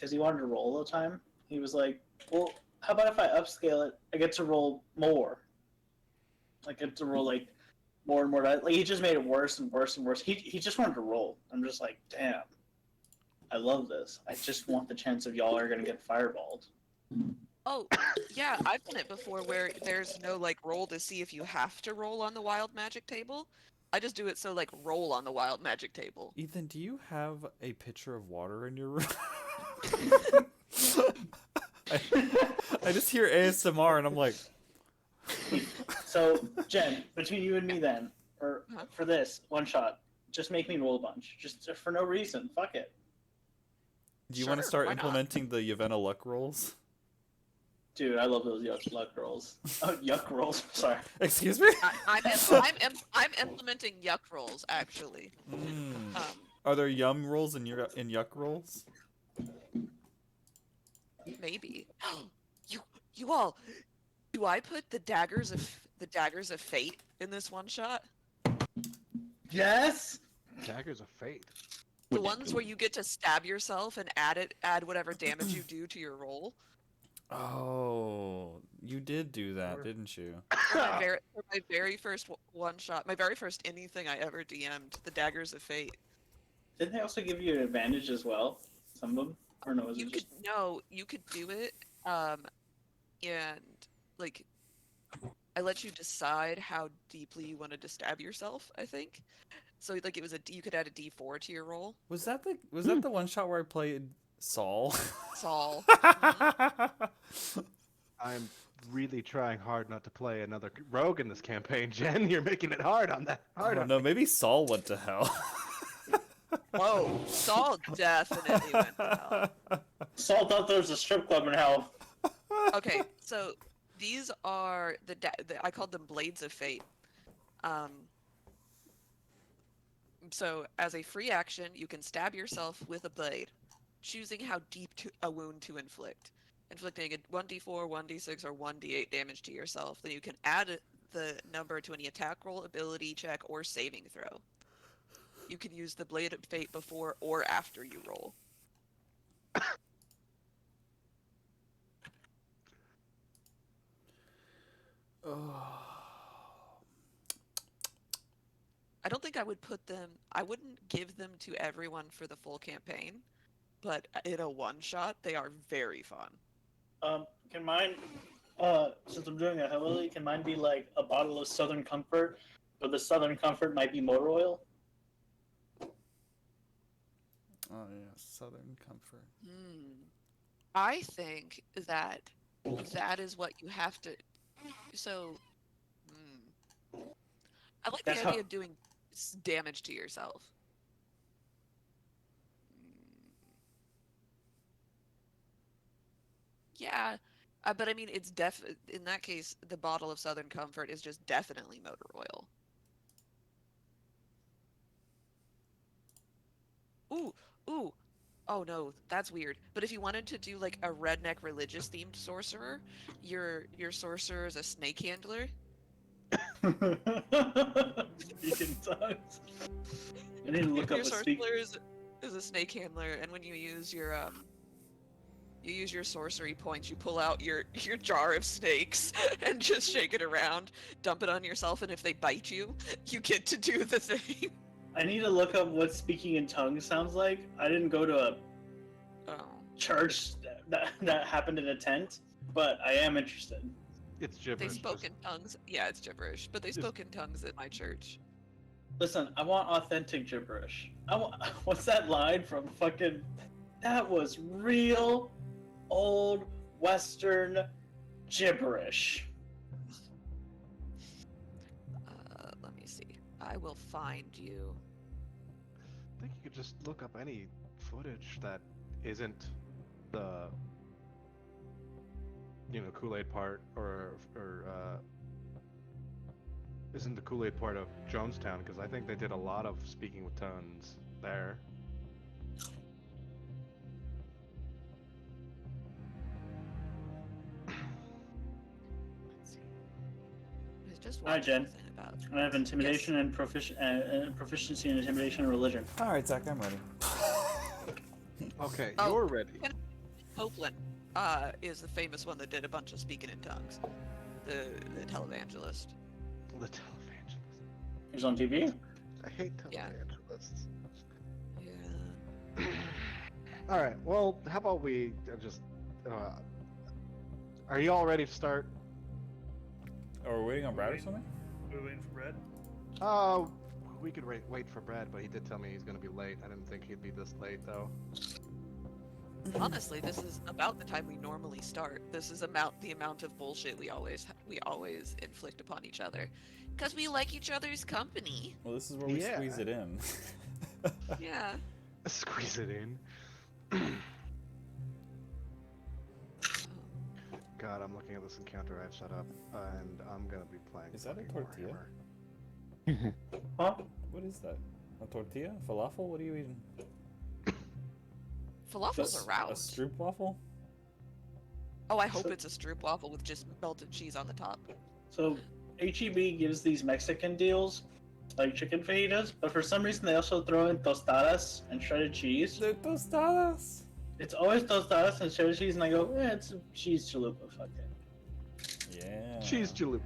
because he wanted to roll all the time. He was like, "Well, how about if I upscale it? I get to roll more. I get to roll like more and more." Like he just made it worse and worse and worse. He just wanted to roll. I'm just like, damn. I love this. I just want the chance of y'all are gonna get fireballed. Oh, yeah, I've done it before where there's no like roll to see if you have to roll on the wild magic table. I just do it so like roll on the wild magic table. Ethan, do you have a pitcher of water in your room? I, I just hear ASMR and I'm like, So, Jen, between you and me then, or for this one shot, just make me roll a bunch. Just for no reason. Fuck it. do you want to Sure, start why not? implementing the Yavena luck rolls? Dude, I love those yuck rolls. Oh, yuck rolls. Sorry. Excuse me? I'm implementing yuck rolls actually. Mm. Um, Are there yum rolls in yuck rolls? maybe. You all, do I put the daggers of fate in this one shot? Yes. Daggers of Fate. The ones where you get to stab yourself and add whatever damage you do to your roll. Oh, you did do that, didn't you? For my very first one shot, my very first anything I ever DM'd, the daggers of fate. Didn't they also give you an advantage as well? Some of them, or no? Was You it could just you could do it, and like I let you decide how deeply you wanted to stab yourself. I think so. Like it was you could add a D4 to your roll. Was that the one shot where I played Saul? Saul. I'm really trying hard not to play another rogue in this campaign, Jen. You're making it hard on that. Hard Oh on no, me. maybe Saul went to hell. Whoa, Saul definitely went to hell. Saul thought there was a strip club in hell. Okay, so these are I called them blades of fate. So as a free action, you can stab yourself with a blade, choosing how deep a wound to inflict. Inflicting a 1d4, 1d6, or 1d8 damage to yourself. Then you can add the number to any attack roll, ability check, or saving throw. You can use the blade of fate before or after you roll. I don't think I would I wouldn't give them to everyone for the full campaign, but in a one-shot, they are very fun. Can mine, since I'm doing a heavily, can mine be like a bottle of Southern Comfort, but the Southern Comfort might be motor oil? Oh yeah, Southern Comfort. I think that is what you have to. So, I like That's the idea how- of doing damage to yourself. Yeah, but I mean, it's in that case, the bottle of Southern Comfort is just definitely motor oil. Ooh, oh no, that's weird. But if you wanted to do like a redneck religious themed sorcerer, your sorcerer is a snake handler. Speaking tongues. I need to look up Your a speak. sorcerer is a snake handler, and when you use your sorcery points, you pull out your jar of snakes and just shake it around, dump it on yourself, and if they bite you, you get to do the thing. I need to look up what speaking in tongues sounds like. I didn't go to a church that happened in a tent, but I am interested. It's They gibberish. spoke in tongues. Yeah, it's gibberish, but they spoke in tongues at my church. Listen, I want authentic gibberish. What's that line from fucking? That was real old Western gibberish. Let me see. I will find you. I think you could just look up any footage that isn't the Kool-Aid part or isn't the Kool-Aid part of Jonestown, because I think they did a lot of speaking with tongues there. I just Hi, watched Jen. something about. I have intimidation and proficiency in intimidation and religion. All right, Zach, I'm ready. Okay, Oh, you're ready. Copeland is the famous one that did a bunch of speaking in tongues. The televangelist. The televangelist. He's on TV. I hate Yeah. televangelists. Yeah. All right. Well, how about we just? Are you all ready to start? Are we waiting on Brad or something? We're waiting for Brad. We could wait for Brad, but he did tell me he's gonna be late. I didn't think he'd be this late though. Honestly, this is about the time we normally start. This is the amount of bullshit we always inflict upon each other, because we like each other's company. Well, this is where we squeeze it in. Yeah. Squeeze it in. God, I'm looking at this encounter I've set up, and I'm gonna be playing. Is that a fucking tortilla? Warhammer. Huh? What is that? A tortilla? Falafel? What are you eating? Falafels A are round. stroop waffle? Oh, I hope it's a stroop waffle with just melted cheese on the top. So HEB gives these Mexican deals, like chicken fajitas, but for some reason they also throw in tostadas and shredded cheese. They're tostadas! It's always tostadas and shredded cheese, and I go, it's a cheese chalupa, fuck it. Yeah. Cheese chalupa.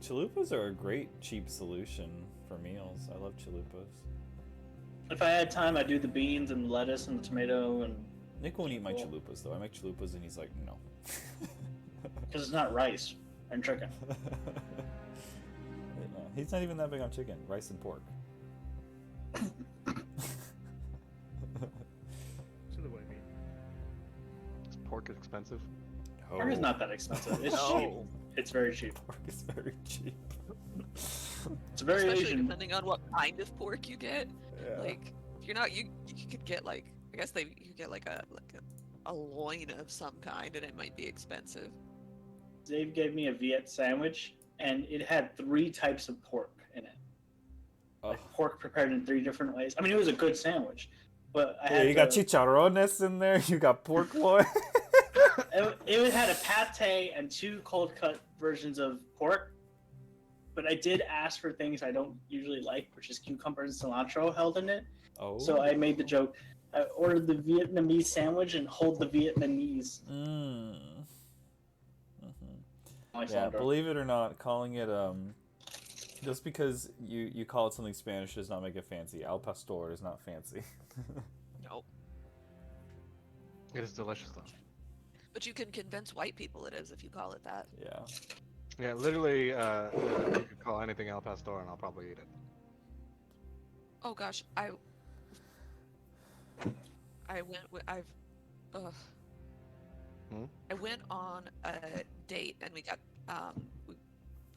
Chalupas are a great cheap solution for meals. I love chalupas. If I had time, I'd do the beans and the lettuce and the tomato, and Nick won't eat my chalupas though. I make chalupas and he's like, no. because it's not rice and chicken. He's not even that big on chicken, rice and pork. To the white meat. Is pork expensive? Pork is not that expensive. It's cheap. No. It's very cheap. Pork is very cheap. It's very Especially Asian. depending on what kind of pork you get. Yeah. Like, if you're not, you could get like, I guess you could get like a loin of some kind, and it might be expensive. Dave gave me a Viet sandwich, and it had 3 types of pork in it. Oh. Like pork prepared in 3 different ways. I mean, it was a good sandwich, but I Yeah, had you got chicharrones in there. You got pork loin. it had a pate and 2 cold cut versions of pork. But I did ask for things I don't usually like, which is cucumbers and cilantro held in it. Oh. So I made the joke. I ordered the Vietnamese sandwich and hold the Vietnamese. Mm. My Yeah, cilantro. believe it or not, calling it just because you call it something Spanish does not make it fancy. Al pastor is not fancy. No. It is delicious though. But you can convince white people it is if you call it that. Yeah. Yeah, literally, you could call anything al pastor and I'll probably eat it. Oh gosh, I went on a date and we got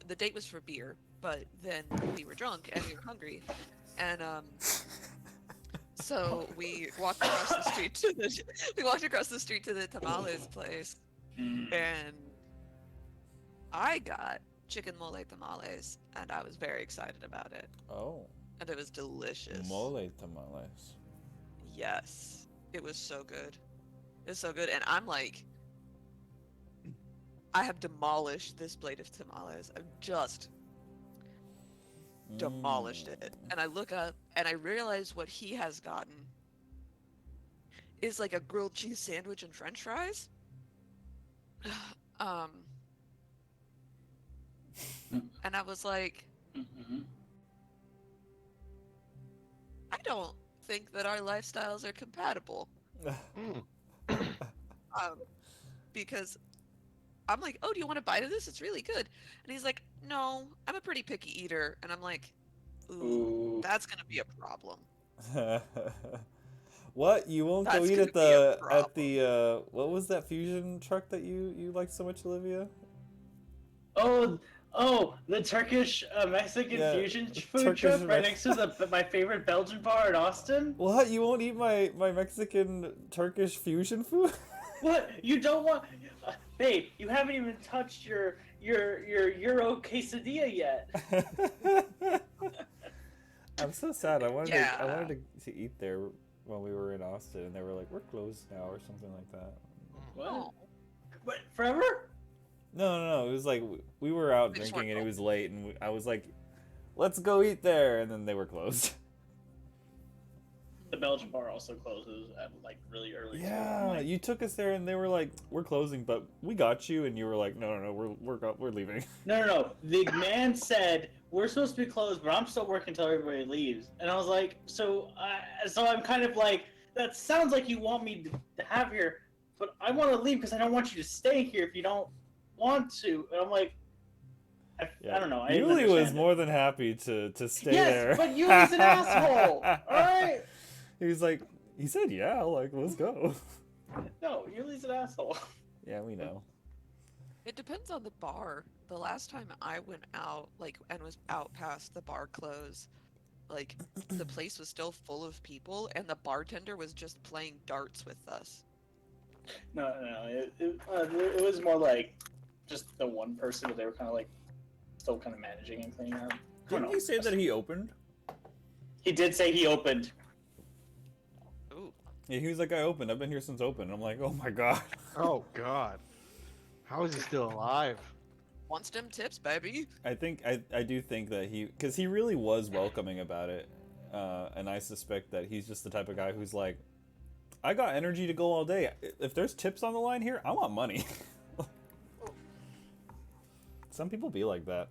the date was for beer, but then we were drunk and we were hungry, and so we walked across the street to the tamales place, and I got chicken mole tamales, and I was very excited about it, Oh. and it was delicious. Mole tamales. Yes, it was so good. It's so good, and I'm like, I have demolished this plate of tamales. I've just demolished it. And I look up and I realize what he has gotten is like a grilled cheese sandwich and french fries. And I was like, I don't think that our lifestyles are compatible. Because I'm like, oh, do you want a bite of this? It's really good. And he's like, no, I'm a pretty picky eater. And I'm like, ooh, that's gonna be a problem. What? You won't go That's eat gonna at be a the what was that fusion truck that you liked so much, Olivia? Oh, the Turkish Mexican Yeah, fusion the food Turkish truck right Mex- next to my favorite Belgian bar in Austin. What? You won't eat my Mexican Turkish fusion food? What? You don't want, babe? You haven't even touched your Euro quesadilla yet. I'm so sad. I wanted Yeah. I wanted to eat there when we were in Austin, and they were like, "We're closed now," or something like that. What? What? Forever? No. It was like we were out They just drinking, and it weren't was late, and I was like, "Let's go eat there," and then they were closed. the Belgian bar also closes at like really early. too. I'm Yeah, like, you took us there, and they were like, "We're closing, but we got you," and you were like, "No, we're leaving." no. The man said we're supposed to be closed, but I'm still working until everybody leaves. And I was like, so I'm kind of like, that sounds like you want me to have here, but I want to leave because I don't want you to stay here if you don't want to. And I'm like, I don't know. I didn't Yuli was understand it. more than happy to stay Yes, there. but Yuli's an asshole. All right. He was like, he said, "Yeah, like let's go." No, Yuli's an asshole. Yeah, we know. It depends on the bar. The last time I went out, like, and was out past the bar close, like, the place was still full of people, and the bartender was just playing darts with us. No. It was more like just the one person, but they were kind of like still kind of managing and cleaning up. I don't Didn't know. he say that he opened? He did say he opened. Ooh. Yeah, he was like, "I opened. I've been here since open." I'm like, "Oh my god." Oh God. How is he still alive? Wants them tips, baby. I do think that because he really was welcoming about it, and I suspect that he's just the type of guy who's like, "I got energy to go all day. If there's tips on the line here, I want money." Some people be like that.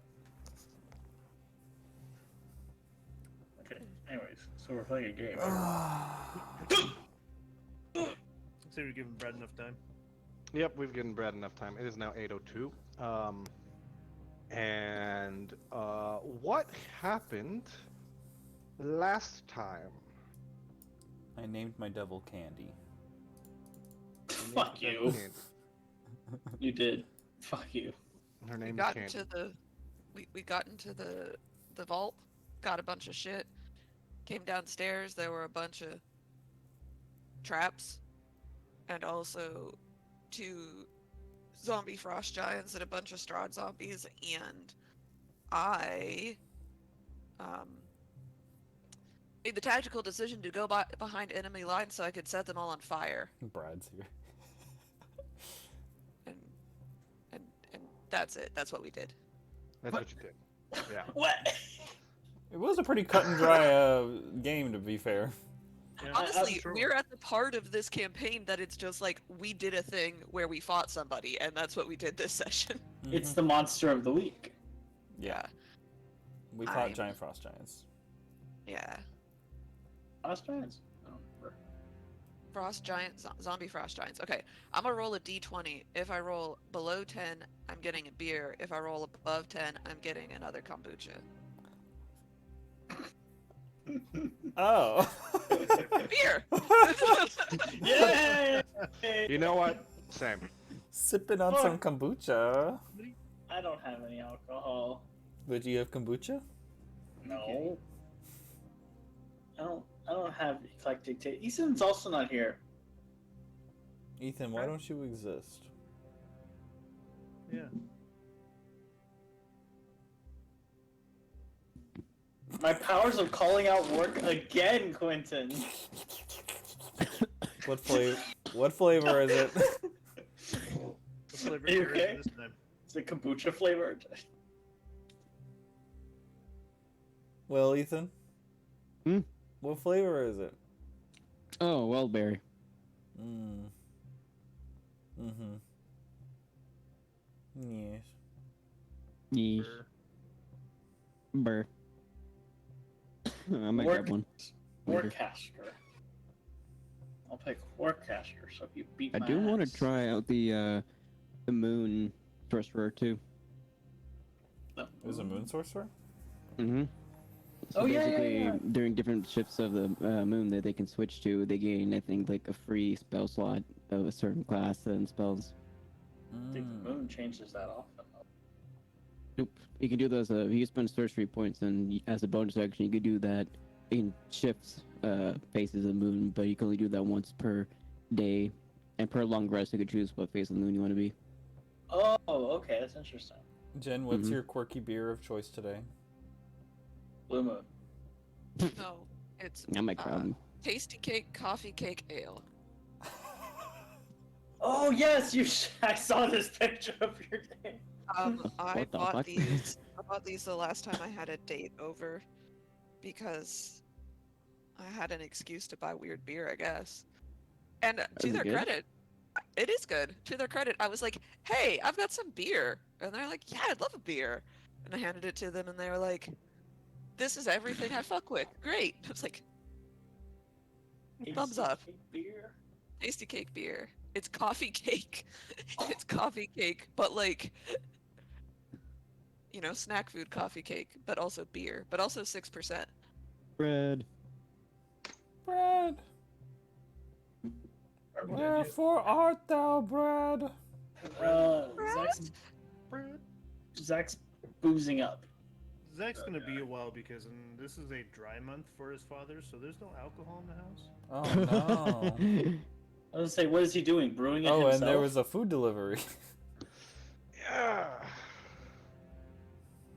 Okay. Anyways, so we're playing a game. Say we give him Brad enough time. Yep, we've given Brad enough time. It is now 8:02. What happened last time? I named my devil Candy. Fuck you. You did. Fuck you. Her We name is got Candy. into the we got into the vault, got a bunch of shit, came downstairs, there were a bunch of traps, and also 2 zombie frost giants and a bunch of Strahd zombies, and I made the tactical decision to go behind enemy lines so I could set them all on fire. Brad's here. And that's it. That's what we did. That's what you did. Yeah. What? It was a pretty cut and dry game, to be fair. Yeah, Honestly, true. we're at the part of this campaign that it's just like we did a thing where we fought somebody, and that's what we did this session. It's the monster of the week. Yeah. We fought I'm- giant frost giants. Yeah. Frost giants? I don't remember. Frost giants, zombie frost giants. Okay, I'm gonna roll a d20. If I roll below 10, I'm getting a beer. If I roll above 10, I'm getting another kombucha. Oh. Beer! Yay! You know what? Same. Sipping on some kombucha. I don't have any alcohol. But you have kombucha? No. I don't have eclectic taste. Ethan's also not here. Ethan, why don't you exist? Yeah. My powers of calling out work again, Quentin. What flavor? What flavor is it? What flavor Are you beer is it okay? this time? Is it kombucha flavored? Well, Ethan. Hmm? What flavor is it? Oh, wildberry. Mm. Mm-hmm. Yes. Yeesh. Beer. Burr. I might grab one. later. Warcaster. I'll pick Warcaster, so if you beat I my do want ass. to try out the moon sorcerer too. There's a moon sorcerer? Mm-hmm. So Oh, yeah, yeah, basically, yeah. during different shifts of the moon that they can switch to, they gain, I think, like a free spell slot of a certain class and spells. I think the moon changes that often. Nope. You can do those. If you spend sorcery points, and as a bonus action, you could do that. You can shift phases of the moon, but you can only do that once per day, and per long rest, you could choose what phase of the moon you want to be. Oh, okay, that's interesting. Jen, what's Mhm. your quirky beer of choice today? Blue moon. No, it's I might grab them. tasty cake, coffee cake, ale. Oh yes, I saw this picture of your day. I What the bought fuck? these. I bought these the last time I had a date over, because I had an excuse to buy weird beer, I guess. And to Is it their good? credit, it is good. To their credit, I was like, "Hey, I've got some beer," and they're like, "Yeah, I'd love a beer." And I handed it to them, and they were like, "This is everything I fuck with. Great." I was like, "Thumbs up." Beer. Tasty cake beer. It's coffee cake. It's coffee cake, but like, you know, snack food coffee cake, but also beer, but also 6%. Bread. Bread. Wherefore art thou, bread? Zach's, Brad, Zach's boozing up. Zach's gonna be a while because this is a dry month for his father, so there's no alcohol in the house. Oh no. I was gonna say, what is he doing? Brewing it Oh, himself? and there was a food delivery. Yeah.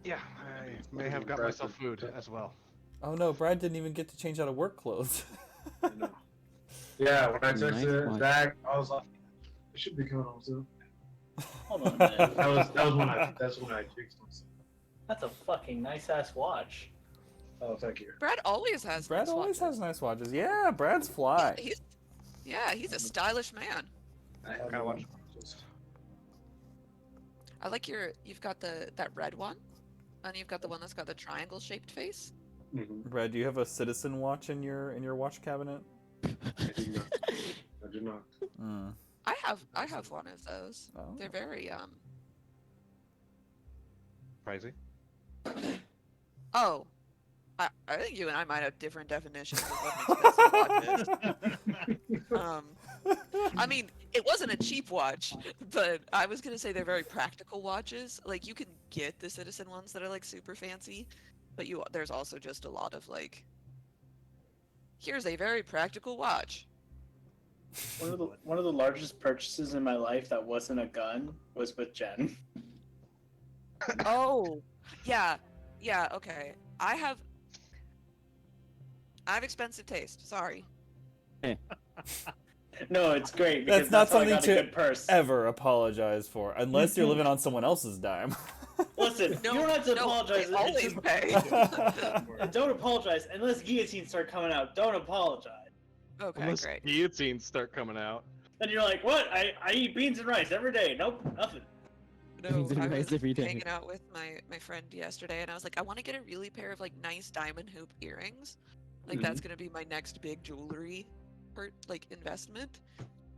Yeah, I may have got myself food as well. Oh no, Brad didn't even get to change out of work clothes. Yeah, when I Nice texted watch. Zach, I was like, I should be coming home soon. Hold on a minute. That was when I jinxed myself. That's a fucking nice ass watch. Oh, thank you. Brad always has Brad nice always watches. has nice watches. Yeah, Brad's fly. He's a stylish man. I have Kinda watch. I like you've got that red one, and you've got the one that's got the triangle shaped face. Brad, do you have a Citizen watch in your watch cabinet? I do not. Mm. I have one of those. Oh. They're very Crazy. Oh, I think you and I might have different definitions of what an expensive watch is. I mean, it wasn't a cheap watch, but I was gonna say they're very practical watches. Like you can get the Citizen ones that are like super fancy, but there's also just a lot of like, here's a very practical watch. One of the largest purchases in my life that wasn't a gun was with Jen. Oh, yeah, okay. I have expensive taste. Sorry. No, it's great because That's not how I something got a to good purse. ever apologize for, unless you're living on someone else's dime. Listen, No, you don't have to no, apologize. I It's always just- pay. Don't apologize unless guillotines start coming out. Don't apologize. Okay, Unless great. guillotines start coming out. Then you're like, what? I eat beans and rice every day. Nope, nothing. No, Beans and I rice was every day. hanging out with my friend yesterday, and I was like, I want to get a really pair of like nice diamond hoop earrings. Like that's gonna be my next big jewelry, investment.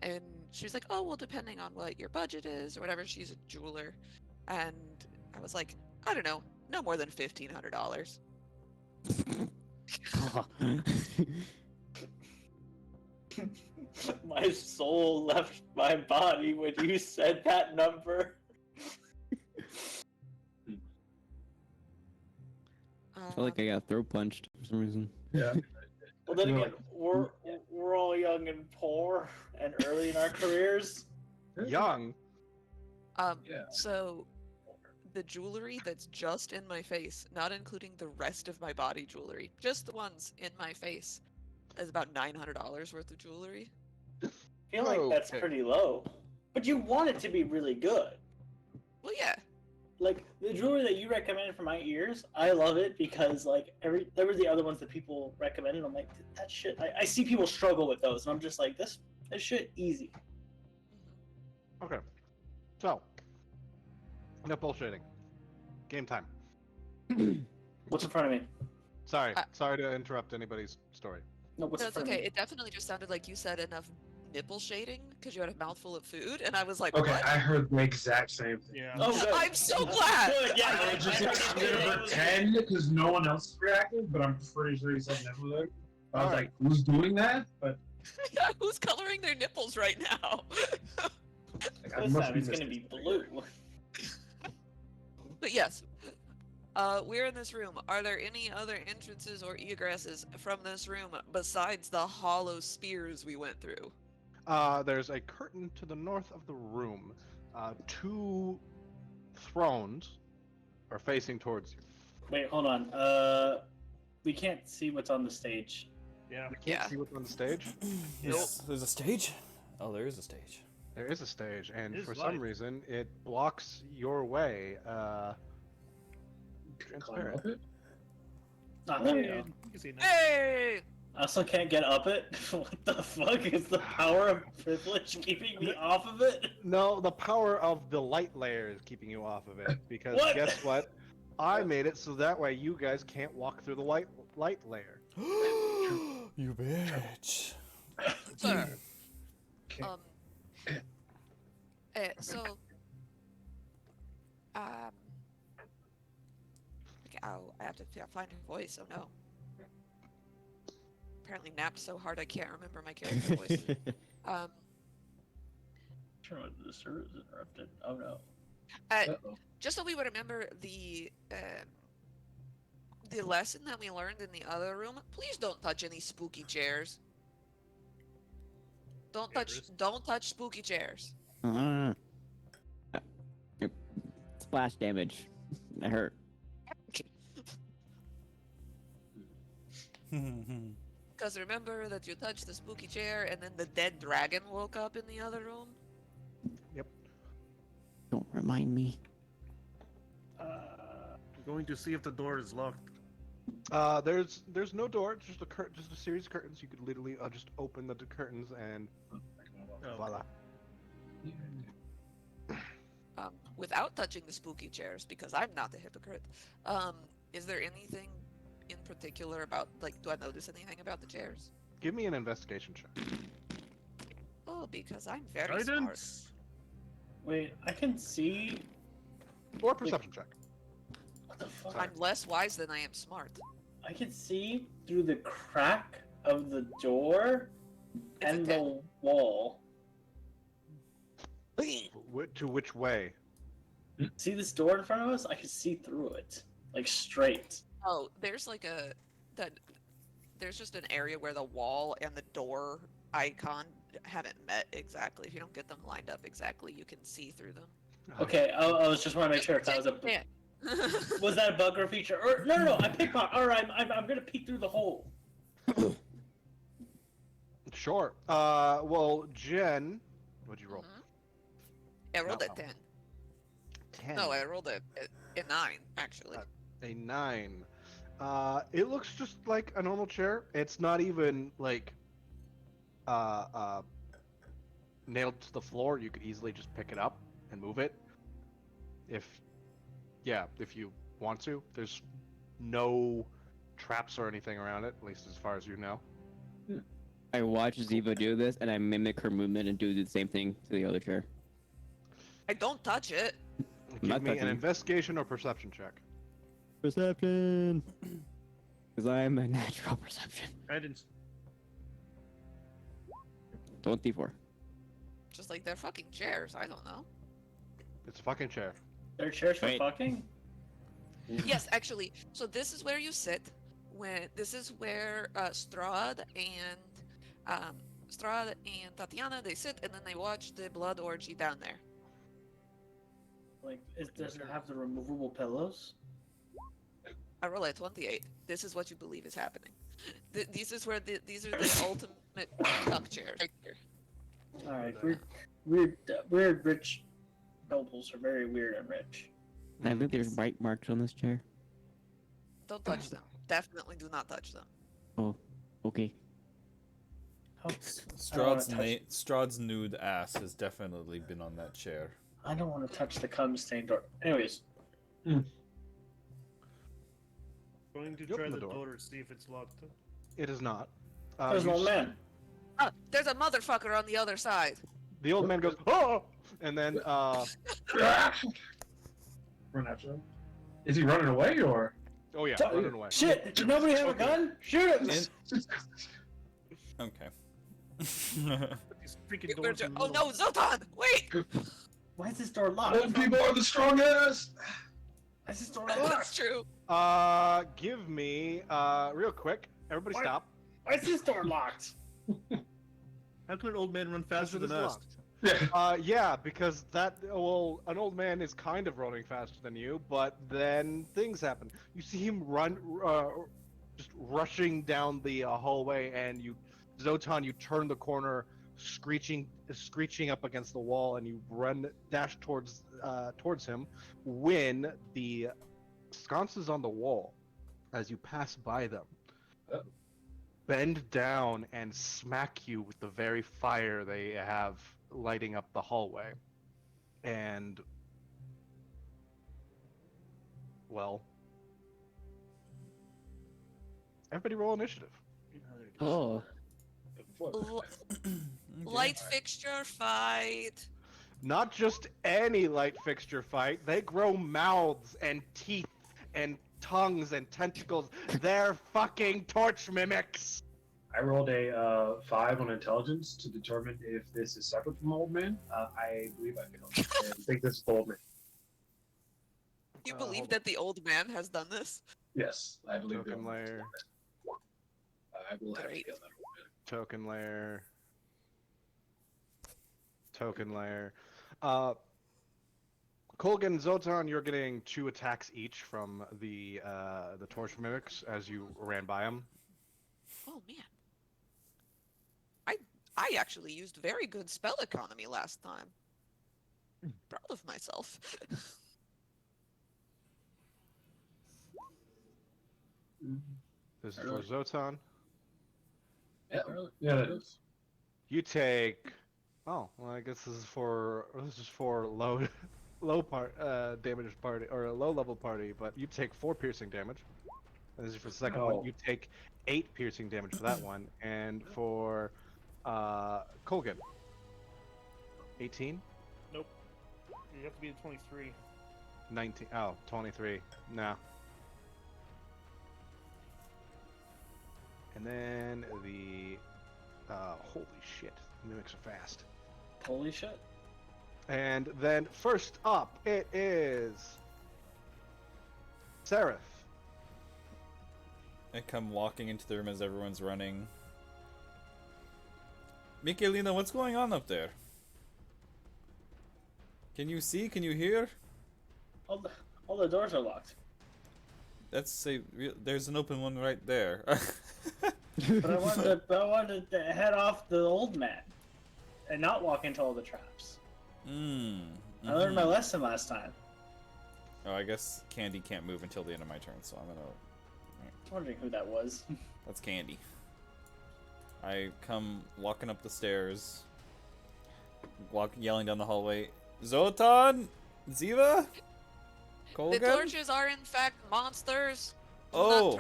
And she was like, oh well, depending on what your budget is or whatever. She's a jeweler, and I was like, I don't know, no more than $1,500. My soul left my body when you said that number. I feel like I got throat punched for some reason. Yeah. Well, then You know, again, we're all young and poor and early in our careers. Young. Yeah. So the jewelry that's just in my face, not including the rest of my body jewelry, just the ones in my face, is about $900 worth of jewelry. I feel like that's Okay. pretty low. But you want it to be really good. Well, yeah. Like the jewelry that you recommended for my ears, I love it because like there were the other ones that people recommended. I'm like, that shit. I see people struggle with those, and I'm just like, this shit easy. Okay. So, no bullshitting. Game time. What's in front of me? Sorry. Uh, Sorry to interrupt anybody's story. No, what's No, in it's front okay. of me? It definitely just sounded like you said enough nipple shading because you had a mouthful of food, and I was like, Okay, what? I heard the exact same thing. Yeah. Oh, good. I'm so glad. Good, yeah. I was just I'm gonna pretend because no one else is reacting, but I'm pretty sure he said nipple there. I was like, who's doing that? But Yeah, who's coloring their nipples right now? like, I This must time be it's gonna missing be something. blue. But yes, we're in this room. Are there any other entrances or egresses from this room besides the hollow spears we went through? There's a curtain to the north of the room. Two thrones are facing towards you. Wait, hold on. We can't see what's on the stage. Yeah. You can't Yeah. see what's on the stage. There's a stage? Oh, there is a stage. There is a stage, and It is for light. some reason, it blocks your way. Climb up it? Ah, there we go. You can see now. Hey! I also can't get up it. What the fuck is the power of privilege keeping me off of it? No, the power of the light layer is keeping you off of it. Because What? guess what? I made it so that way you guys can't walk through the light layer. You bitch. Sir. Okay. So, okay, oh, I have to find her voice. Oh no. Apparently napped so hard I can't remember my character voice. Sure, the server is interrupted. Oh no. Uh-oh. Just so we would remember the lesson that we learned in the other room. Please don't touch any spooky chairs. Don't touch spooky chairs. Splash damage. That hurt. Because remember that you touched the spooky chair and then the dead dragon woke up in the other room? Don't remind me. I'm going to see if the door is locked. There's no door. It's just just a series of curtains. You could literally just open the curtains and voila. Without touching the spooky chairs, because I'm not a hypocrite. Is there anything in particular about, like, do I notice anything about the chairs? Give me an investigation check. Oh, because I'm very smart. Guidance. Wait, I can see. Or perception check. What the fuck? I'm less wise than I am smart. I can see through the crack of the door It's a and 10. the wall. To which way? See this door in front of us? I can see through it, like straight. Oh, there's like there's just an area where the wall and the door icon haven't met exactly. If you don't get them lined up exactly, you can see through them. Okay, I was just want to make sure if that was a Yeah. was that a bug or a feature? Or no, I picked my. All right, I'm gonna peek through the hole. Sure. Well, Jen, what'd you roll? I rolled No. a 10. 10. No, I rolled a 9, actually. A 9. It looks just like a normal chair. It's not even like nailed to the floor. You could easily just pick it up and move it. If you want to. There's no traps or anything around it, at least as far as you know. I watch Ziva do this, and I mimic her movement and do the same thing to the other chair. I don't touch it. Give not me an touching. investigation or perception check. Perception! Because I'm a natural perception. Guidance. 24. Just like they're fucking chairs. I don't know. It's a fucking chair. They're chairs for Wait. fucking. Yes, actually. So this is where you sit. This is where Strahd and Tatiana, they sit and then they watch the blood orgy down there. Like, does it have the removable pillows? I roll a 28. This is what you believe is happening. These are the ultimate duck chairs. Right here. All right, weird rich nobles are very weird and rich. I think there's bite marks on this chair. Don't touch them. Definitely do not touch them. Oh, okay. Oh, I don't wanna Strahd's nude ass has definitely been on that chair. I don't want to touch the cum stained door. Anyways, Going to You try open the the door. door to see if it's locked. It is not. there's an you old man. Ah, there's a motherfucker on the other side. The old man goes, oh! And then, Run after him. Is he running away or? oh yeah, Don't- running away. Shit! Did nobody have a gun? Shoot him! Okay. These freaking We're doors. in the oh middle. no, Zoltan! Wait! Why is this door locked? Old people are the strongest. Why is this door That's locked? true. Give me, real quick, everybody What? stop. Why is this door locked? How can an old man run faster This than is us? locked. Yeah. Yeah, because well, an old man is kind of running faster than you, but then things happen. You see him run, just rushing down the hallway, and Zotan, you turn the corner, screeching up against the wall, and you dash towards him. When the sconces on the wall, as you pass by them, bend down and smack you with the very fire they have lighting up the hallway. And, well, everybody roll initiative. Oh, L- Light fixture fight. Not just any light fixture fight, they grow mouths and teeth and tongues and tentacles. They're fucking torch mimics! I rolled a 5 on intelligence to determine if this is separate from Old Man. I believe I failed. I think this is the Old Man. You hold believe on. that the old man has done this? Yes, I believe the Token Old Man is the layer. Old Man. I will have to Great. fail that one. Token layer. Token layer. Kolgan, Zotan, you're getting 2 attacks each from the torch mimics as you ran by them. Oh man. I actually used very good spell economy last time. Proud of myself. This is for Zotan. Yeah, that is. You take. Oh, well, I guess this is for low damage party or a low level party, but you take 4 piercing damage. And this is for the second one. Oh. You take 8 piercing damage for that one, and for Kolgan, 18, Nope. You have to be at 23. 19. Oh, 23. No. And then the holy shit, mimics are fast. Holy shit. And then first up, it is Seraph. I come walking into the room as everyone's running. Michelina, what's going on up there? Can you see? Can you hear? All the doors are locked. There's an open one right there. But I wanted to head off the old man and not walk into all the traps. I learned my lesson last time. Oh, I guess Candy can't move until the end of my turn, so I'm gonna... I was wondering who that was. That's Candy. I come walking up the stairs, yelling down the hallway, Zotan! Ziva? Kolgan? The torches are in fact monsters. Oh.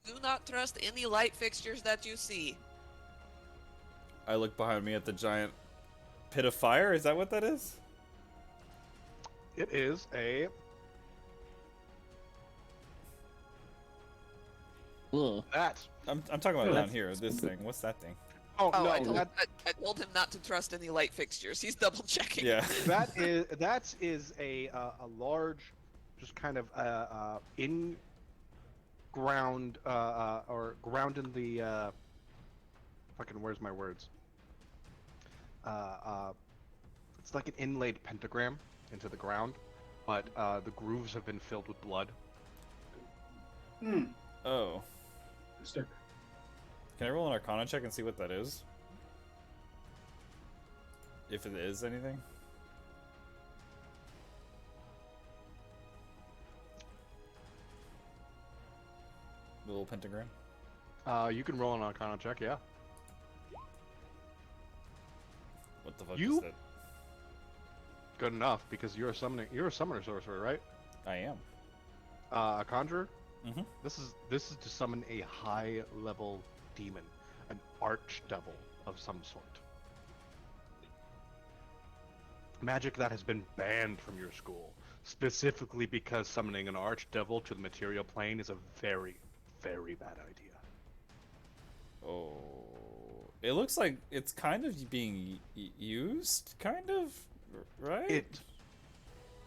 Do not trust any light fixtures that you see. I look behind me at the giant pit of fire. Is that what that is? It is a ugh. that. I'm talking about down here. This thing. What's that thing? Oh, Oh, no, I told him not to trust any light fixtures. He's double checking. Yeah. that is a large, just kind of in ground or ground in the fucking where's my words? It's like an inlaid pentagram into the ground, but the grooves have been filled with blood. Oh. Sticker. Can I roll an Arcana check and see what that is? If it is anything? The little pentagram? You can roll an Arcana check, yeah. What the fuck You- is that? Good enough because you're a summoner sorcerer, right? I am. A conjurer. Mm-hmm. This is to summon a high level demon, an archdevil of some sort. Magic that has been banned from your school, specifically because summoning an archdevil to the material plane is a very, very bad idea. Oh. It looks like it's kind of being used, kind of, right?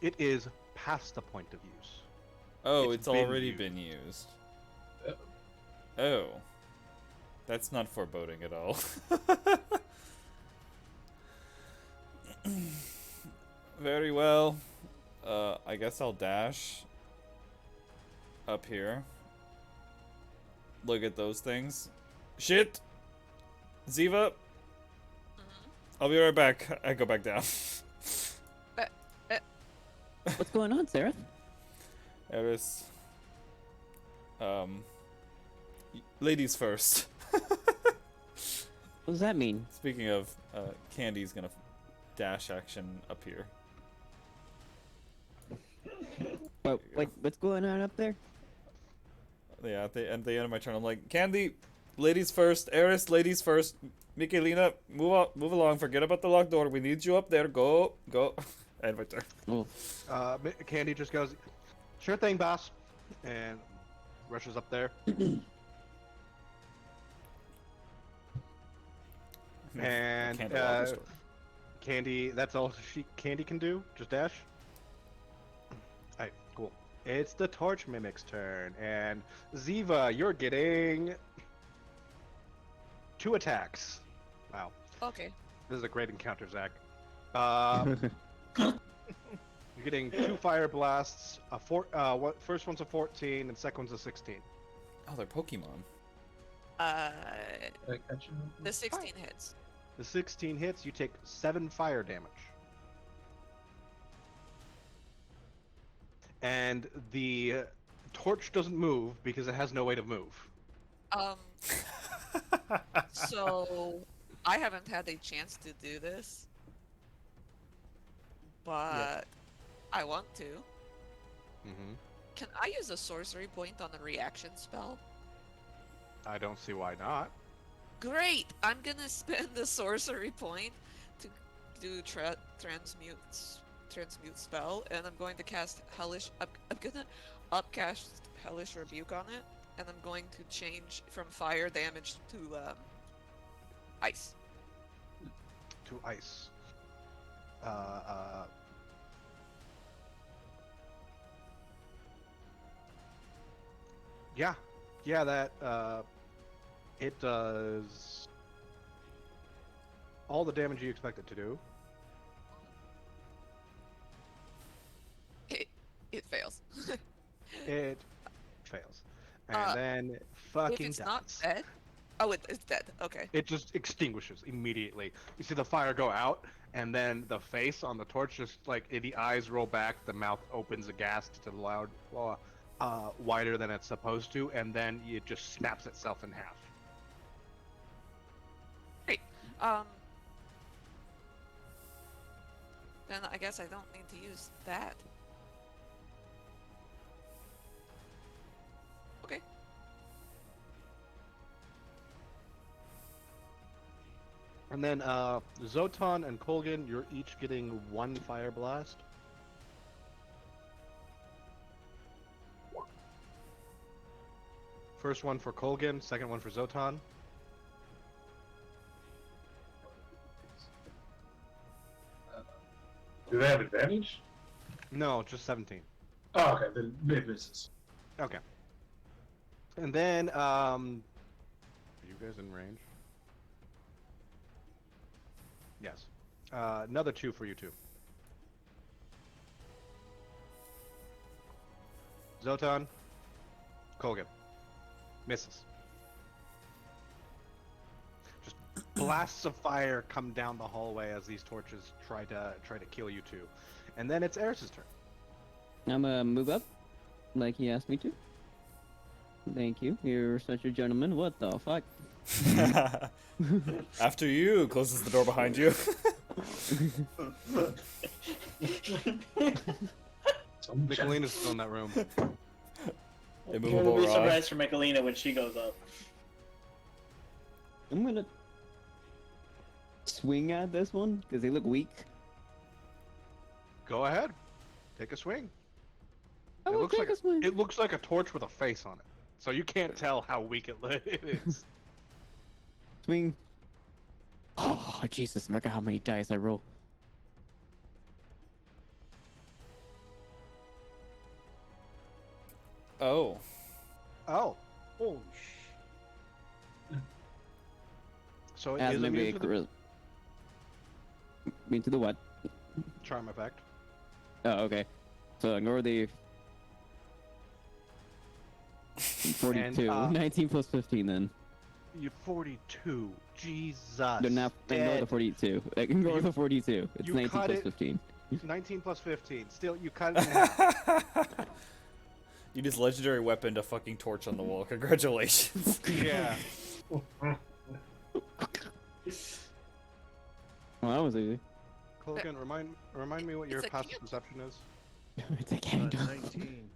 It is past the point of use. Oh, it's it's been already used. been used. Oh. That's not foreboding at all. Very well. I guess I'll dash up here. Look at those things. Shit! Ziva! I'll be right back. I go back down. What's going on, Seraph? Eris. Ladies first. What does that mean? Speaking of, Candy's gonna dash action up here. Oh, wait, what's going on up there? Yeah, at the end of my turn, I'm like, Candy, ladies first. Eris, ladies first. Michelina, move along. Forget about the locked door. We need you up there. Go. End my turn. Oh, Candy just goes, "Sure thing, boss," and rushes up there. And Candelabra store. Candy, that's all Candy can do. Just dash. Alright, cool. It's the Torch Mimic's turn, and Ziva, you're getting 2 attacks. Wow, Okay. this is a great encounter, Zach. You're getting 2 fire blasts. First one's a 14, and second one's a 16. Oh, they're Pokemon. Did I catch you? The 16 hits. The 16 hits. You take 7 fire damage. And the torch doesn't move because it has no way to move. So I haven't had a chance to do this, but I want to. Mm-hmm. Can I use a sorcery point on a reaction spell? I don't see why not. Great! I'm gonna spend the sorcery point to do transmute spell, and I'm going to cast hellish. I'm gonna upcast hellish rebuke on it, and I'm going to change from fire damage to ice. To ice. Yeah, that it does all the damage you expect it to do. It fails. It fails, and then it If fucking it's dies. not dead. Oh, it's dead. Okay. It just extinguishes immediately. You see the fire go out, and then the face on the torch just like the eyes roll back, the mouth opens aghast to loud, wider than it's supposed to, and then it just snaps itself in half. Great. Then I guess I don't need to use that. Okay. And then Zotan and Kolgan, you're each getting 1 fire blast. First one for Kolgan, second one for Zotan. Do they have advantage? No, just 17. Oh, okay. Then it misses. Okay. And then, are you guys in range? Yes. Another 2 for you two. Zotan, Kolgan. Misses. Just blasts of fire come down the hallway as these torches try to kill you two. And then it's Eris's turn. I'm gonna move up, like he asked me to. Thank you. You're such a gentleman. What the fuck? After you, closes the door behind you. Nicolina's still in that room. You're Immovable gonna be rod. surprised for Michelina when she goes up. I'm gonna swing at this one because they look weak. Go ahead. Take a swing. I It will looks take like a swing. It looks like a torch with a face on it. So you can't tell how weak it is. Swing. Oh, Jesus, look at how many dice I roll. Oh. Oh. Holy So it Add is maybe immune to the Mean to the what? charm effect. Oh, okay. So ignore the 42. And, 19 plus 15 then. You 42. Jesus. No, not ignore the dead. 42. Ignore You- the 42. It's you 19 cut plus it. 15. 19 plus 15. Still, you cut it in half. You just legendary weapon to fucking torch on the wall. Congratulations. Yeah. Well, that was easy. Colgan, remind me what your It's a passive candle. perception is. It's a candle. 19.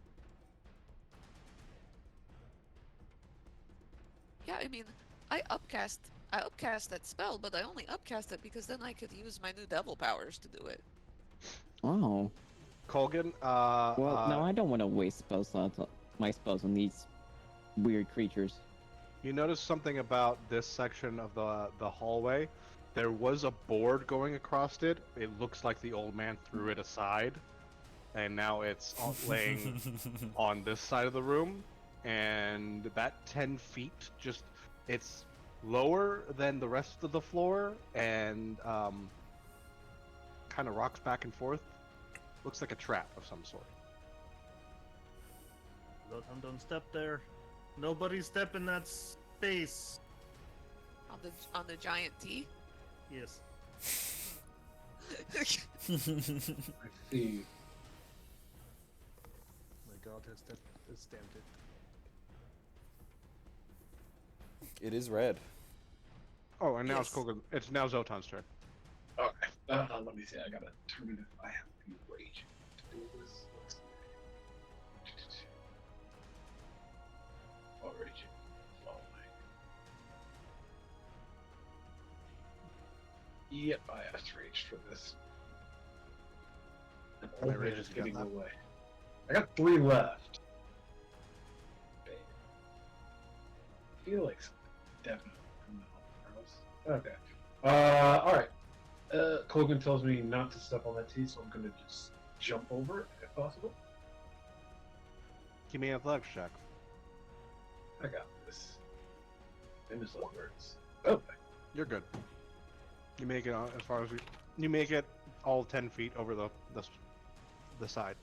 Yeah, I mean, I upcast that spell, but I only upcast it because then I could use my new devil powers to do it. Oh. Colgan, Well, no, I don't want to waste spell slots, my spells on these weird creatures. you notice something about this section of the hallway? There was a board going across it. It looks like the old man threw it aside, and now it's laying on this side of the room. And that 10 feet, just it's lower than the rest of the floor, and kind of rocks back and forth. Looks like a trap of some sort. Don't step there. Nobody step in that space. On the giant T. Yes. I see. My god has stamped it. It is red. Oh, and now it's Yes. Colgan. It's now Zotan's turn. Okay. Let me see. I gotta determine if I have to be raging to do this. Let's see. Oh, raging. Following. Yep, I have to rage for this. And How many old man rages is you got getting left? away. I got 3 left. Okay. I feel like definitely. Okay. Alright. Colgan tells me not to step on that tee, so I'm gonna just jump over it if possible. Give me an athletics check. I got this. Famous little words. Oh, You're good. You make it as far as you make it all 10 feet over the side.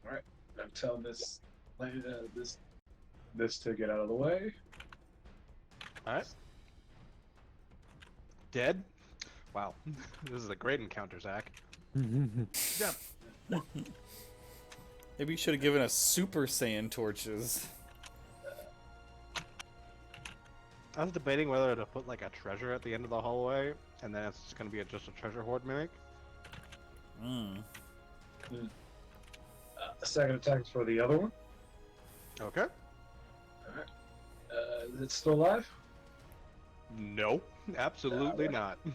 alright. Now tell this this to get out of the way. All right. Dead. Wow, this is a great encounter, Zach. Yep. Maybe you should have given us Super Saiyan torches. I was debating whether to put like a treasure at the end of the hallway, and then it's just gonna be just a treasure hoard mimic. The second attack is for the other one. Okay. Alright. Is it still alive? No, absolutely Alright. not.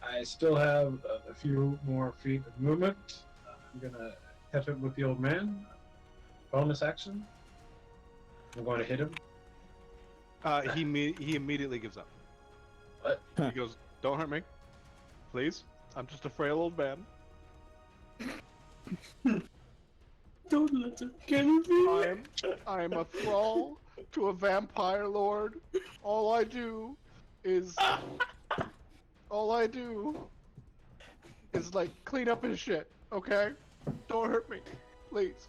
I still have a few more feet of movement. I'm gonna catch up with the old man. Bonus action. I'm going to hit him. He immediately gives up. What? He goes, "Don't hurt me, please. I'm just a frail old man. Don't let them get me. I'm a thrall to a vampire lord. All I do is like clean up his shit. Okay, don't hurt me, please."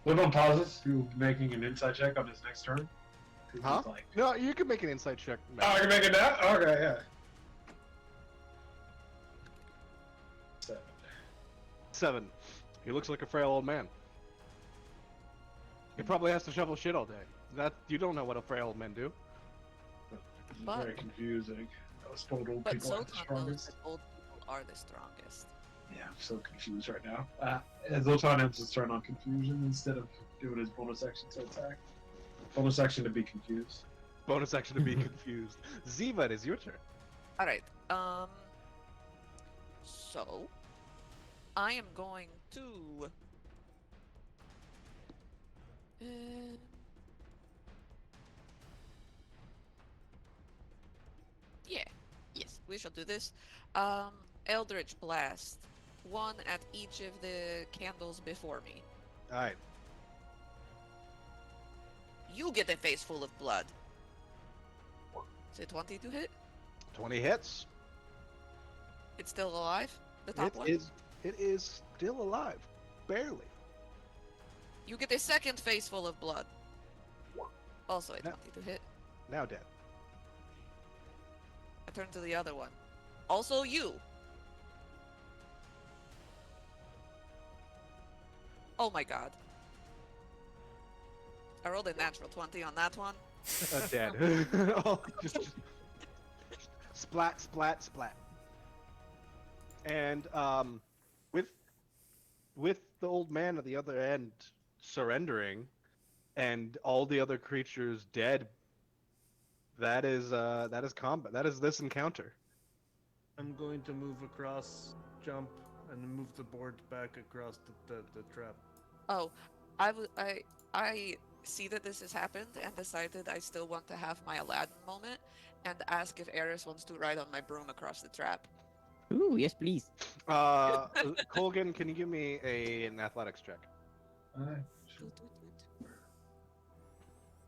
Live on pauses through making an insight check on his next turn. 'Cause he's Huh? like, No, you can make an insight check. oh, I can make it now? Okay, yeah. 7. He looks like a frail old man. He probably has to shovel shit all day. That you don't know what a frail old men do. This is But- very confusing. I was told old But people are the Zotan knows strongest. that old people are the strongest. Yeah, I'm so confused right now. Zoltan ends his turn on confusion instead of doing his bonus action to attack. Bonus action to be confused. Bonus action to be confused. Ziva, it is your turn. All right. So I am going to. Yeah. Yes, we shall do this. Eldritch Blast. One at each of the candles before me. All right. You get a face full of blood. Is it 20 to hit? 20 hits. It's still alive? The top one? It is still alive, barely. You get a second face full of blood. Also a No. 20 to hit. Now dead. I turn to the other one. Also you. Oh my god. I rolled a natural 20 on that one. Dead. Oh, just splat, splat, splat. And with the old man at the other end surrendering, and all the other creatures dead, that is combat. That is this encounter. I'm going to move across, jump, and move the board back across the trap. Oh, I see that this has happened and decided I still want to have my Aladdin moment and ask if Eris wants to ride on my broom across the trap. Ooh, yes, please. Colgan, can you give me an athletics check?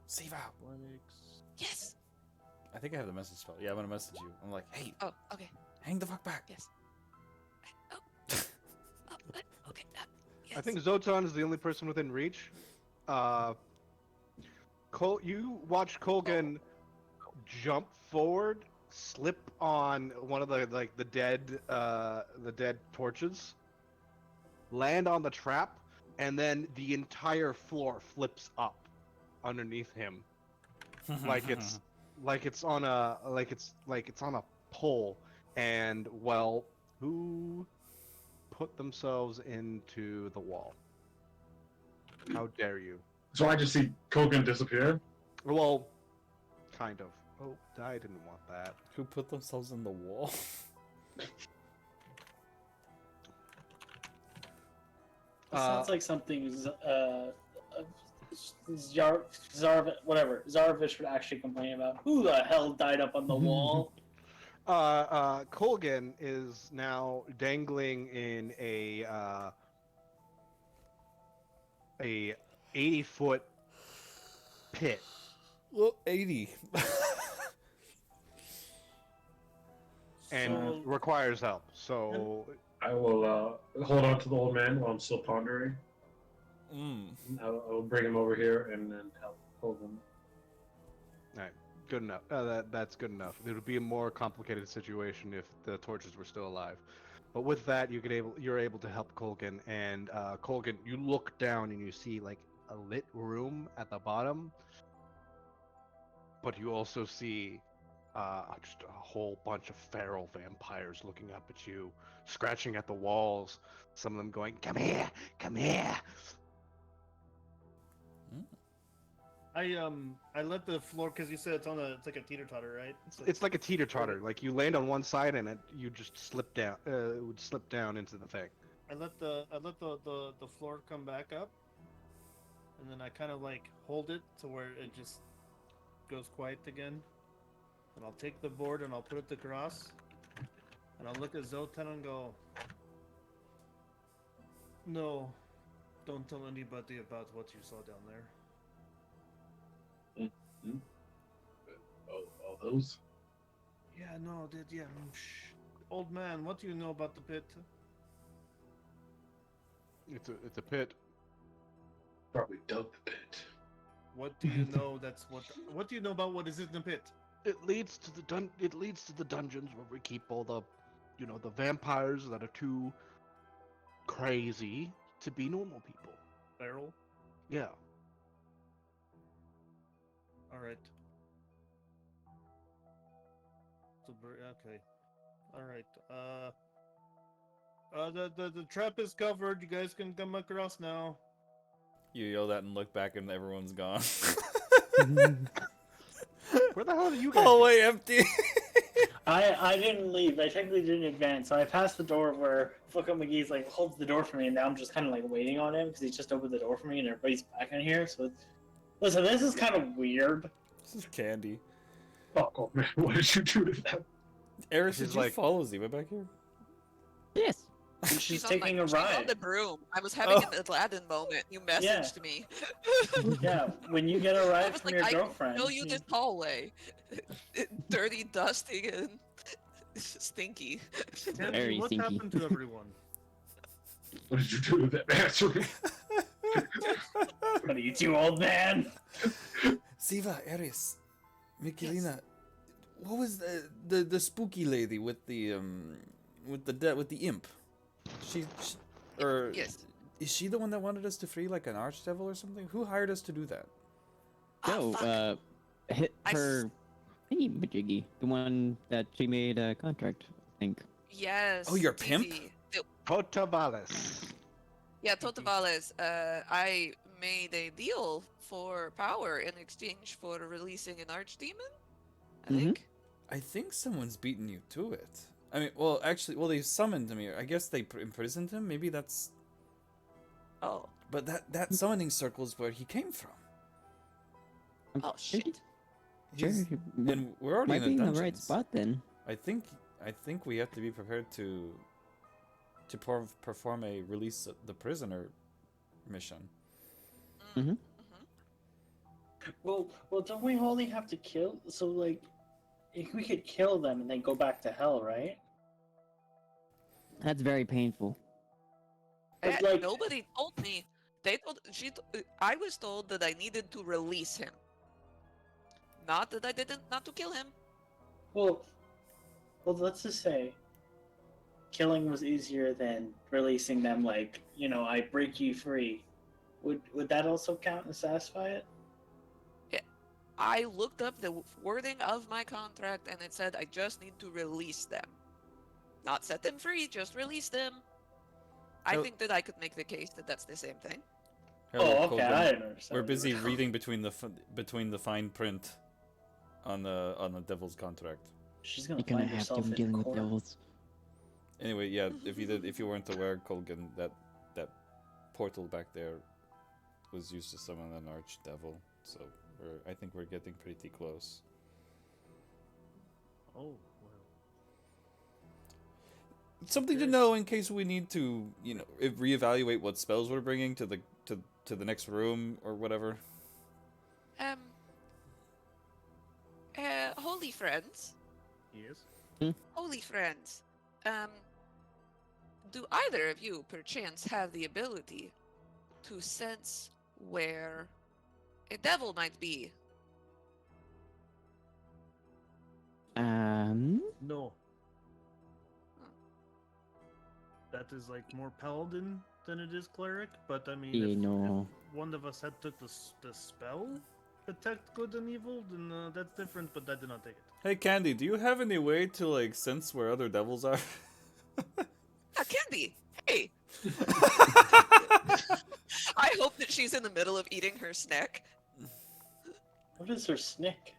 Siva. Yes. I think I have the message spell. Yeah, I'm gonna message you. I'm like, hey, Oh, okay. hang the fuck back. Yes. Oh. Okay. Yes. I think Zotan is the only person within reach. You watch Colgan jump forward, slip on one of the dead torches, land on the trap, and then the entire floor flips up underneath him, like it's on a pole. And well, who put themselves into the wall? How dare you? So I just see Kogan disappear. Well, kind of. Oh, I didn't want that. Who put themselves in the wall? It sounds like something Zarvish would actually complain about. Who the hell died up on the wall? Colgan is now dangling in a 80-foot pit. Well, 80. And requires help. So I will hold on to the old man while I'm still pondering. I will bring him over here and then help hold him. Alright, good enough. That's good enough. It would be a more complicated situation if the torches were still alive. But with that, you're able to help Colgan. And Colgan, you look down and you see like a lit room at the bottom. But you also see just a whole bunch of feral vampires looking up at you, scratching at the walls. Some of them going, "Come here, come here." I let the floor, because you said it's like a teeter totter, right? It's like a teeter totter. Like you land on one side and you just slip down. It would slip down into the thing. I let the floor come back up, and then I kind of like hold it to where it just goes quiet again. And I'll take the board and I'll put it across, and I'll look at Zotan and go, "No, don't tell anybody about what you saw down there." All those? Yeah, no, shh. Old man, what do you know about the pit? It's a pit. Probably dug the pit. What do you know? What do you know about what is in the pit? It leads to the dungeons where we keep all the, the vampires that are too crazy to be normal people. Feral? Yeah. All right. Okay. All right. The trap is covered. You guys can come across now. You yell that and look back and everyone's gone. Where the hell are you guys? Hallway empty. I didn't leave. I technically didn't advance, so I passed the door where Fucko McGee's like holds the door for me, and now I'm just kind of like waiting on him because he's just opened the door for me, and everybody's back in here. So, listen, this is kind of weird. This is candy. Oh man, what did you do to them? Eris, did She's you like- follow Ziva back here? Yes. And she's on taking a she's on ride. the broom. I was having an Aladdin moment. You messaged me. Yeah, when you get a I ride was from like, your I girlfriend. know you this hallway. Dirty, dusty, and stinky. Kenji, Very what stinky. happened to everyone? What did you do to them? Answer me. What are you two, old man? Ziva, Eris, Mikilina, what was the spooky lady with the imp? She or Yes. is she the one that wanted us to free like an archdevil or something? Who hired us to do that? Go. fuck. Hit I s- her majiggy, the one that she made a contract. I think. Yes. Oh, your pimp? TT. It- Potavalis. Yeah, Totavales. I made a deal for power in exchange for releasing an archdemon. I Mhm. think. I think someone's beaten you to it. I mean, well, actually, they summoned him here. I guess they imprisoned him. Maybe that's. Oh. But that summoning circle is where he came from. Oh shit. Sure. He's- and we're already Might in be the in dungeons. the right spot then. I think we have to be prepared to perform a release the prisoner mission. Mhm. Well, don't we only have to kill? So like, if we could kill them and then go back to hell, right? That's very painful. But, like- Nobody told me. They told I was told that I needed to release him. Not that I didn't not to kill him. Well, let's just say killing was easier than releasing them. Like, I break you free. Would that also count and satisfy it? I looked up the wording of my contract and it said I just need to release them. Not set them free, just release them. I So- think that I could make the case that that's the same thing. Hello, Oh, okay. Colgan. I didn't understand. We're what you busy were- reading between the fine print on the devil's contract. She's gonna You're gonna find have to herself in dealing with court. devils. Anyway, yeah, if you weren't aware, Colgan, that portal back there was used to summon an archdevil. So I think we're getting pretty close. Oh, well. Something to know in case we need to, reevaluate what spells we're bringing to the next room or whatever. Holy friends. Yes. Holy friends. Do either of you perchance have the ability to sense where a devil might be? No. That is like more paladin than it is cleric, but I mean, if one of us had took the spell, detect good and evil, then that's different, but I did not take it. Hey, Candy, do you have any way to sense where other devils are? Candy! Hey! I hope that she's in the middle of eating her snack. What is her snick?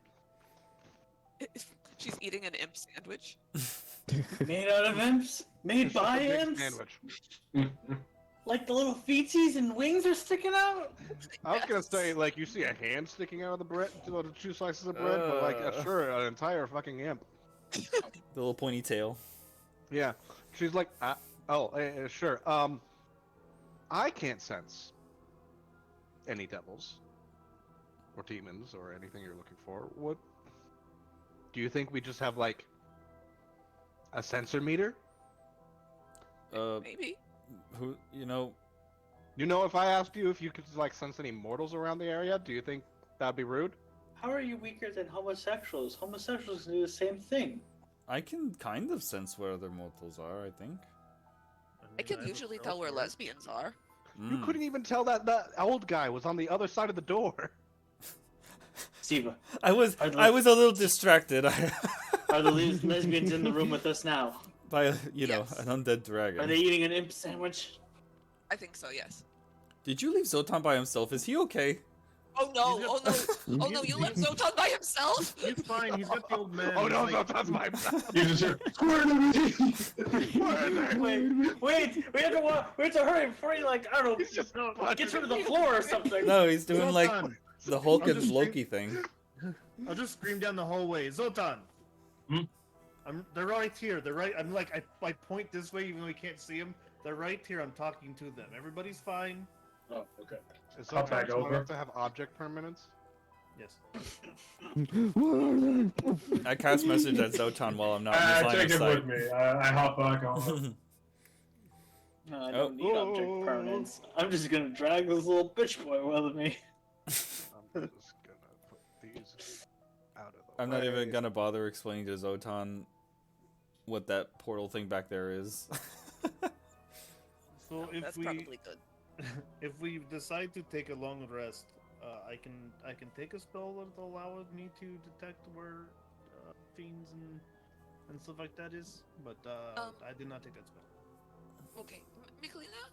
She's eating an imp sandwich. Made out of imps? Made It's just a by big imps? sandwich. Like the little feeties and wings are sticking out? I was gonna say, like, you see a hand sticking out of the bread, the two slices of bread, but like, sure, an entire fucking imp. The little pointy tail. Yeah, she's like, sure. I can't sense any devils or demons or anything you're looking for. What? Do you think we just have like a sensor meter? Maybe. Who, You know, if I asked you if you could like sense any mortals around the area, do you think that'd be rude? How are you weaker than homosexuals? Homosexuals can do the same thing. I can kind of sense where other mortals are, I think. I can usually tell where lesbians are. You couldn't even tell that old guy was on the other side of the door. Steve, I was I'd I like- was a little distracted are the lesbians in the room with us now? by Yes. an undead dragon. Are they eating an imp sandwich? I think so, yes. Did you leave Zotan by himself? Is he okay? Oh no! He's Oh no! Oh no! You left Zotan by himself! He's fine. He's got the old man. Oh no, He's no, like, that's my. You just hear, "Square to me!" Wait, we have to hurry before he I don't know, He's just gets rid of the floor or something. No, he's doing like Zotan! the Hulk I'm and just Loki thing. I'll just scream down the hallway. Zotan! Hmm? They're right here. They're right. I'm like, I point this way even though we can't see them. They're right here. I'm talking to them. Everybody's fine. Oh, okay. Is I'll that tag smart over. enough to have object permanence? Yes. Where are they? I cast message at Zotan while I'm not in his line Take of it sight. with me. I hop back on. No, I don't need object permanence. I'm just gonna drag this little bitch boy with me. I'm just gonna put these out of the I'm not way. even gonna bother explaining to Zotan what that portal thing back there is. So if That's we probably good. if we decide to take a long rest, I can take a spell that will allow me to detect where fiends and stuff like that is, but I did not take that spell. Okay, Mikalina,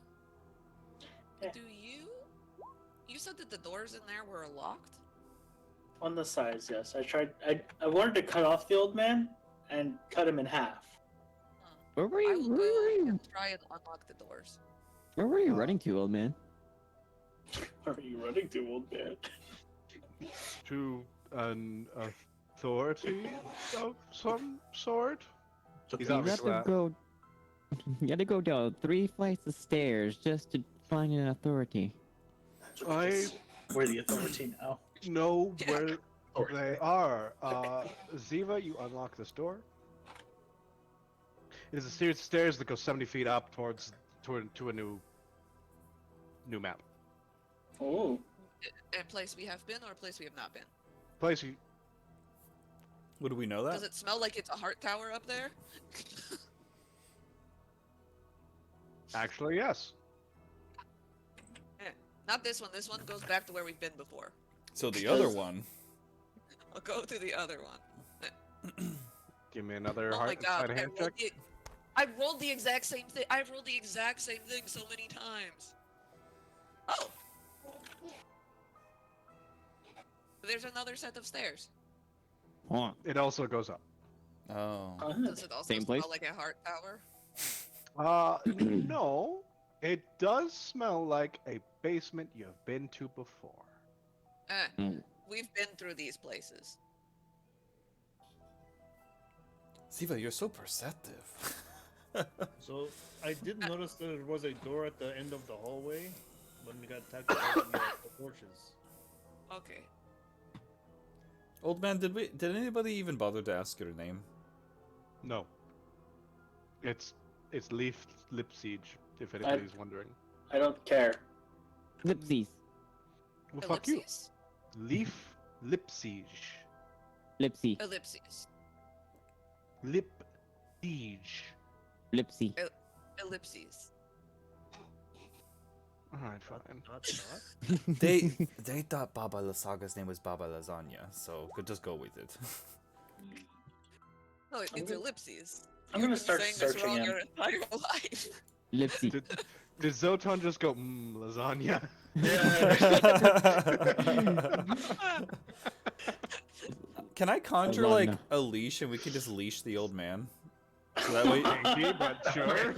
Yeah. do you said that the doors in there were locked? On the sides, yes. I wanted to cut off the old man and cut him in half. Where were I you? will Where go were you? and try and unlock the doors. Where were you running to, old man? Where are you running to, old man? To an authority of some sort. He's You have obviously to go. You had to go down 3 flights of stairs just to find an authority. I We're the authority now. know Yeah. where they are. Ziva, you unlock this door. It is a series of stairs that go 70 feet up to a new map. Oh, A place we have been or a place we have not been? Place you. Would we know that? Does it smell like it's a heart tower up there? Actually, yes. Not this one. This one goes back to where we've been before. So the other one. I'll go to the other one. Give me another Oh my heart god, side hand check. I rolled the exact same thing. I've rolled the exact same thing so many times. Oh. There's another set of stairs. Huh. It also goes up. Oh. Does it also Same smell place? like a heart tower? No. It does smell like a basement you've been to before. We've been through these places. Ziva, you're so perceptive. So I did notice that there was a door at the end of the hallway when we got attacked by the torches. Okay. Old man, did anybody even bother to ask your name? No. It's Lip Siege, if anybody's wondering. I don't care. Lipsies. Well, fuck you. Ellipses? Lip Siege. Lipsy. Ellipses. Lip Siege. Lipsy. Ellipses. Alright, fine. Not. They thought Baba Lasaga's name was Baba Lasagna, so could just go with it. No, it's gonna- ellipses. I'm You've gonna been start saying this searching wrong him. your entire life. Lipsy. Did Zotan just go, lasagna? Can I conjure Lasagna. like a leash and we can just leash the old man? So that way. Maybe, but sure.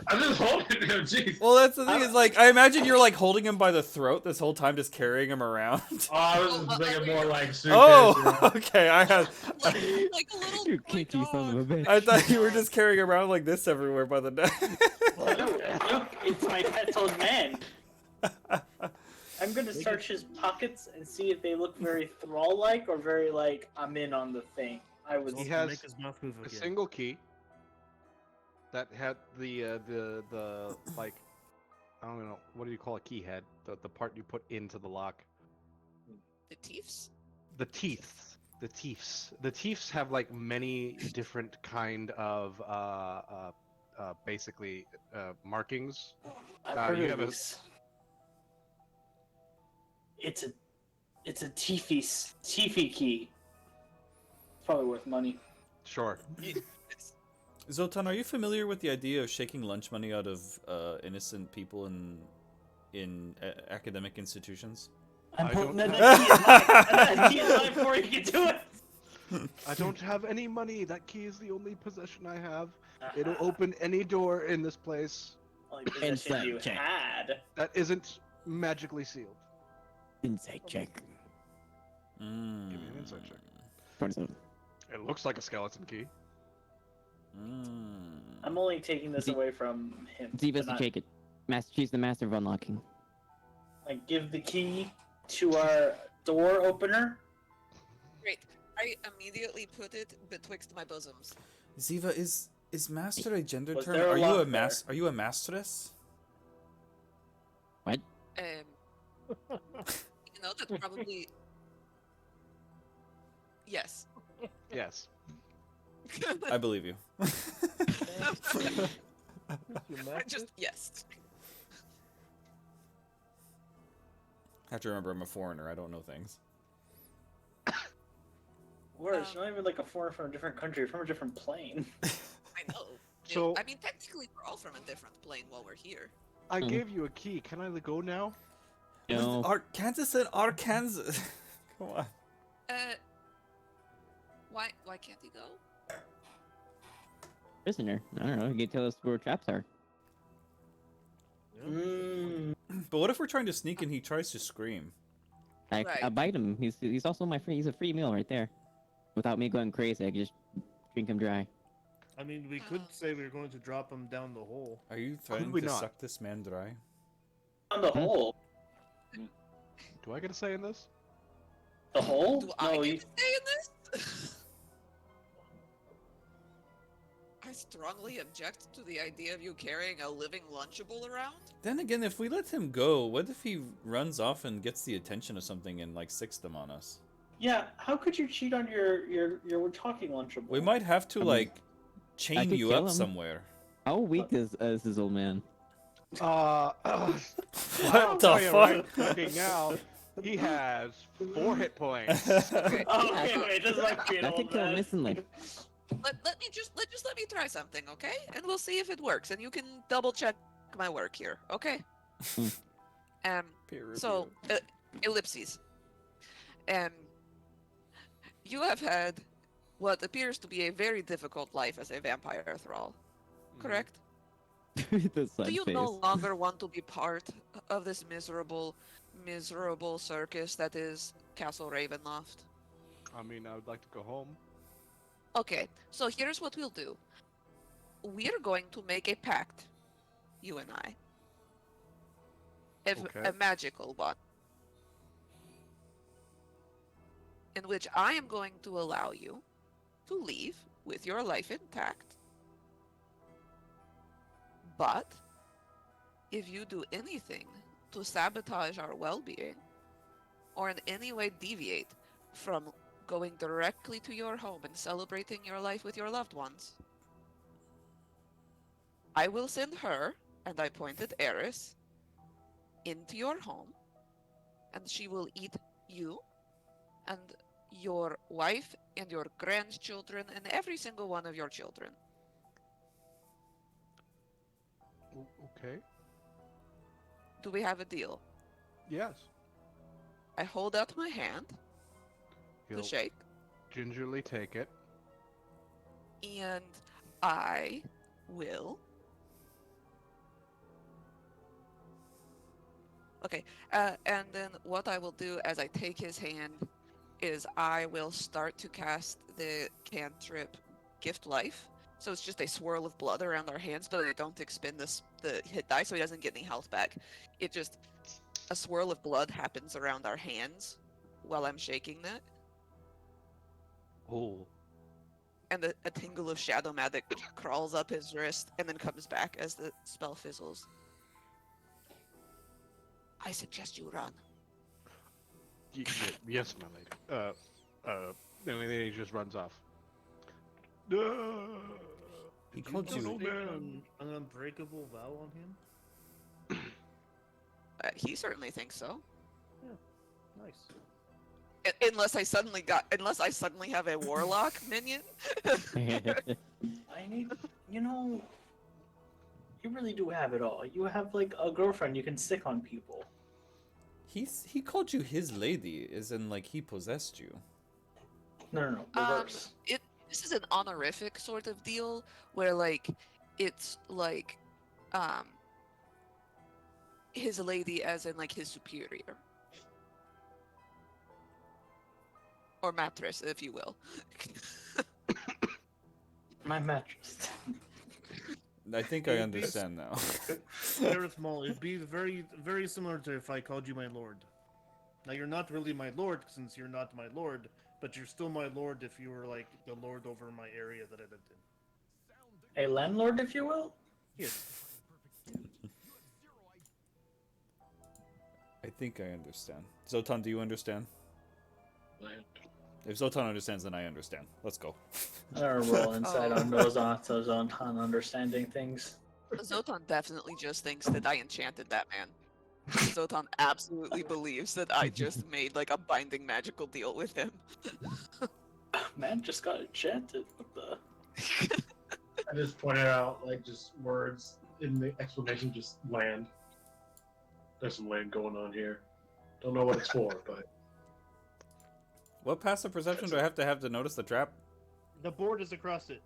I'm just holding him, jeez. Well, that's the thing is like I imagine you're like holding him by the throat this whole time, just carrying him around. Oh, I was just thinking more like suitcase. Oh, okay. I had. like a little You toy kinky son of a dog. bitch. I thought you were just carrying around like this everywhere by the neck. Look, it's my pet's old man. I'm gonna search his pockets and see if they look very thrall-like or very like I'm in on the thing. I was. He He has make his mouth move a again. single key that had the like, I don't know, what do you call a key head? The part you put into the lock. The teeths? The teeth. The teeths. The teeths have like many different kind of basically markings. I've you heard of have a- this. It's a Tiffy key. Probably worth money. Sure. Zotan, are you familiar with the idea of shaking lunch money out of innocent people in academic institutions? I'm I putting don't that key in mine before you can do it. I don't have any money. That key is the only possession I have. It'll open any door in this place Only possession Insight you check. had. that isn't magically sealed. Insight check. Give me an insight check. 27. It looks like a skeleton key. I'm only taking this Z- away from him. Ziva's but to not- take it. She's the master of unlocking. I give the key to our door opener. Great. I immediately put it betwixt my bosoms. Ziva, is master a gender Was term? there a Are you lock a are you a masteress? You know, that's probably... Yes. Yes. I believe you. Just, yes. I have to remember I'm a foreigner. I don't know things. Worse, you're not even like a foreigner from a different country. You're from a different plane. I know. So- I mean, technically, we're all from a different plane while we're here. I gave you a key. Can I go now? No. Kansas and Arkansas. Come on. Uh, why can't he go? Prisoner. I don't know. You can tell us where traps are. Mm. But what if we're trying to sneak and he tries to scream? I Right. bite him. He's also my free. He's a free meal right there. Without me going crazy, I can just drink him dry. I mean, we could say we were going to drop him down the hole. Are you threatening we to not? suck this man dry? On the hole. Do I get a say in this? The hole? Do I No, get you. to stay in this? I strongly object to the idea of you carrying a living Lunchable around. Then again, if we let him go, what if he runs off and gets the attention of something and like sicks them on us? Yeah, how could you cheat on your talking lunchable? We might have to I mean, like chain could you kill up him. somewhere. How weak is this old man? What I'll the tell you fuck? right fucking now, he has 4 hit points. Okay. Oh, I okay, could- wait, this might be an I could old kill him man. instantly. Let me try something, okay? And we'll see if it works, and you can double check my work here, okay? Um. So, ellipses. You have had what appears to be a very difficult life as a vampire thrall, correct? The sun Do you face. no longer want to be part of this miserable circus that is Castle Ravenloft? I mean, I would like to go home. Okay, so here's what we'll do. We're going to make a pact, you and I. Okay. A magical one. In which I am going to allow you to leave with your life intact. But if you do anything to sabotage our well-being, or in any way deviate from going directly to your home and celebrating your life with your loved ones, I will send her, and I pointed Eris, into your home, and she will eat you and your wife and your grandchildren and every single one of your children. Okay. Do we have a deal? Yes. I hold out my hand He'll to shake, gingerly take it. and I will. Okay, and then what I will do as I take his hand is I will start to cast the cantrip Gift Life. So it's just a swirl of blood around our hands, but I don't expend the hit die, so he doesn't get any health back. It just, a swirl of blood happens around our hands while I'm shaking that, Oh. and a tingle of shadow magic crawls up his wrist and then comes back as the spell fizzles. I suggest you run. Yes, my lady. And then he just runs off. He Did you called just you. make an unbreakable vow on him? He certainly thinks so. Nice. Unless I suddenly have a warlock minion. I need, you really do have it all. You have like a girlfriend you can stick on people. He called you his lady, as in like he possessed you. No, reverse. This is an honorific sort of deal where like it's like his lady as in like his superior. Or mattress, if you will. My mattress. I think I understand now. Very small. It'd be very, very similar to if I called you my lord. Now you're not really my lord since you're not my lord, but you're still my lord if you were like the lord over my area that I lived in. A landlord, if you will? Yes. I think I understand. Zotan, do you understand? Land. If Zotan understands, then I understand. Let's go. I'm gonna roll inside on Zotan understanding things. Zotan definitely just thinks that I enchanted that man. Zotan absolutely believes that I just made like a binding magical deal with him. Man just got enchanted. What the? I just pointed out like just words in the explanation, just land. There's some land going on here. Don't know what it's for, but What passive perception do I have to notice the trap? The board is across it.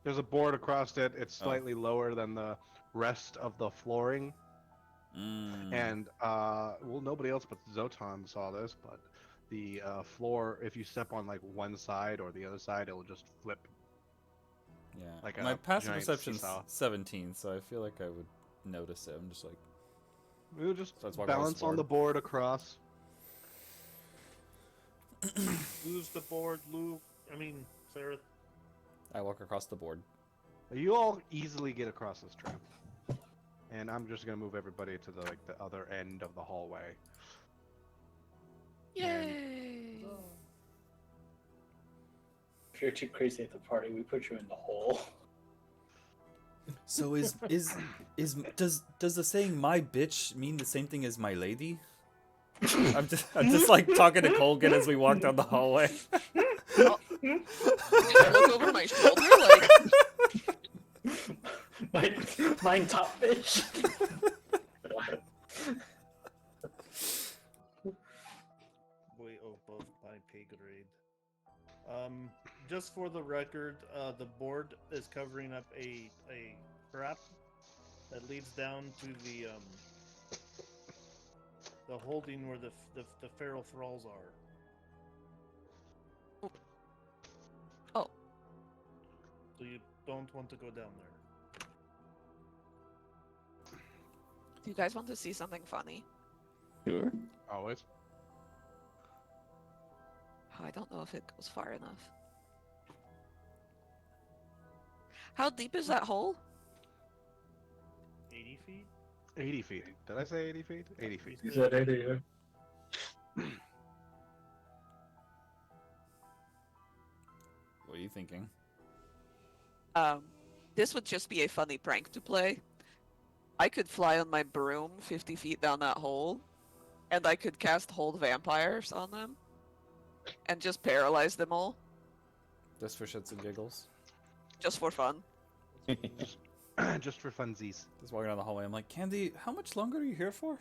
There's a board across it. It's Oh. slightly lower than the rest of the flooring. And well, nobody else but Zotan saw this, but the floor, if you step on like one side or the other side, it will just flip. Yeah. Like My a passive giant perception's seesaw. 17, so I feel like I would notice it. I'm just like, We'll just So let's walk across balance the on the board. board across. Lose the board, Sarah. I walk across the board. You all easily get across this trap. And I'm just gonna move everybody to the other end of the hallway. Yay! If you're too crazy at the party, we put you in the hole. So does the saying "my bitch" mean the same thing as "my lady"? I'm just like talking to Colgan as we walk down the hallway. Did I look over my shoulder like? Mine top bitch. Way above my pay grade. Just for the record, the board is covering up a trap that leads down to the holding where the feral thralls are. Oh. So you don't want to go down there. Do you guys want to see something funny? Sure. Always. Oh, I don't know if it goes far enough. How deep is that hole? 80 feet? 80 feet. Did I say 80 feet? 80 feet. you said 80. Yeah. What are you thinking? This would just be a funny prank to play. I could fly on my broom 50 feet down that hole, and I could cast Hold Vampires on them, and just paralyze them all, Just for shits and giggles. just for fun. Just for funsies. Just walking down the hallway. I'm like, Candy, how much longer are you here for?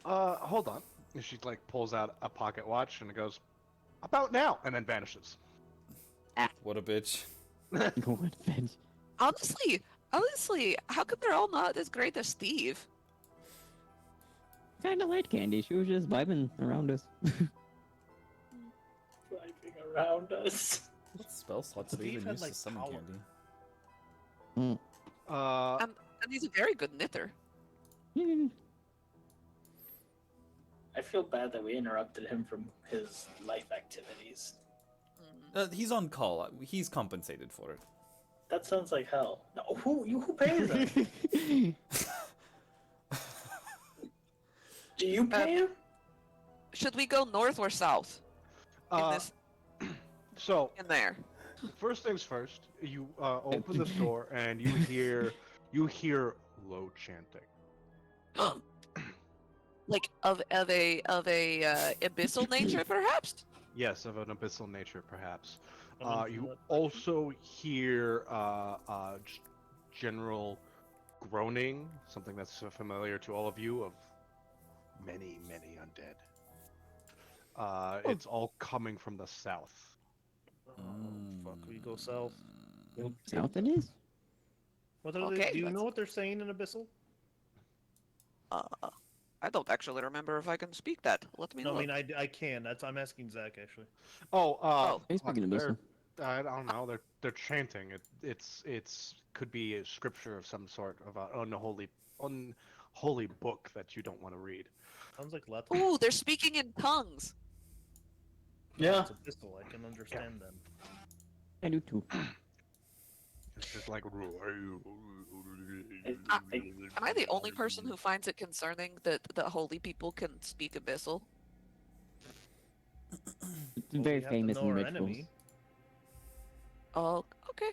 Hold on. And she like pulls out a pocket watch and it goes, about now, and then vanishes. What a bitch. What bench? Honestly, how come they're all not as great as Steve? Kind of like Candy. She was just vibing around us. Driving around us. What spell slots do they Steve even had, use to like, summon power. Candy? And he's a very good knitter. Yeah. I feel bad that we interrupted him from his life activities. He's on call. He's compensated for it. That sounds like hell. No, who pays him? Do you pay him? Should we go north or south? So, In there. first things first, you open this door and you hear low chanting. Like of a abyssal nature, perhaps. Yes, of an abyssal nature, perhaps. Coming from You that also hear just general groaning, something that's familiar to all of you, of many, many undead. It's all coming from the south. Fuck, we go south. South it is. What are Okay, they? Do you let's- know what they're saying in Abyssal? I don't actually remember if I can speak that. Let me No, look. I mean I can. I'm asking Zach actually. He's speaking they're- abyssal. I don't know. They're chanting. It's could be a scripture of some sort of an unholy book that you don't want to read. Sounds like Latin. Ooh, they're speaking in tongues. Yeah. It's Abyssal. I can understand them. I do too. It's just like. Am I the only person who finds it concerning that holy people can speak abyssal? It's Well, very we have to famous know in our rituals. enemy. Oh, okay.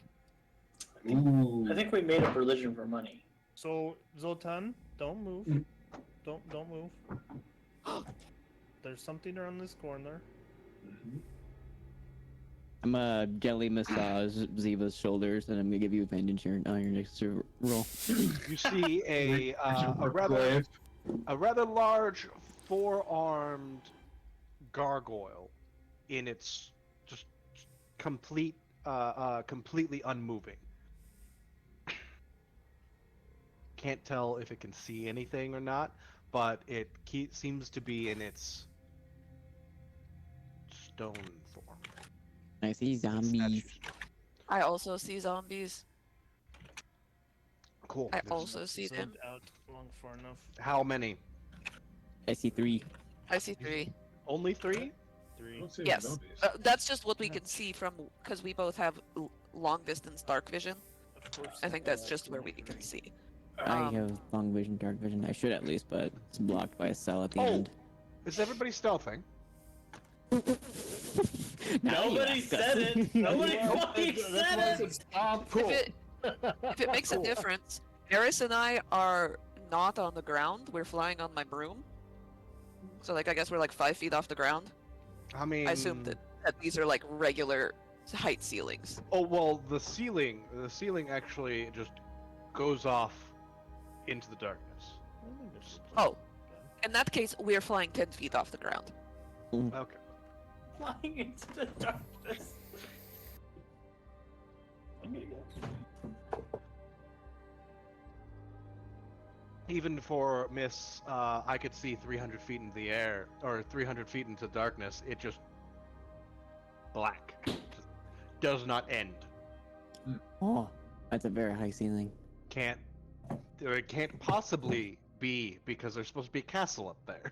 Ooh. I think we made up religion for money. So Zotan, Don't move. Mm. Don't move. There's something around this corner. Mhm. I'm gonna gently massage Ziva's shoulders, and I'm gonna give you advantage on your next roll. You see Glaive. a rather large four-armed gargoyle in its just completely unmoving. Can't tell if it can see anything or not, but it seems to be in its stone form. I see its statue zombies. stone. I also see zombies. Cool. I There's- also see them. Zoomed out long far enough. How many? I see 3. I see 3. Only 3? I 3. don't see any Yes. zombies. That's just what we can see from, because we both have long distance dark vision. Of course. I think that's just where we can see. I Um, have long vision, dark vision. I should at least, but it's blocked by a cell at the Oh. end. Is everybody stealthing? Now you Nobody ask said us. it. Nobody fucking said it. Stop. If it makes a difference, Eris and I are not on the ground. We're flying on my broom. So, like, I guess we're like 5 feet off the ground. I mean, I assume that these are like regular height ceilings. Oh well, the ceiling actually just goes off into the darkness. Oh. In that case, we're flying 10 feet off the ground. Okay. Flying into the darkness. I'm gonna go. Even for Miss, I could see 300 feet into the air, or 300 feet into darkness. It just black. Just does not end. Oh, that's a very high ceiling. It can't possibly be because there's supposed to be a castle up there.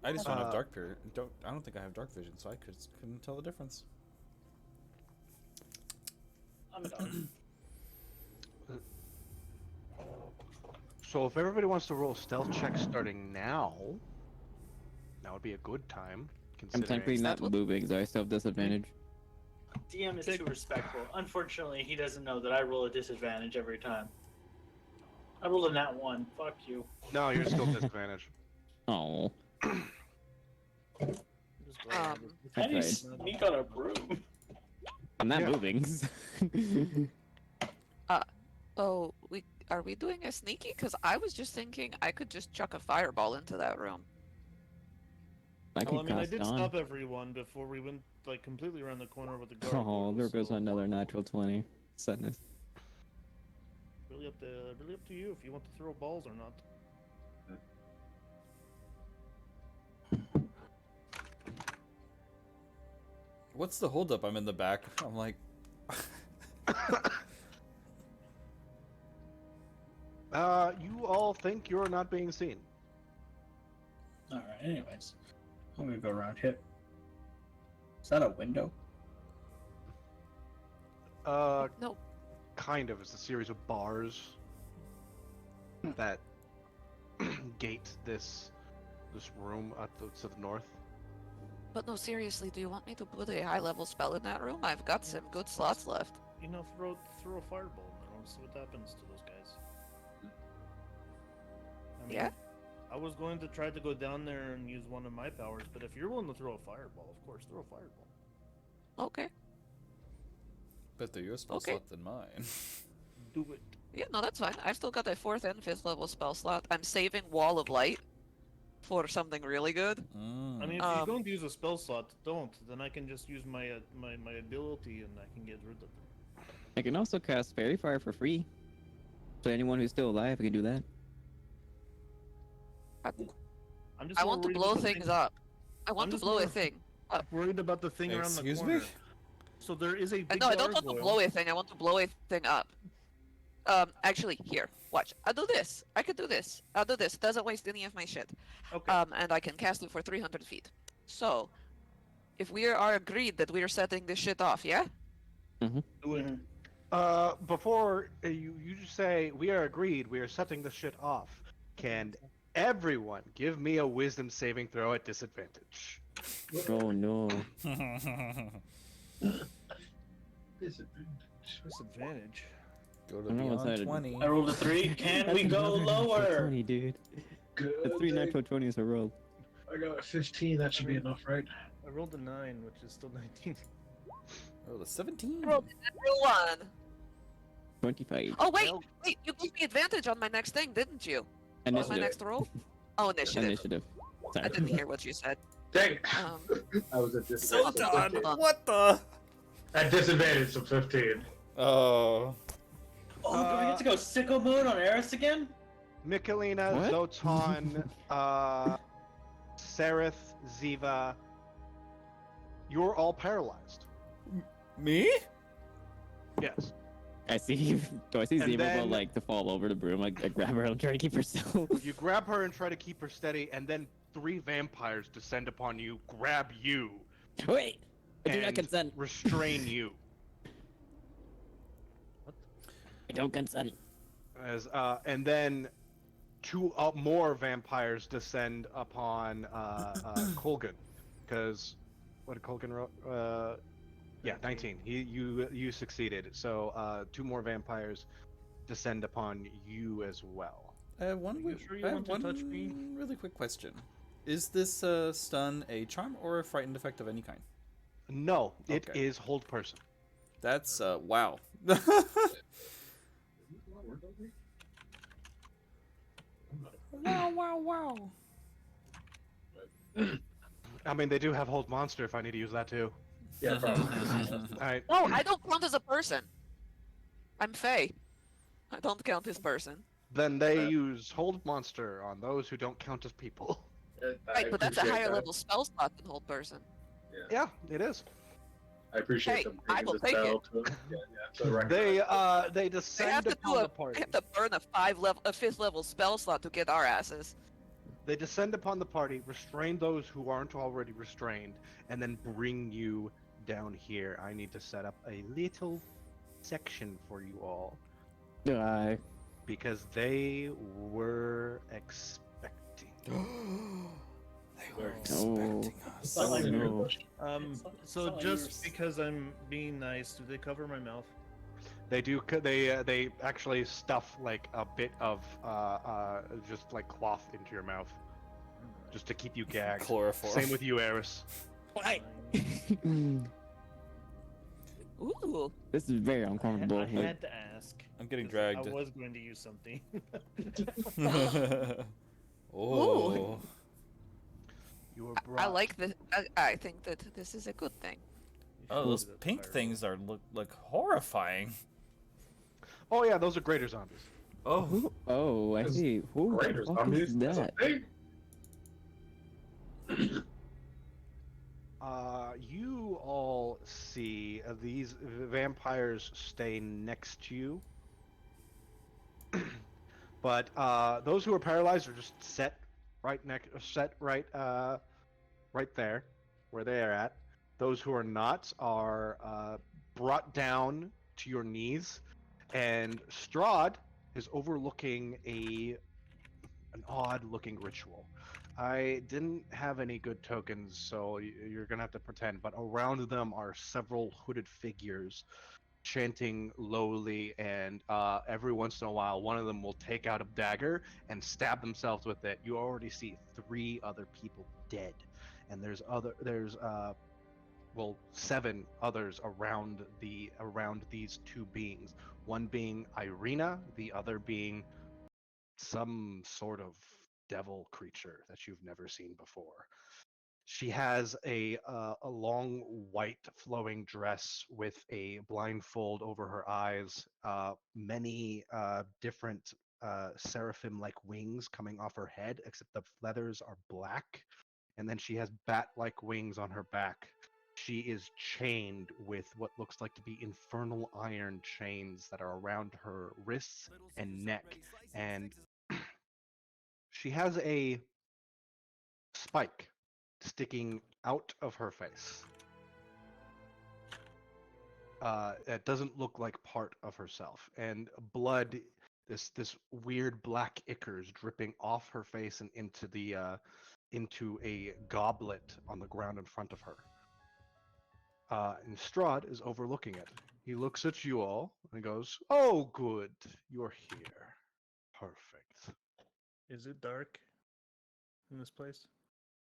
I just don't have Uh, dark period. I don't think I have dark vision, so I couldn't tell the difference. I'm a dog. So if everybody wants to roll stealth checks starting now, that would be a good time. I'm Considering technically not That's what- moving, so I still have disadvantage. DM is too respectful. Unfortunately, he doesn't know that I roll a disadvantage every time. I rolled a nat 1. Fuck you. No, you're still disadvantaged. Oh, How do you Okay. sneak on a broom? I'm not Yeah. moving. Oh, are we doing a sneaky? Because I was just thinking I could just chuck a fireball into that room. I can Well, I mean, I cast did on. stop everyone before we went like completely around the corner with the guard. Oh, there goes another natural 20. Sadness. Really up to you if you want to throw balls or not. What's the holdup? I'm in the back. I'm like, You all think you're not being seen. Alright, anyways. I'm gonna go around here. Is that a window? No. Kind of. It's a series of bars that gate this room to the north. But no, seriously, do you want me to put a high-level spell in that room? I've got some good slots left. You know, throw a fireball in there and see what happens to those guys. I mean, Yeah? I was going to try to go down there and use one of my powers, but if you're willing to throw a fireball, of course, throw a fireball. Okay. bet they're your spell Okay. slot than mine. Do it. Yeah, no, that's fine. I've still got a 4th and 5th level spell slot. I'm saving Wall of Light for something really good. I mean, if you don't use a spell slot, don't. Then I can just use my my ability and I can get rid of it. I can also cast Fairy Fire for free. So anyone who's still alive can do that. I'm just I more want to worried blow about the things up. I want to just blow a more- thing. Worried about the thing around the Excuse corner. me? So there is a big No, I don't want to gargoyle. blow a thing. I want to blow a thing up. Actually, here, watch. I'll do this. I could do this. I'll do this. It doesn't waste any of my shit. Okay. And I can cast it for 300 feet. So, if we are agreed that we are setting this shit off, yeah? Do it. Before you just say we are agreed, we are setting this shit off. Can everyone give me a wisdom saving throw at disadvantage? Oh no. Disadvantage. Disadvantage. Go to I don't know what's beyond that. 20. I rolled a 3. Can That's we go another natural lower? 20, dude. Good. That's 3 natural 20s a roll. I got a 15. That should be enough, right? I rolled a 9, which is still 19. Oh, the 17. Roll one. 25. Oh wait, Well- wait! You gave me advantage on my next thing, didn't you? On my Initiative. next roll? Oh, initiative. Initiative. I Sorry. didn't hear what you said. Dang it. Um, I was at So disadvantage. done. done. What the? At disadvantage, so 15. Oh. Oh, do we get to go sicko mode on Eris again? Mikalina, What? Zotan, Sereth, Ziva, you're all paralyzed. Me? Yes. I see. Do I see And Zima then- like to fall over the broom? I grab her and try to keep her still. You grab her and try to keep her steady, and then 3 vampires descend upon you, grab you, Wait! I do not and consent. restrain you. I don't consent. And then 2 more vampires descend upon Colgan, because what did Colgan roll? Yeah, 19. You succeeded. So 2 more vampires descend upon you as well. I have one, Are you sure you I have want to one touch me? really quick question. Is this stun a charm or a frightened effect of any kind? No, it Okay. is hold person. That's wow. Wow, wow, wow. I mean, they do have hold monster if I need to use that too. Yeah, probably. Alright. no, I don't count as a person. I'm Faye. I don't count as person. Then they use hold monster on those who don't count as people. Right, but that's a higher level spell slot than hold person. Yeah, it is. I appreciate Hey, them I bringing will this take battle to it. Yeah, so I They recognize they They descend have to upon do the a. party. They have to burn a 5th level spell slot to get our asses. They descend upon the party, restrain those who aren't already restrained, and then bring you down here. I need to set up a little section for you all I because they were expecting. They were Oh. expecting us. It's not like Oh, we were no. pushed. So not like just yours. because I'm being nice, do they cover my mouth? They do. They actually stuff like a bit of just like cloth into your mouth, just to keep you gagged. Chloroform. Same with you, Eris. Fine. Ooh. This is very uncomfortable. I had to ask. I'm getting 'cause dragged. I was going to use something. Oh. You were I brought. like this. I think that this is a good thing. Oh, those Do that pink fire things are look horrifying. Oh yeah, those are greater zombies. Oh. Oh, I Is see. Who Greater the fuck zombies. is That's a that? thing. You all see these vampires stay next to you, but those who are paralyzed are just set right there, where they are at. Those who are not are brought down to your knees, and Strahd is overlooking an odd-looking ritual. I didn't have any good tokens, so you're gonna have to pretend. But around them are several hooded figures chanting lowly, and every once in a while, one of them will take out a dagger and stab themselves with it. You already see 3 other people dead, and there's 7 others around these 2 beings. One being Irina, the other being some sort of devil creature that you've never seen before. She has a long white flowing dress with a blindfold over her eyes, many different seraphim-like wings coming off her head, except the feathers are black, and then she has bat-like wings on her back. She is chained with what looks like to be infernal iron chains that are around her wrists and neck, and she has a spike sticking out of her face. It doesn't look like part of herself, and blood, this weird black ichors dripping off her face and into a goblet on the ground in front of her. And Strahd is overlooking it. He looks at you all and goes, "Oh, good, you're here. Perfect." Is it dark in this place?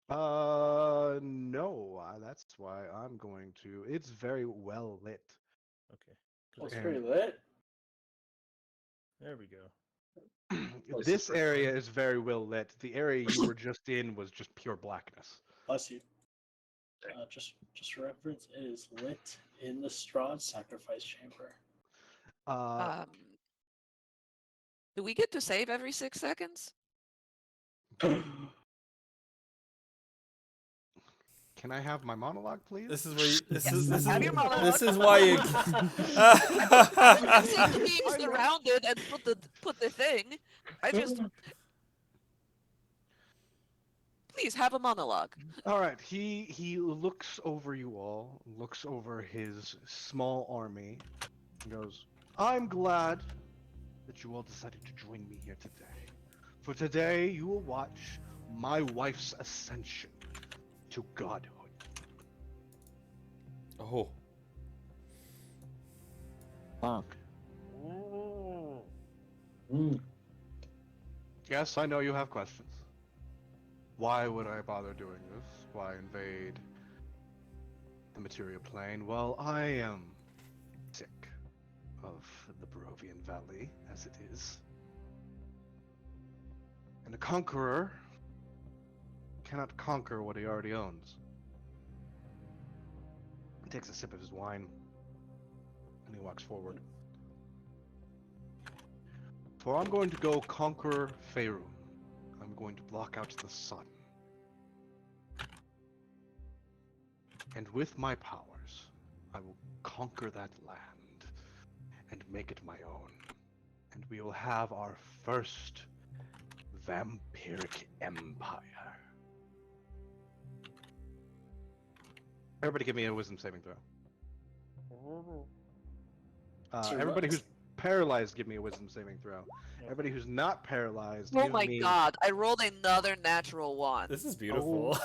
No. That's why I'm going to. It's very well lit. Okay. Well, it's And- pretty lit. There we go. Place This is area is very well lit. The area you were just in was just pure blackness. Bless you. Just for reference, it is lit in the Strahd sacrifice chamber. Uh, Do we get to save every 6 seconds? can I have my monologue, please? This is where you. Have your monologue. This is why you. I see the being surrounded and put the thing. I just please have a monologue. All right. He looks over you all, looks over his small army, and goes, "I'm glad that you all decided to join me here today. For today, you will watch my wife's ascension to godhood." Oh. Fuck. Mm. Yes, I know you have questions. Why would I bother doing this? Why invade the material plane? Well, I am sick of the Barovian Valley as it is. And a conqueror cannot conquer what he already owns. He takes a sip of his wine and he walks forward. For I'm going to go conquer Faerun. I'm going to block out the sun. And with my powers, I will conquer that land and make it my own. And we will have our first vampiric empire. Everybody give me a wisdom saving throw. Everybody who's paralyzed, give me a wisdom saving throw. Everybody who's not paralyzed, Oh give my me... god, I rolled another natural one. This is beautiful.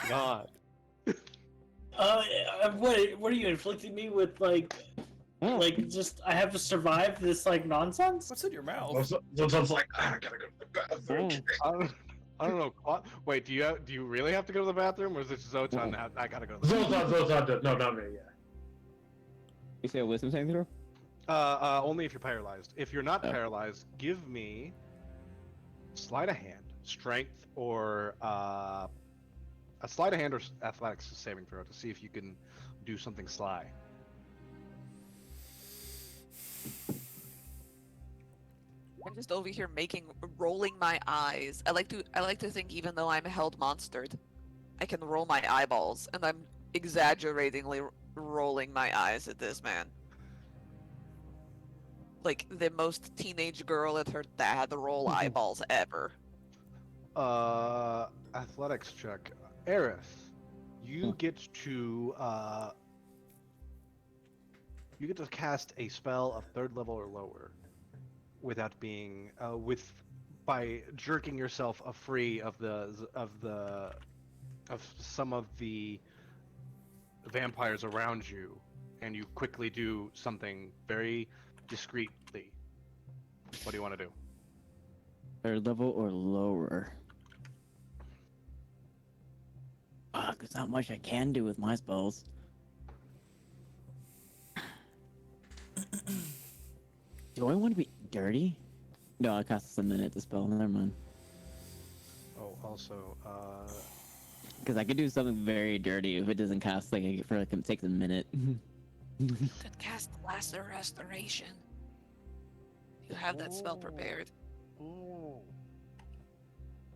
God. What are you inflicting me with? Like just I have to survive this like nonsense? What's in your mouth? Sometimes like, I gotta go to the bathroom. I don't know. Wait, do you really have to go to the bathroom, or is it Zotan that I gotta go to the bathroom? Zoltan, no, not me, yeah. You say a wisdom saving throw? Only if you're paralyzed. If you're not paralyzed, give me sleight of hand, strength, or a sleight of hand or athletics saving throw to see if you can do something sly. I'm just over here rolling my eyes. I like to think even though I'm held monstered, I can roll my eyeballs, and I'm exaggeratingly rolling my eyes at this man. Like the most teenage girl at her dad roll eyeballs ever. Athletics check. Aerith, you get to cast a spell of 3rd level or lower without being by jerking yourself free of some of the vampires around you, and you quickly do something very discreetly. What do you want to do? 3rd level or lower? There's not much I can do with my spells. Do I want to be dirty? No, it costs a minute to spell. Never mind. Oh, also, Because I could do something very dirty if it doesn't cost it takes a minute. Could cast Lesser Restoration. You have that spell prepared.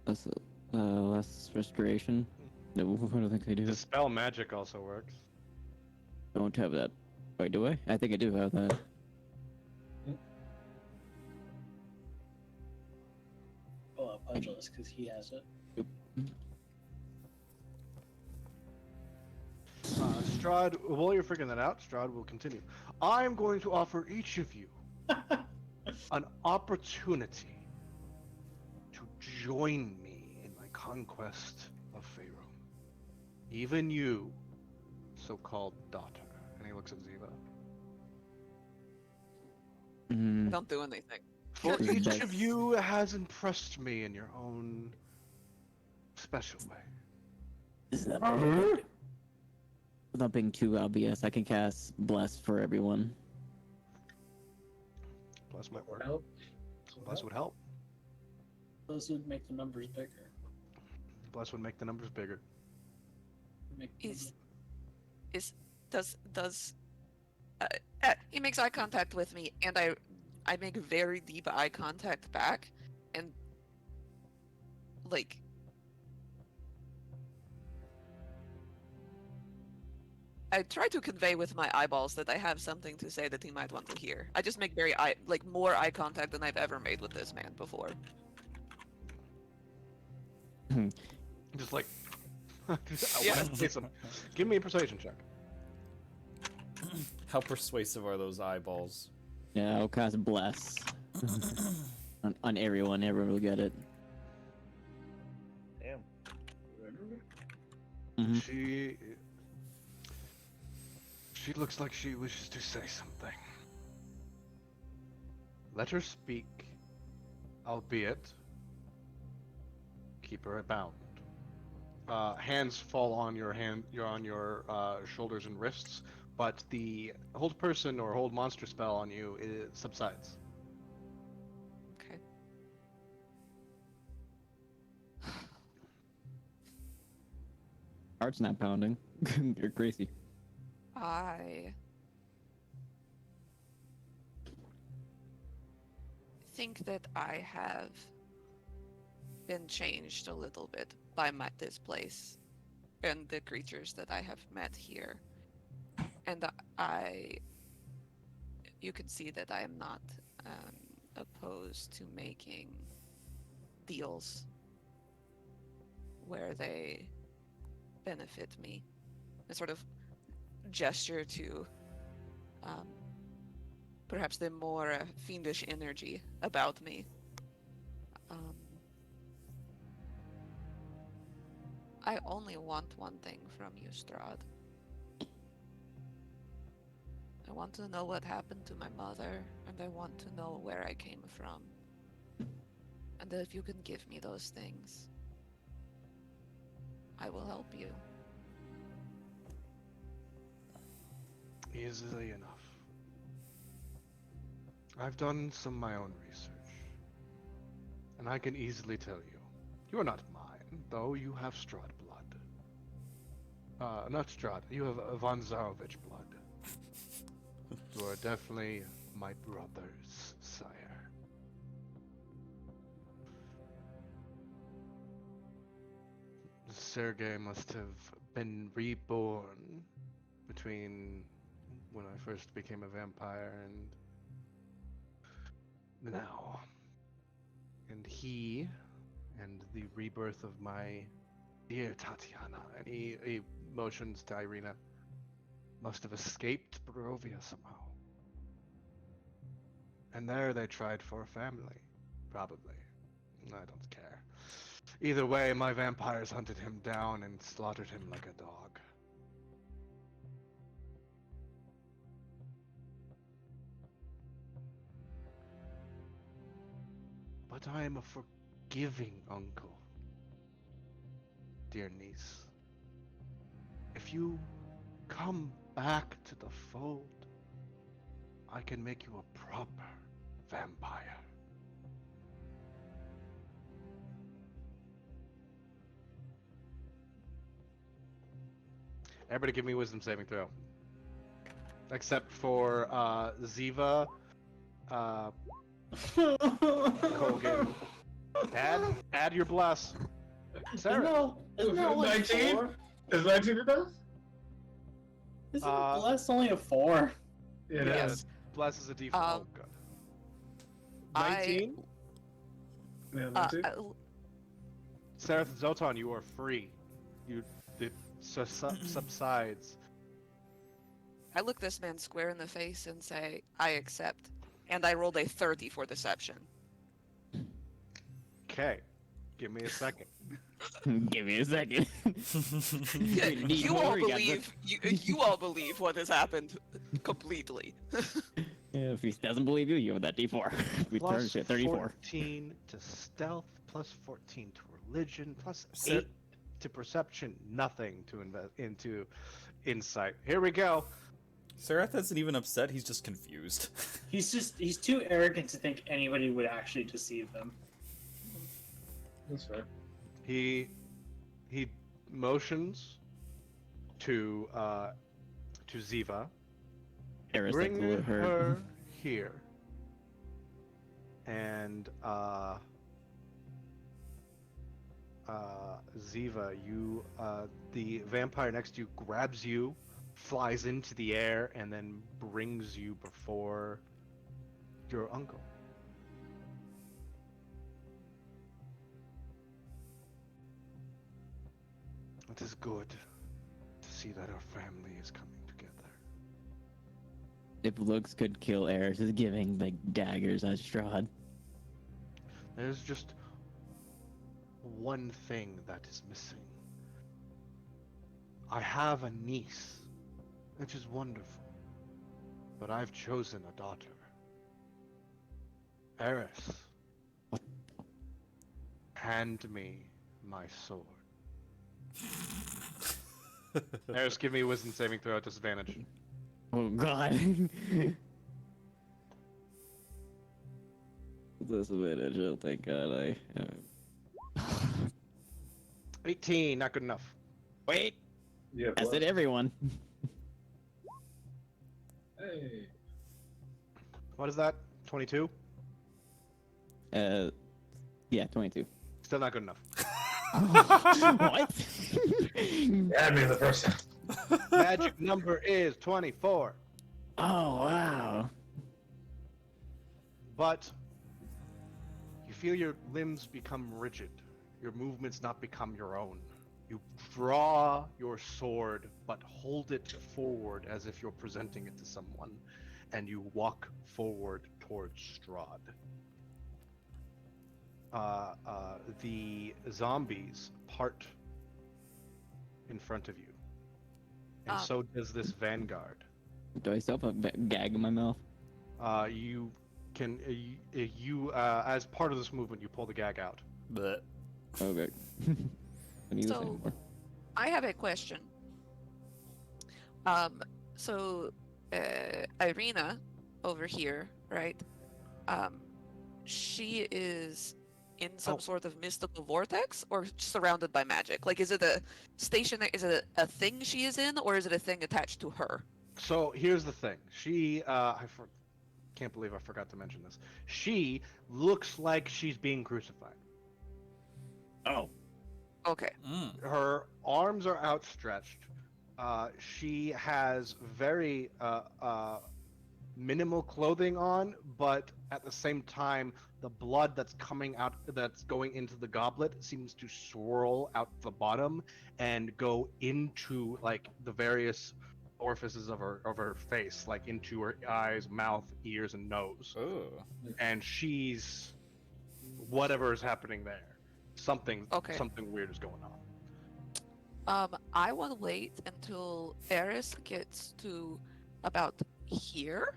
That's less restoration. No, I don't think I do. Dispel magic also works. Don't have that. Wait, do I? I think I do have that. Oh, Pugilus, because he has it. Strahd, while you're figuring that out, Strahd will continue. I'm going to offer each of you an opportunity to join me in my conquest of Faerun. Even you, so-called daughter. And he looks at Ziva. Mm, Don't do anything. For Is each that- of you has impressed me in your own special way. is that without being too obvious, I can cast Bless for everyone. Bless might work. Help. Bless would help. Those would make the numbers bigger. Bless would make the numbers bigger. Make the Does he makes eye contact with me, and I make very deep eye contact back, and like I try to convey with my eyeballs that I have something to say that he might want to hear. I just make more eye contact than I've ever made with this man before. Just like. Yeah. Give me a persuasion check. How persuasive are those eyeballs? Yeah, I'll cast Bless on everyone. Everyone will get it. Damn. Mhm. She looks like she wishes to say something. Let her speak, albeit keep her bound. Hands fall on your shoulders and wrists, but the hold person or hold monster spell on you subsides. Okay. Heart's not pounding. You're crazy. I think that I have been changed a little bit by this place and the creatures that I have met here. And you can see that I am not opposed to making deals where they benefit me. A sort of gesture to perhaps the more fiendish energy about me. I only want one thing from you, Strahd. I want to know what happened to my mother, and I want to know where I came from. And if you can give me those things, I will help you. Easily enough. I've done some of my own research, and I can easily tell you, you are not mine, though you have Strahd blood. Not Strahd, you have Von Zarovich blood. You are definitely my brother's sire. Sergei must have been reborn between when I first became a vampire and now. And he and the rebirth of my dear Tatiana, and he motions to Irina, must have escaped Barovia somehow. And there they tried for a family, probably. I don't care. Either way, my vampires hunted him down and slaughtered him like a dog. But I am a forgiving uncle, dear niece. If you come back to the fold, I can make you a proper vampire. Everybody give me wisdom saving throw. Except for Ziva, Colgan. Add your bless. Sarah. Isn't that like 19? 4? Is 19 enough? Isn't Uh, Bless only a 4? It Yeah, is. bless is a D4. Um, Oh, good. I- 19? Yeah, 19. Sarah Zotan, you are free. It subsides. I look this man square in the face and say, I accept. And I rolled a 30 for deception. Okay. Give me a second. Give me a second. Yeah, You need you all more, you got believe you all believe what has happened completely. If he doesn't believe you, you have that D4. We turn Plus shit 34. 14 to stealth, plus 14 to religion, plus Sir- 8 to perception, nothing to invest into insight. Here we go. Serath isn't even upset, he's just confused. He's too arrogant to think anybody would actually deceive him. That's fair. He motions to Ziva. Eris, Bring like, her here. And Ziva, you the vampire next to you grabs you, flies into the air, and then brings you before your uncle. It is good to see that our family is coming together. If looks could kill Eris, is giving like daggers at Strahd. There's just one thing that is missing. I have a niece, which is wonderful, but I've chosen a daughter. Eris, hand me my sword. Eris, give me a wisdom saving throw at disadvantage. Oh god. Disadvantage, oh thank god 18, not good enough. Wait! Yeah, I said everyone. Hey. What is that? 22? Yeah, 22. Still not good enough. What? Add me to the person. Magic number is 24. Oh wow. But you feel your limbs become rigid, your movements not become your own. You draw your sword, but hold it forward as if you're presenting it to someone, and you walk forward towards Strahd. The zombies part in front of you, and so does this vanguard. Do I still have a gag in my mouth? You can as part of this movement, you pull the gag out. But Okay. I need this So- anymore. I have a question. So Irina over here, right? She is in some Oh. sort of mystical vortex or surrounded by magic? Like, is it a stationary? Is it a thing she is in, or is it a thing attached to her? So here's the thing. She, can't believe I forgot to mention this. She looks like she's being crucified. Oh. Okay. Her arms are outstretched. She has very minimal clothing on, but at the same time, the blood that's coming out, that's going into the goblet, seems to swirl out the bottom and go into like the various orifices of her face, like into her eyes, mouth, ears, and nose. oh, And she's whatever is happening there. Something weird is going on. I want to wait until Eris gets to about here,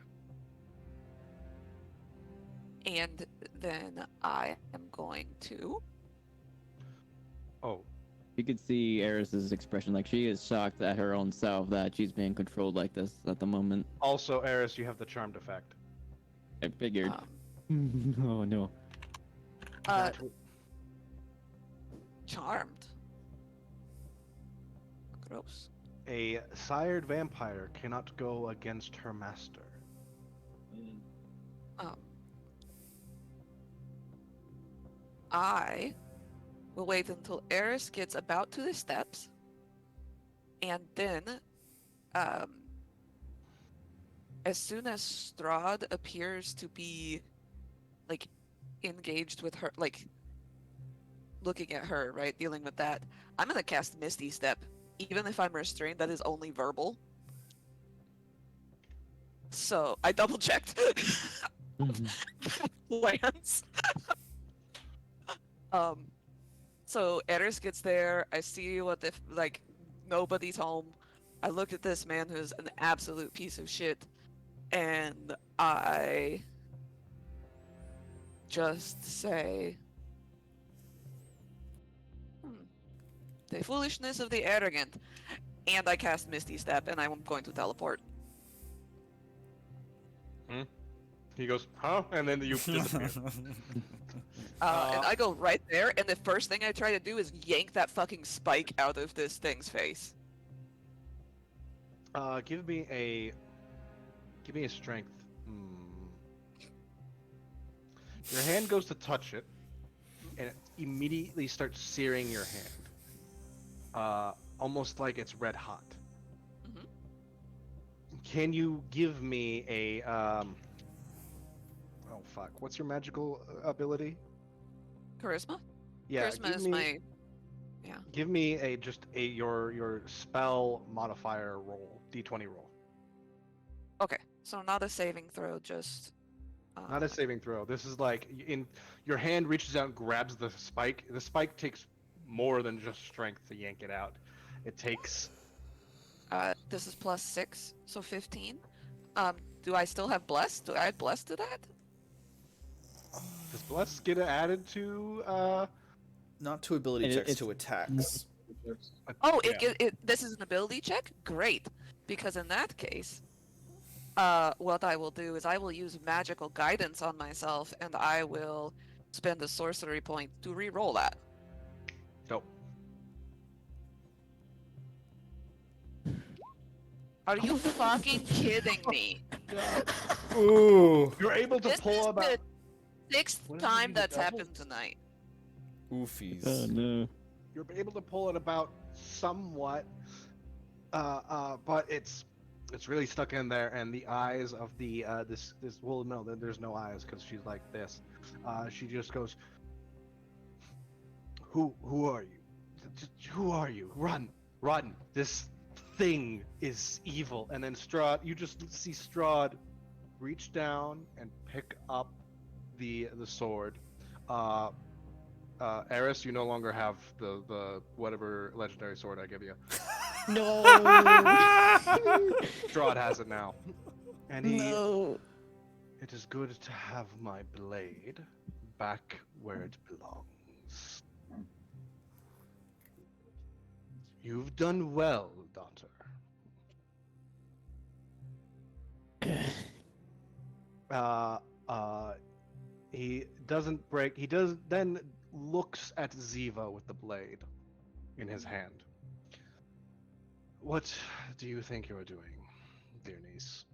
and then I am going to. Oh, You could see Eris's expression, like she is shocked at her own self that she's being controlled like this at the moment. also, Eris, you have the charmed effect. I figured. Oh no. Charmed. Gross. A sired vampire cannot go against her master. I will wait until Eris gets about to the steps, and then, as soon as Strahd appears to be, like, engaged with her, like, looking at her, right, dealing with that, I'm gonna cast Misty Step. Even if I'm restrained, that is only verbal. So, I double-checked. Lands. So So Eris gets there. I see what the like. Nobody's home. I look at this man who's an absolute piece of shit, and I just say, the foolishness of the arrogant. And I cast Misty Step, and I'm going to teleport. He goes, huh? And then you disappear. And I go right there, and the first thing I try to do is yank that fucking spike out of this thing's face. Give me a strength. Your hand goes to touch it, and it immediately starts searing your hand. Almost like it's red hot. Mhm. Can you give me a oh fuck, what's your magical ability? Charisma? Yeah, Charisma give is me, my... give me your spell modifier roll, d20 roll. Okay, so not a saving throw, just... Not a saving throw. This is like your hand reaches out and grabs the spike. The spike takes more than just strength to yank it out. It takes This is plus 6, so 15. Do I still have Bless? Do I add Bless to that? does bless get added to Not to ability And checks, it's- to attacks. Oh, Yeah. this is an ability check? Great. Because in that case, what I will do is I will use magical guidance on myself, and I will spend a sorcery point to re-roll that. Nope. Are you fucking kidding me? Ooh. You're able to This pull is about the 6th What is it, time you do that's happened doubles? tonight. Oofies. Oh no. you're able to pull it about somewhat but it's really stuck in there, and the eyes of the this well, no, there's no eyes because she's like this. She just goes, who are you? Who are you? Run, this thing is evil. And then Strahd, you just see Strahd reach down and pick up the sword. Eris, you no longer have the whatever legendary sword I give you. No. Strahd has it now. And he, No. it is good to have my blade back where it belongs. You've done well, daughter. He doesn't break. He does then looks at Ziva with the blade in his hand. What do you think you're doing, dear niece?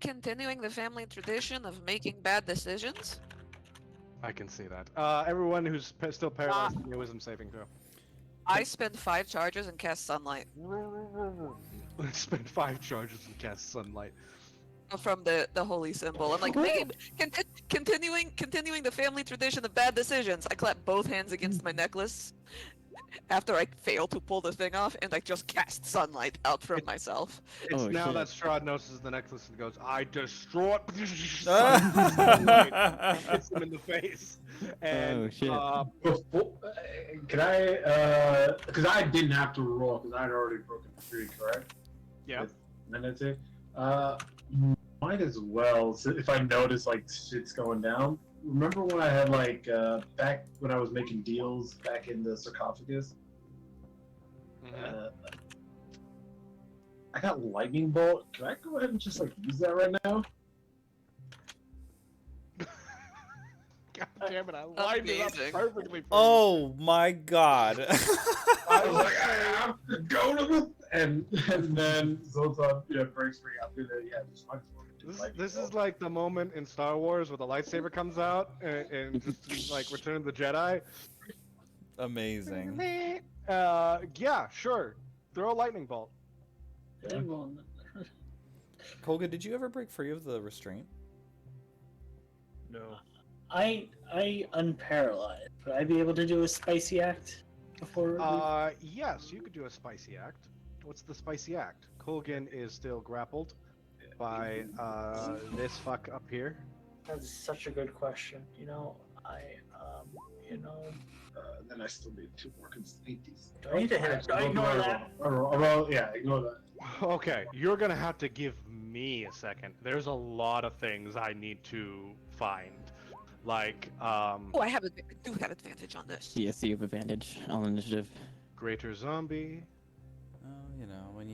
Continuing the family tradition of making bad decisions. I can see that. Everyone who's still paralyzed, give me a wisdom saving throw. I spend 5 charges and cast Sunlight Spend 5 charges and cast sunlight. from the holy symbol. I'm like, continuing the family tradition of bad decisions. I clap both hands against my necklace after I fail to pull the thing off, and I just cast Sunlight out from myself. It's Oh, now shit. that Strahd notices the necklace and goes, I destroy. Hits him in the face. And, Oh, shit. Before, can I? Because I didn't have to roll because I had already broken free, correct? yeah. Meditate. Might as well. So if I notice like shit's going down. Remember when I had like back when I was making deals back in the sarcophagus? I got lightning bolt. Can I go ahead and just like use that right now? God damn it, I lined it up Amazing. perfectly for Oh my god. I was like, go to the and then Zoltan breaks free after that. Yeah, just might as well do you. lightning This is bolt. like the moment in Star Wars where the lightsaber comes out and just like Return of the Jedi. Amazing. Yeah, sure. Throw a lightning bolt. Yeah. Kolga, did you ever break free of the restraint? No. I unparalyzed. Would I be able to do a spicy act before? Yes, you could do a spicy act. What's the spicy act? Colgan is still grappled. by this fuck up here. That's such a good question. You know, you know, Then I still need 2 more constraints. do I need to hit it? Do I ignore that? Yeah, ignore that. Okay, you're gonna have to give me a second. There's a lot of things I need to find. Like, Oh, I do have advantage on this. Yes, you have advantage on initiative. Greater Zombie. You know, when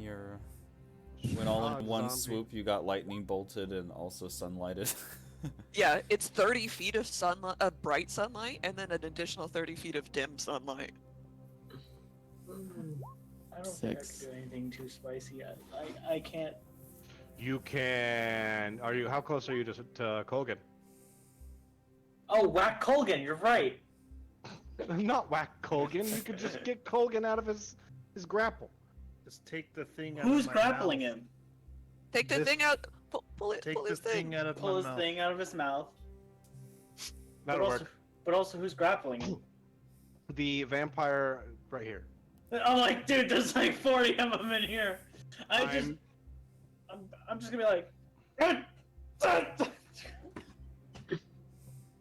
all in one Zombie. swoop, you got lightning bolted and also sunlighted. Yeah, it's 30 feet of sunlight, bright sunlight, and then an additional 30 feet of dim sunlight. I don't think I 6. can do anything too spicy. I can't. You can. Are you? How close are you to Colgan? Oh, whack Colgan, you're right. Not whack Colgan. You could just get Colgan out of his grapple. Just take the thing out Who's of my grappling mouth. him? Take the This- thing out. Pull it. Take Pull the his thing. thing out of Pull my his mouth. thing out of his mouth. That'll but also, work. But also, who's grappling him? The vampire right here. I'm like, dude, there's like 40 of them in here. I'm just gonna be like,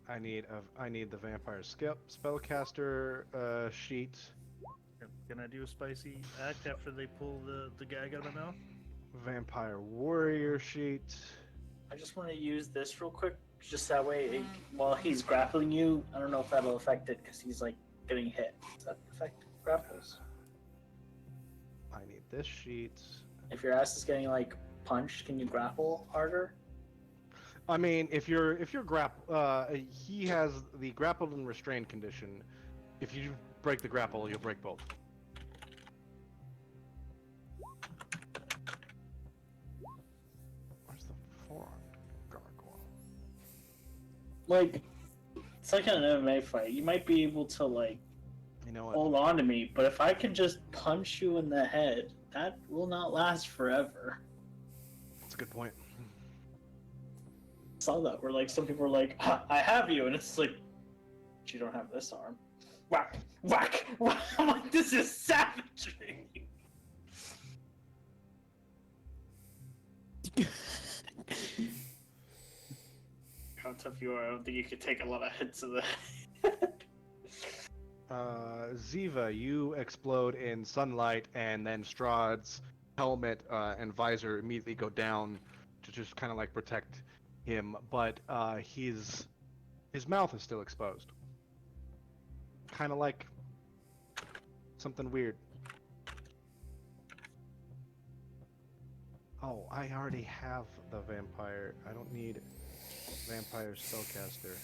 I need the vampire spellcaster sheet. Can I do a spicy act after they pull the gag out of my mouth? Vampire warrior sheet. I just want to use this real quick, just that way, while he's grappling you. I don't know if that'll affect it because he's like getting hit. Does that affect grapples? I need this sheet. If your ass is getting like punched, can you grapple harder? I mean, if you're he has the grappled and restrained condition. If you break the grapple, you'll break both. Where's the forearm gargoyle? Like, it's like an MMA fight. You might be able to like You know what? hold on to me, but if I can just punch you in the head, that will not last forever. That's a good point. Saw that where like some people are like, "Ha, I have you," and it's like, but you don't have this arm. Whack, whack, whack. I'm like, this is savagery. How tough you are! I don't think you could take a lot of hits of that. Ziva, you explode in sunlight, and then Strahd's helmet and visor immediately go down to just kind of like protect him, but his mouth is still exposed. Kind of like something weird. Oh, I already have the vampire. I don't need vampire spellcaster.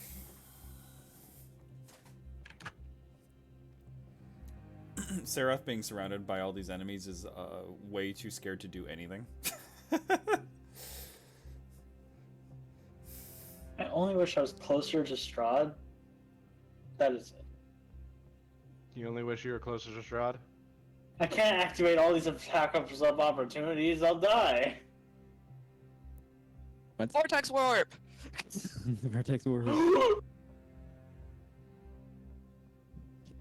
Seraph being surrounded by all these enemies is way too scared to do anything. I only wish I was closer to Strahd. That is it. You only wish you were closer to Strahd? I can't activate all these attack of opportunities. I'll die. What? Vortex warp. The vertex were.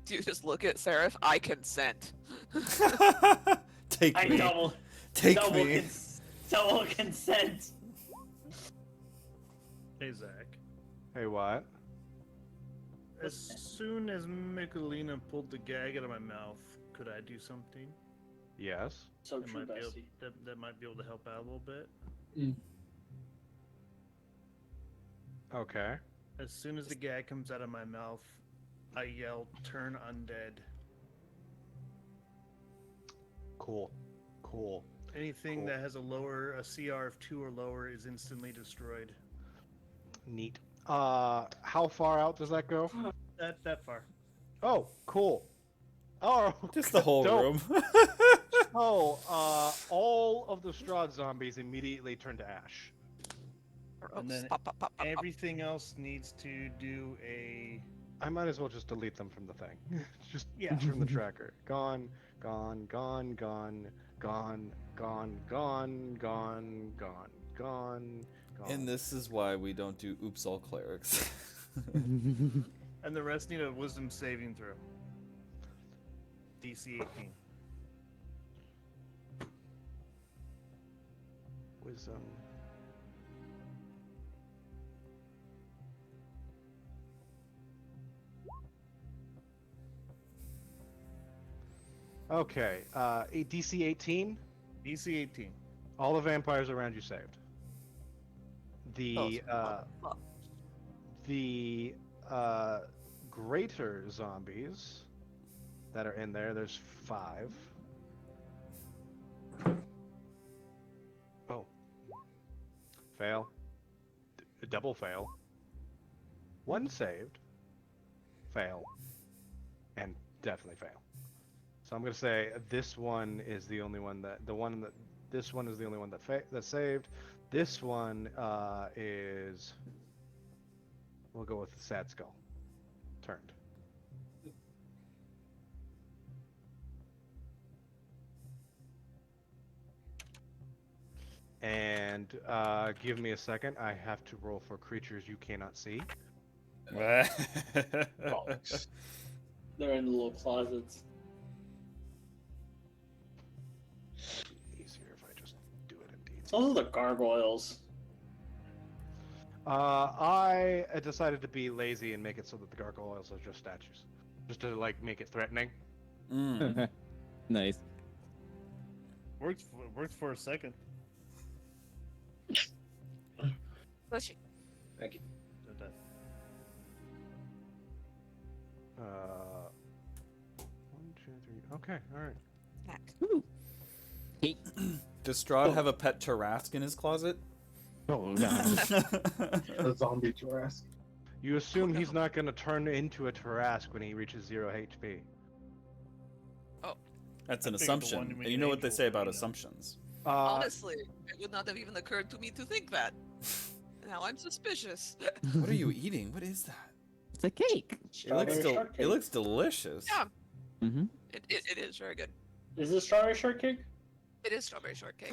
Do you just look at Seraph? I consent. Take I me. Take me. Double consent. Hey, Zach. Hey, what? As soon as Michelina pulled the gag out of my mouth, could I do something? Yes. So That true, might, be able, Bessie. that might be able to help out a little bit. Okay. As soon as the gag comes out of my mouth, I yell, "Turn undead." Cool. Cool. Anything Cool. that has a CR of 2 or lower is instantly destroyed. Neat. How far out does that go? That far. Oh, cool. Oh, Just the whole dope. room. Oh, all of the Strahd zombies immediately turn to ash. And then Pop, pop, pop, pop, pop. everything else needs to do a. I might as well just delete them from the thing. Just Yeah. from the tracker. Gone, gone, gone, gone, gone, gone, gone, gone, gone, gone, gone. And this is why we don't do oops all clerics. And the rest need a wisdom saving throw. DC 18. Wisdom Okay. A DC 18. DC 18. All the vampires around you saved. Those motherfuckers. The greater zombies that are in there. There's 5. Oh. Fail. Double fail. 1 saved. Fail. And definitely fail. So I'm gonna say this one is the only one that this one is the only one that saved. This one is we'll go with the sad skull. Turned. And give me a second. I have to roll for creatures you cannot see. Bollocks. They're in the little closets. Easier if I just do it indeed. Those are the gargoyles. I decided to be lazy and make it so that the gargoyles are just statues, just to like make it threatening. Mm. Nice. Worked for a second. Bless you. Thank you. Did that. 1, 2, 3. Okay, all right. Heck. Woo. Hey. Does Strahd have a pet Tarrasque in his closet? Oh god. A zombie Jurassic. You assume he's not going to turn into a Tarrasque when he reaches 0 HP. That's an I figured the assumption. one to And make you an know what they angel say would about be done. assumptions. Honestly, it would not have even occurred to me to think that. Now I'm suspicious. What are you eating? What is that? It's a cake. Strawberry shortcake. It looks delicious. Yeah. Mm-hmm. It is very good. Is this strawberry shortcake? It is strawberry shortcake.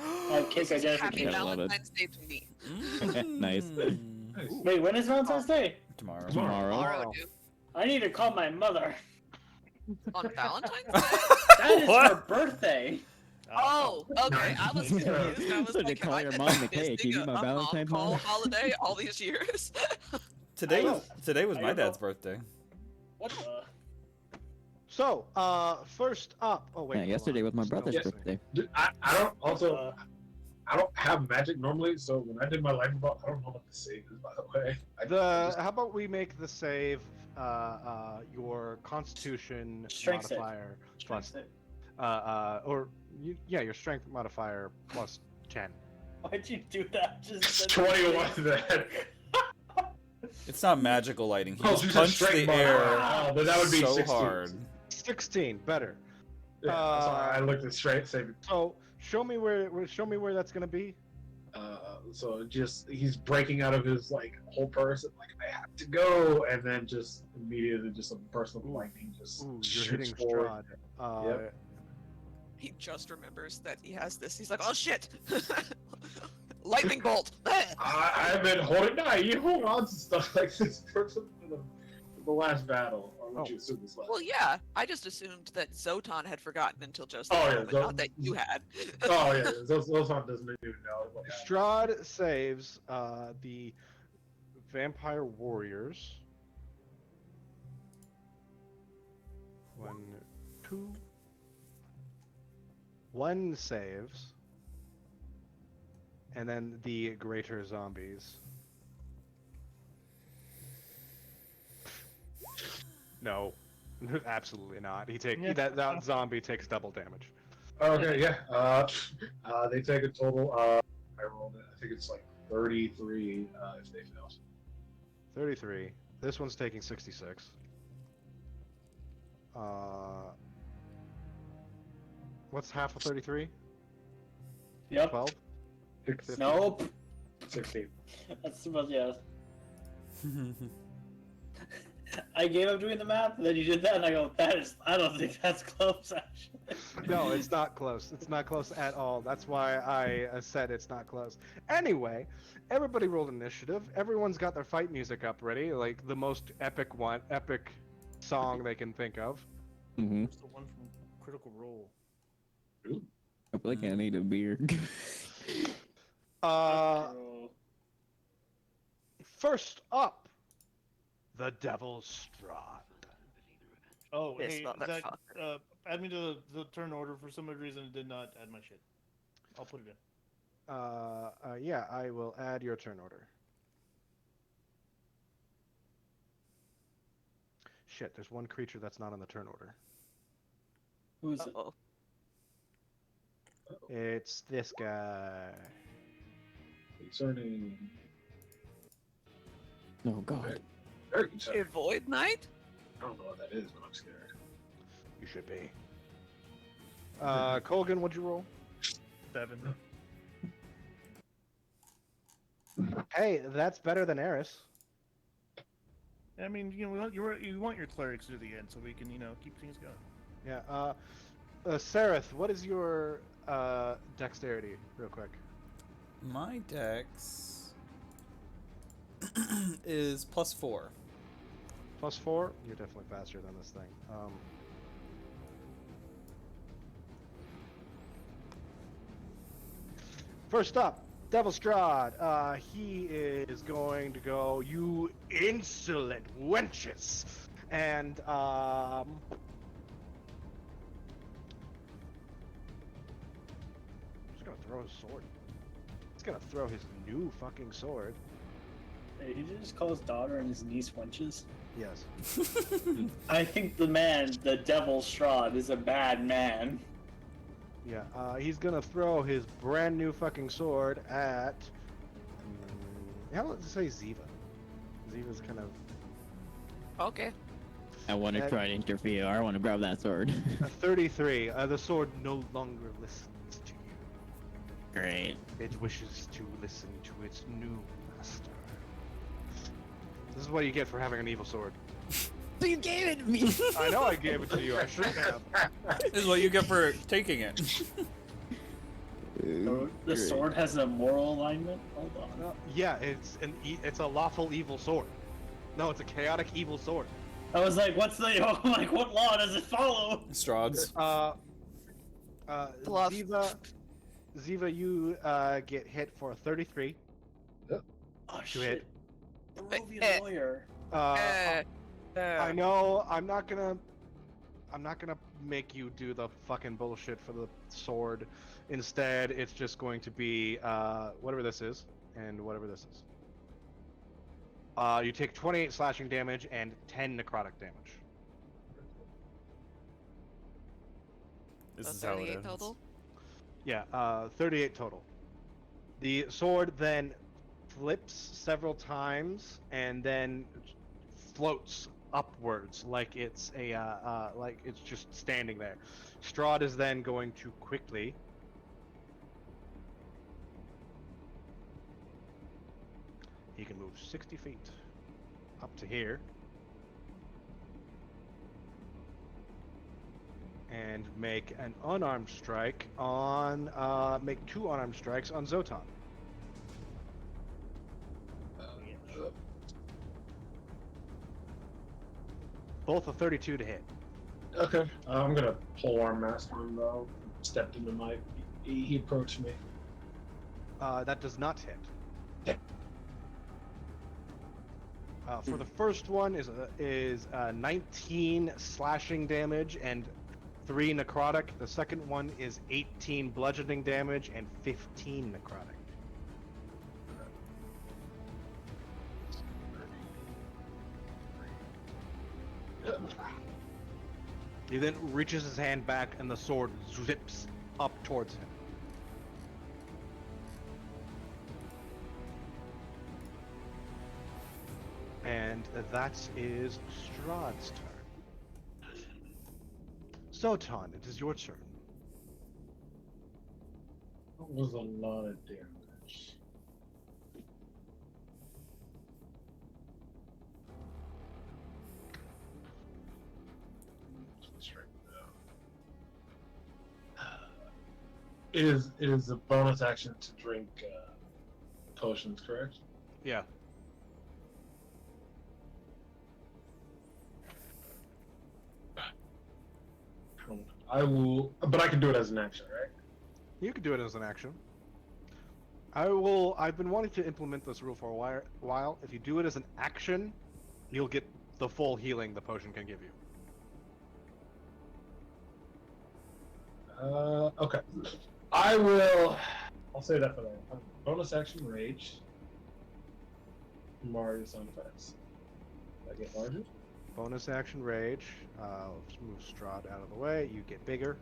Cake This is happy identification. I love it. Valentine's Day to me. Nice. Mm. Wait, when is Valentine's Day? Tomorrow. Tomorrow. Tomorrow, dude. I need to call my mother. On Valentine's Day? That is What? her birthday. Oh, okay. I was confused. I was So they like, call have I your been mom the missing cake. You need my a Valentine mom call mom? holiday all these years? Today I was I my don't dad's know. birthday. What the? So, first up. Oh wait. Yeah, hold yesterday on. was my Still brother's missing. birthday. Dude, I don't also. I don't have magic normally, so when I did my life about, I don't know what the save is. By the way, How about we make the save your Constitution Strength save. modifier plus Why'd your Strength modifier plus 10. you do that? Just 21 then. It's not magical lighting. He Oh, just so you said punched strength the mod. air Oh, but that would be so 16. hard. 16, better. Yeah, that's why I looked at straight saving. So show me where that's gonna be. So just he's breaking out of his like whole person, like I have to go, and then just immediately just a burst of lightning just Ooh, you're shoots hitting forward. Strahd. Yep. He just remembers that he has this. He's like, oh shit! Lightning bolt! I've been holding. Nah, you hold on to stuff like this for the last battle, or would Oh. you assume this last? Well, yeah, I just assumed that Zotan had forgotten until just Oh, now, yeah, but not that you had. Oh yeah, those doesn't even know what happened. Strahd saves the vampire warriors. 1, 2. 1 saves. And then the greater zombies. No, absolutely not. That zombie takes double damage. Okay, yeah. They take a total. I rolled it. I think it's like 33 if they fail. 33. This one's taking 66. What's half of 33? Yep. 12? Nope. 16. That's too much. Yeah. I gave up doing the math, and then you did that, and I go, I don't think that's close, actually. No, it's not close. It's not close at all. That's why I said it's not close. Anyway, everybody rolled initiative. Everyone's got their fight music up ready, like the most epic song they can think of. Mm-hmm. It's the one from Critical Role. I feel like I need a beer. First up, the Devil's Strahd. Oh, This hey, Zach, motherfucker. add me to the turn order. For some weird reason, it did not add my shit. I'll put it in. Yeah, I will add your turn order. Shit, there's one creature that's not on the turn order. Who is it? Uh-oh. It's this guy. Concerning. Oh god. Very concerning. A Void Knight? I don't know what that is, but I'm scared. You should be. Colgan, what'd you roll? 7. Hey, that's better than Eris. I mean, you want your clerics to the end so we can keep things going. Yeah. Sareth, what is your dexterity, real quick? My dex is +4. +4? You're definitely faster than this thing. First up, Devil Strahd. He is going to go, you insolent wenches! And, he's gonna throw his sword. He's gonna throw his new fucking sword. Hey, he just call his daughter and his niece wenches. Yes. I think the man, the Devil Strahd, is a bad man. Yeah, he's gonna throw his brand new fucking sword at. How does it say Ziva? Ziva's kind of. Okay. I want to try to interfere. I want to grab that sword. A 33. The sword no longer listens to you. Great. It wishes to listen to its new master. This is what you get for having an evil sword. So you gave it to me. I know I gave it to you. I shouldn't have. This is what you get for taking it. The sword has a moral alignment. Hold on. Yeah, it's a lawful evil sword. No, it's a chaotic evil sword. I was like, what's the like? What law does it follow? Strahd's. Bluff. Ziva, you get hit for 33. Oh To shit! hit. Barovian lawyer. I know. I'm not gonna make you do the fucking bullshit for the sword. Instead, it's just going to be whatever this is and whatever this is. You take 28 slashing damage and 10 necrotic damage. This So is how it 38 ends. total? Yeah, 38 total. The sword then flips several times and then floats upwards like it's like it's just standing there. Strahd is then going to quickly he can move 60 feet up to here and make an unarmed strike on make 2 unarmed strikes on Zotan. Both a 32 to hit. Okay. I'm gonna pull arm mask on him though. Stepped into my. He approached me. That does not hit. Yeah. For the first one is 19 slashing damage and 3 necrotic. The second one is 18 bludgeoning damage and 15 necrotic. He then reaches his hand back and the sword zips up towards him. And that is Strahd's turn. Zotan, it is your turn. That was a lot of damage. Let's write it down. It is a bonus action to drink potions, correct? Yeah. I will, but I can do it as an action, right? You can do it as an action. I've been wanting to implement this rule for a while. If you do it as an action, you'll get the full healing the potion can give you. Okay. I will. I'll say that for later. Bonus action rage. Mario's on defense. I get larger. Bonus action rage. Let's move Strahd out of the way. You get bigger.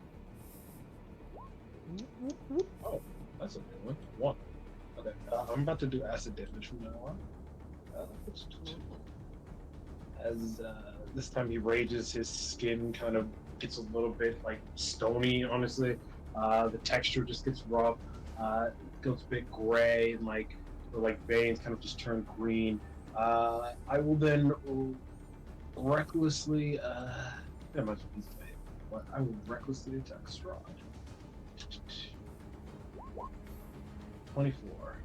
Oh, that's a new one. One. Okay. I'm about to do acid damage from now on. As this time he rages, his skin kind of gets a little bit like stony. Honestly, the texture just gets rough. It goes a bit gray, and like the veins kind of just turn green. I will then recklessly. That might be easy, but I will recklessly attack Strahd. 24.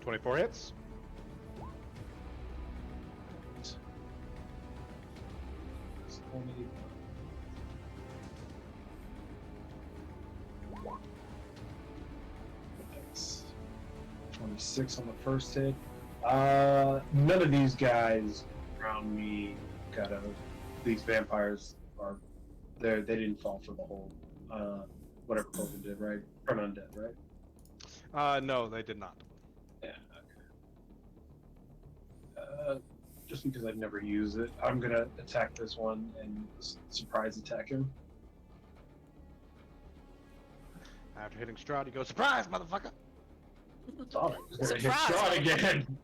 24 hits. It's 20. That's 26 on the first hit. None of these guys around me got out. These vampires are there. They didn't fall for the whole whatever Cloven did, right? Turn undead, right? No, they did not. Yeah. Okay. Just because I've never used it, I'm gonna attack this one and surprise attack him. After hitting Strahd, he goes, "Surprise, motherfucker!" Oh, he's gonna hit Surprise, Strahd again.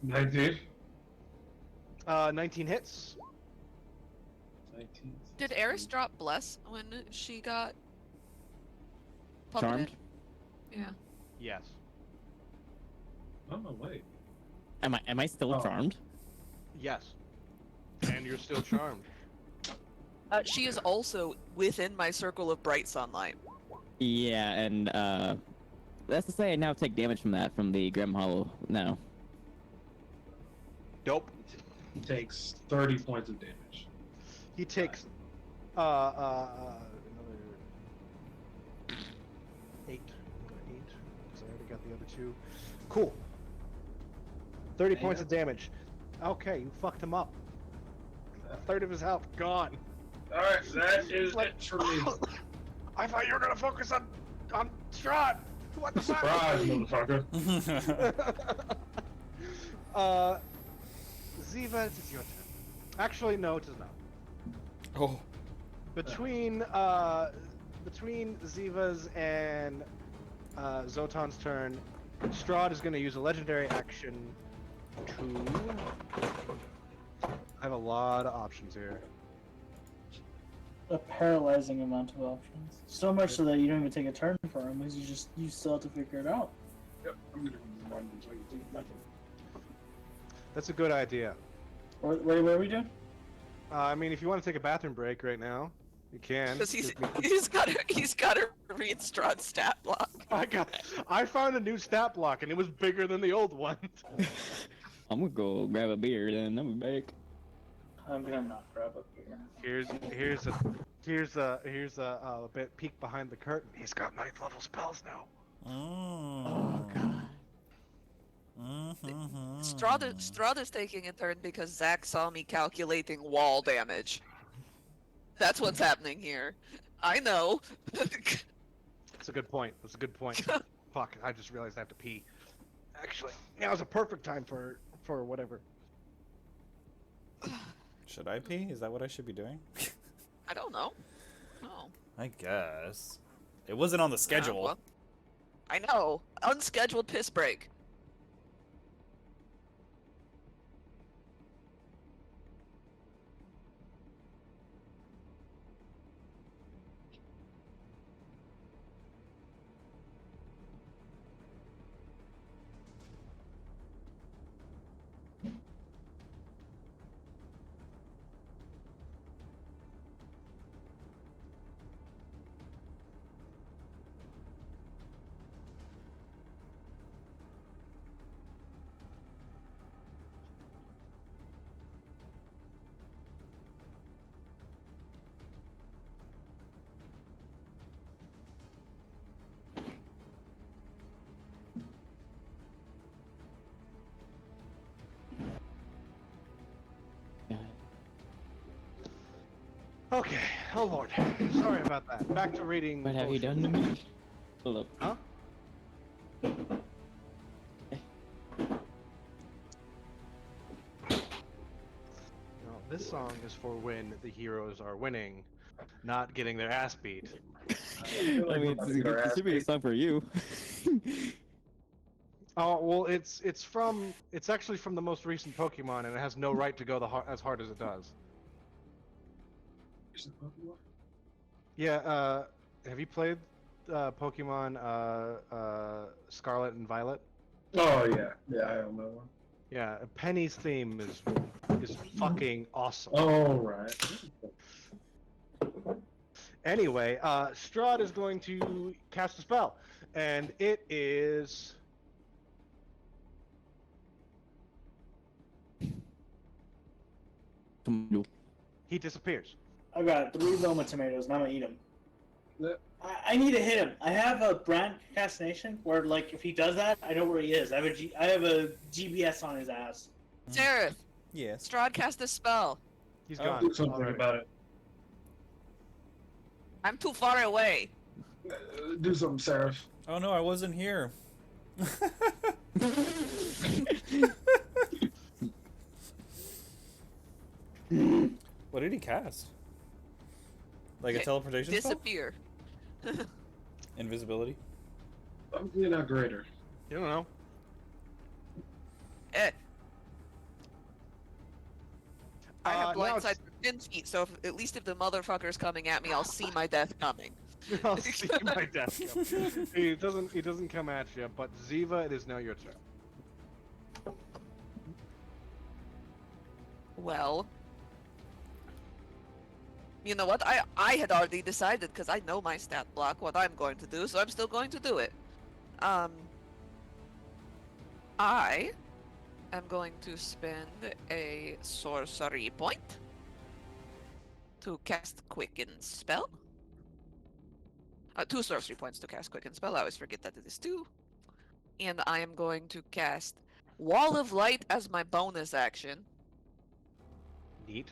19. 19 hits. 19. Did Eris drop bless when she got puppeted? Charmed? Yeah. Yes. Oh no, wait. Am I still Oh. charmed? Yes. And you're still charmed. She is also within my circle of bright sunlight. Yeah, and that's to say I now take damage from that from the Grim Hollow now. Dope. He takes 30 points of damage. He takes another 8. Another 8. Because I already got the other 2. Cool. 30 points of damage. Okay, you fucked him up. A third of his health gone. Alright, that is Like- it for me. I thought you were gonna focus on Strahd. What the fuck? Surprise, motherfucker. Ziva, it is your turn. Actually, no, it is not. Oh. Between Ziva's and Zotan's turn, Strahd is going to use a legendary action to. I have a lot of options here. A paralyzing amount of options. So much so that you don't even take a turn for him, because you still have to figure it out. Yep, I'm gonna remind you so you take nothing. That's a good idea. Wait, what are we doing? I mean, if you want to take a bathroom break right now, you can. Because he's got to read Strahd's stat block. I found a new stat block and it was bigger than the old one. I'm gonna go grab a beer, then I'm back. I'm gonna not grab a beer. Here's a bit peek behind the curtain. He's got 9th level spells now. Oh god. Strahd is taking a turn because Zach saw me calculating wall damage. That's what's happening here. I know. That's a good point. Fuck, I just realized I have to pee. Actually, now's a perfect time for whatever. Should I pee? Is that what I should be doing? I don't know. No. I guess. It wasn't on the schedule. Well, I know. Unscheduled piss break. Okay, Oh lord, sorry about that. Back to reading. What have you bullshit. done to me? Hold up. Huh? Well, this song is for when the heroes are winning, not getting their ass beat. feel like I mean, we're about to get our ass it should be a beat. song for you. Oh well, it's actually from the most recent Pokemon, and it has no right to go as hard as it does. Here's the Pokemon. Yeah. Have you played Pokemon Scarlet and Violet? Oh yeah, yeah, I don't know one. Yeah, Penny's theme is fucking awesome. Oh right. Anyway, Strahd is going to cast a spell, and it is. He disappears. I got 3 Loma tomatoes, and I'm gonna eat them. Yeah. I need to hit him. I have a brand procrastination where, like, if he does that, I know where he is. I have a GBS on his ass. Seraph, Yes. Strahd cast a spell. He's Oh, gone. Do something already. about it. I'm too far away. Do something, Seraph. Oh no, I wasn't here. What did he cast? Like a Okay, teleportation spell? Disappear. Invisibility? Hopefully not greater. You don't know. Eh. I have now blind it's- sight for 10 feet, so at least if the motherfucker's coming at me, I'll see my death coming. I'll see my death come. He doesn't come at you, but Ziva, it is now your turn. Well, you know what? I had already decided because I know my stat block what I'm going to do, so I'm still going to do it. I am going to spend a sorcery point to cast Quicken Spell. 2 sorcery points to cast Quicken Spell. I always forget that it is 2. And I am going to cast Wall of Light as my bonus action. Neat.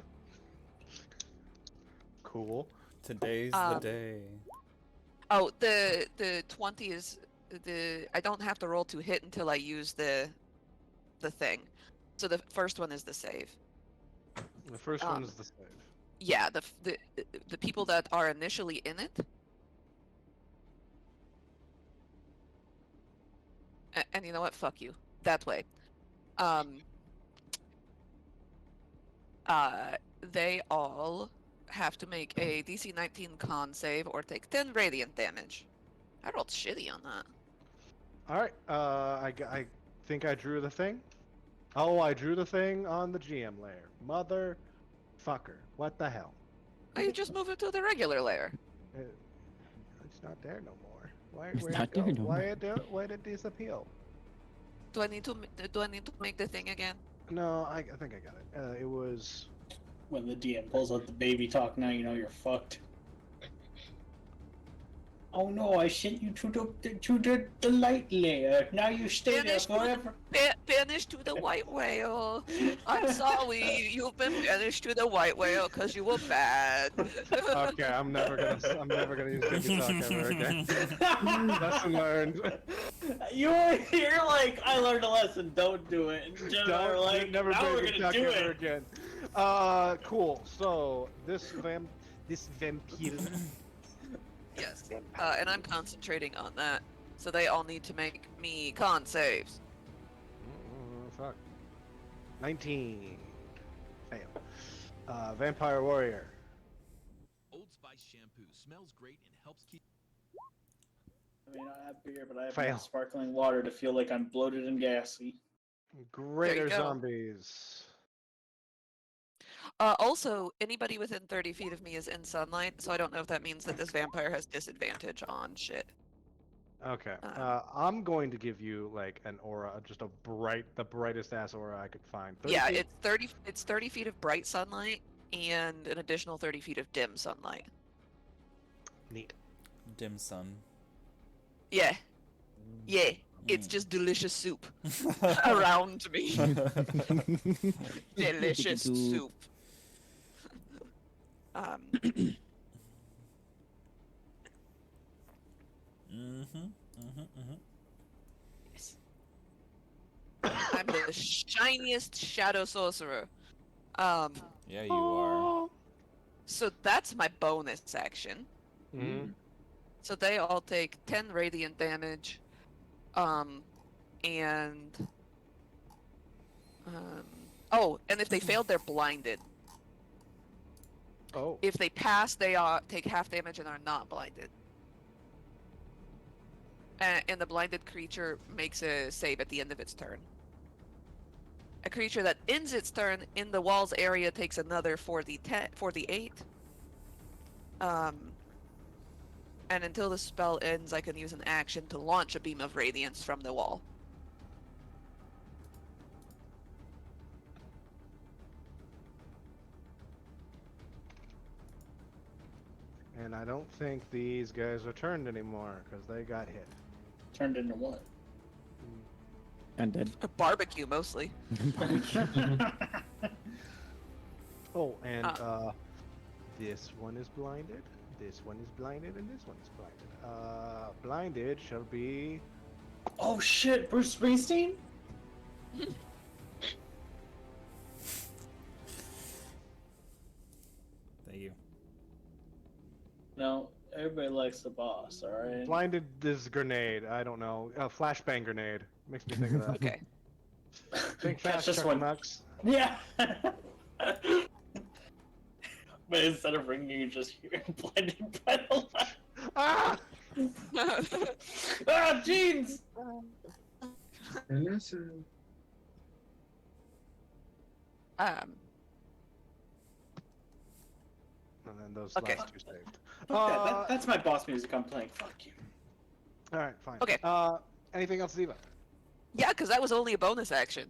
Cool. Today's the Um, day. Oh, the 20 is the I don't have to roll to hit until I use the thing. So the first one is the save. The first one Um, is the save. Yeah, the people that are initially in it. And you know what? Fuck you. That way. They all have to make a DC 19 con save or take 10 radiant damage. I rolled shitty on that. All right. I think I drew the thing. Oh, I drew the thing on the GM layer. Motherfucker. What the hell? Oh, you just move it to the regular layer. It's not there no more. It's Where'd not it go? there no Why did it disappear? Do I need to make the thing again? No, I think I got it. It was. When the DM pulls out the baby talk, now you know you're fucked. Oh no, I sent you to the light layer. Now you stay there Banished to the- forever. Banished to the white whale. I'm sorry, you've been banished to the white whale because you were bad. Okay, I'm never gonna use baby talk ever again. Lesson learned. You're like, I learned a lesson. Don't do it. And Jen and I were like, never now we're baby gonna talk do ever it. again. Cool. So this vampire. Yes. And I'm concentrating on that. So they all need to make me con saves. Fuck. 19. Fail. Vampire warrior. Old Spice shampoo smells great and helps keep. I mean, I have beer, but I have Fail. enough sparkling water to feel like I'm bloated and gassy. Greater go. zombies. Also, anybody within 30 feet of me is in sunlight, so I don't know if that means that this vampire has disadvantage on shit. Okay. Uh, I'm going to give you like an aura, just the brightest ass aura I could find. 30 Yeah, feet? it's 30 feet of bright sunlight and an additional 30 feet of dim sunlight. Neat. Dim sun. Yeah. Yeah. It's just delicious soup around me. Delicious Soup. soup. Yes. I'm the shiniest shadow sorcerer. Um, Yeah, you are. so that's my bonus action. Mm-hmm. So they all take 10 radiant damage. And oh, and if they failed, they're blinded. Oh. If they pass, they take half damage and are not blinded. And the blinded creature makes a save at the end of its turn. A creature that ends its turn in the wall's area takes another 4d8. And until the spell ends, I can use an action to launch a beam of radiance from the wall. And I don't think these guys are turned anymore because they got hit. Turned into what? Undead. A barbecue, mostly. Oh, and this one is blinded, this one is blinded, and this one is blinded. Blinded shall be... Oh shit, Bruce Springsteen? Thank you. No, everybody likes the boss, alright? Blinded is grenade, I don't know. Flashbang grenade. Makes me think of that. Okay. Think Catch fast, this Chuck one. Nux. Yeah! But instead of ringing, you just hear blinded by the light. Ah! Ah, jeans! And this is... um, And then those Okay. last two saved. Fuck that, that's my boss music I'm playing, fuck you. Alright, fine. Okay. Anything else, Ziva? yeah, because that was only a bonus action.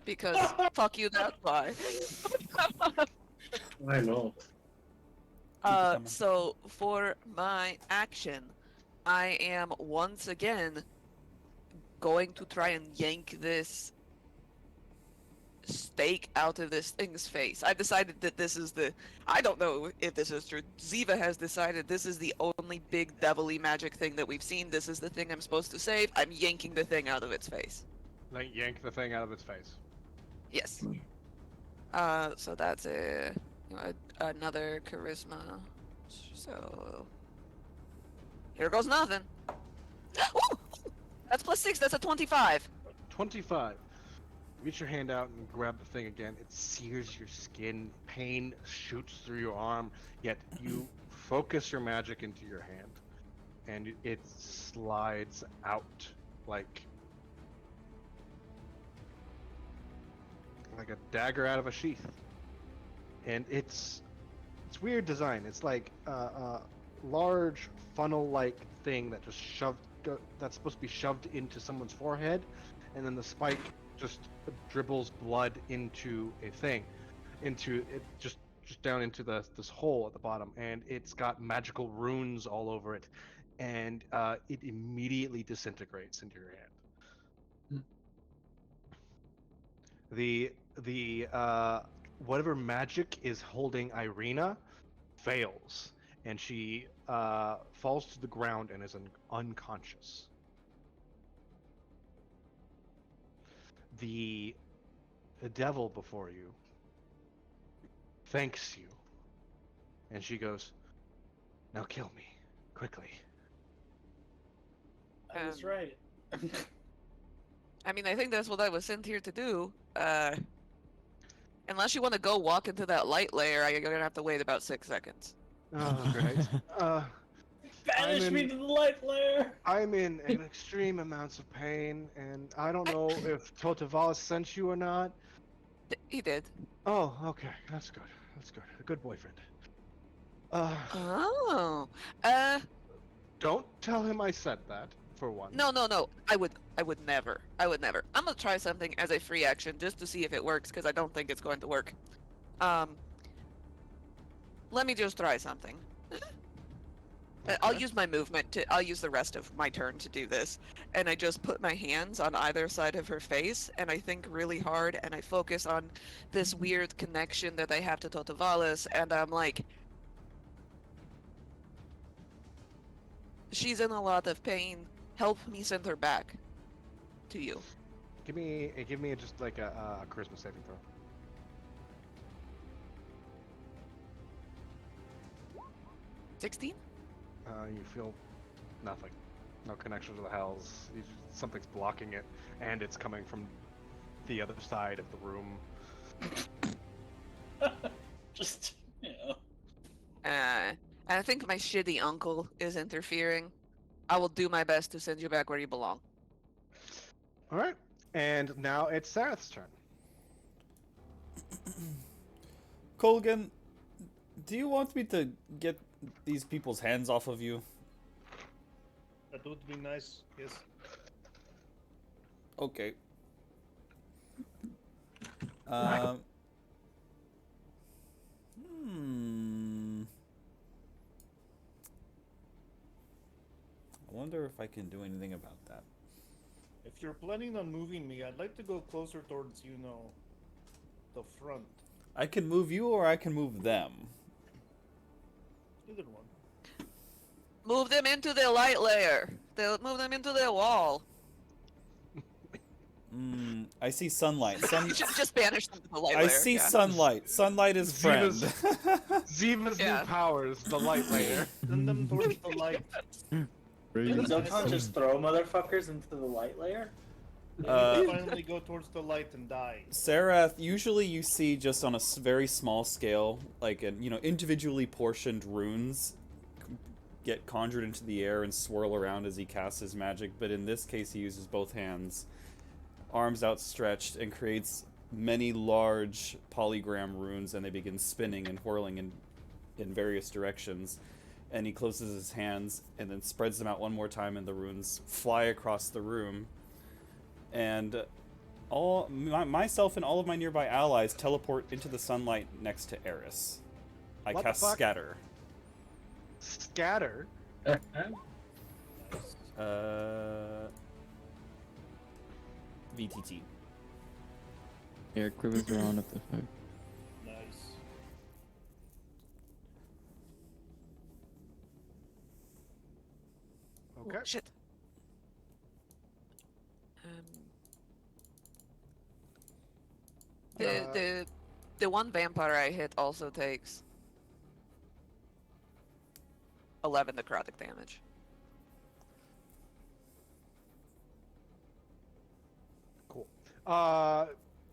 Because fuck you, that's why. I know. coming. So for my action, I am once again going to try and yank this stake out of this thing's face. I decided that this is I don't know if this is true. Ziva has decided this is the only big devilly magic thing that we've seen. This is the thing I'm supposed to save. I'm yanking the thing out of its face. Like, yank the thing out of its face. Yes. So that's another charisma. So here goes nothing. Ooh! That's +6. That's a 25. 25. Reach your hand out and grab the thing again. It sears your skin. Pain shoots through your arm. Yet you focus your magic into your hand, and it slides out like a dagger out of a sheath. And it's weird design. It's like a large funnel-like thing that just that's supposed to be shoved into someone's forehead, and then the spike just dribbles blood into a thing, into it, just down into this hole at the bottom, and it's got magical runes all over it, and it immediately disintegrates into your hand. The whatever magic is holding Irina fails, and she falls to the ground and is unconscious. The devil before you thanks you, and she goes, "Now kill me, quickly." I was right. I mean, I think that's what I was sent here to do. Unless you want to go walk into that light layer, you're gonna have to wait about 6 seconds. Oh, great. Banish I'm me in- to the light layer! I'm in extreme amounts of pain, and I don't know if Totavalis sent you or not. He did. Oh, okay, that's good. That's good. A good boyfriend. Oh. Don't tell him I said that, for one. No. I would never. I'm gonna try something as a free action just to see if it works, because I don't think it's going to work. Let me just try something. I'll Okay. use my movement I'll use the rest of my turn to do this. And I just put my hands on either side of her face, and I think really hard, and I focus on this weird connection that I have to Totavalis, and I'm like, she's in a lot of pain. help me send her back to you. Give me just like a charisma saving throw. 16? You feel nothing. No connection to the hells. Something's blocking it, and it's coming from the other side of the room. Just, you know. I think my shitty uncle is interfering. I will do my best to send you back where you belong. All right, and now it's Sareth's turn. Colgan, do you want me to get these people's hands off of you? That would be nice. Yes. Okay. I wonder if I can do anything about that. If you're planning on moving me, I'd like to go closer towards, the front. I can move you or I can move them. Either one. Move them into the light layer. They'll move them into the wall. I see sunlight. Just banish them to the light I layer. see yeah. sunlight. Sunlight is friend. Ziva's Yeah. new powers, the light layer. Send them towards the light. Did Zotan just throw motherfuckers into the light layer? Finally go towards the light and die. Sarath, usually you see just on a very small scale, like individually portioned runes get conjured into the air and swirl around as he casts his magic, but in this case he uses both hands, arms outstretched, and creates many large polygram runes, and they begin spinning and whirling in various directions. And he closes his hands and then spreads them out one more time, and the runes fly across the room. And myself and all of my nearby allies teleport into the sunlight next to Eris. I What cast the fuck? Scatter. Scatter. VTT. Yeah, quivers around up the fuck. Nice. Okay. Oh, shit. The one vampire I hit also takes 11 necrotic damage. Cool.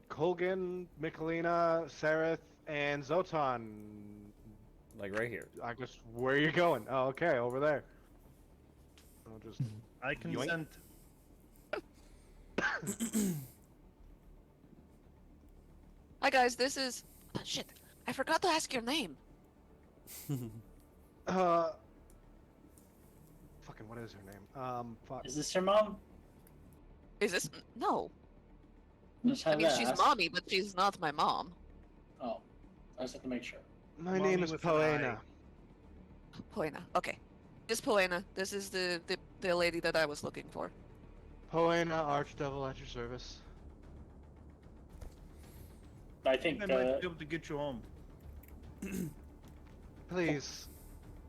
Colgan, Michelina, Sareth, and Zotan. Like right here. I guess where are you going? Oh, okay, over there. I'll just. I consent. Hi guys, this is... Oh, shit, I forgot to ask your name. Fucking what is her name? Fuck. Is this your mom? Is this... No. Just I have mean, to she's ask. mommy, but she's not my mom. Oh, I just have to make sure. My Mommy name is with an Poena. Poena. Okay. This Poena. This is the lady that I was looking for. Poena, Archdevil at your service. I think I might be able to get you home. Please.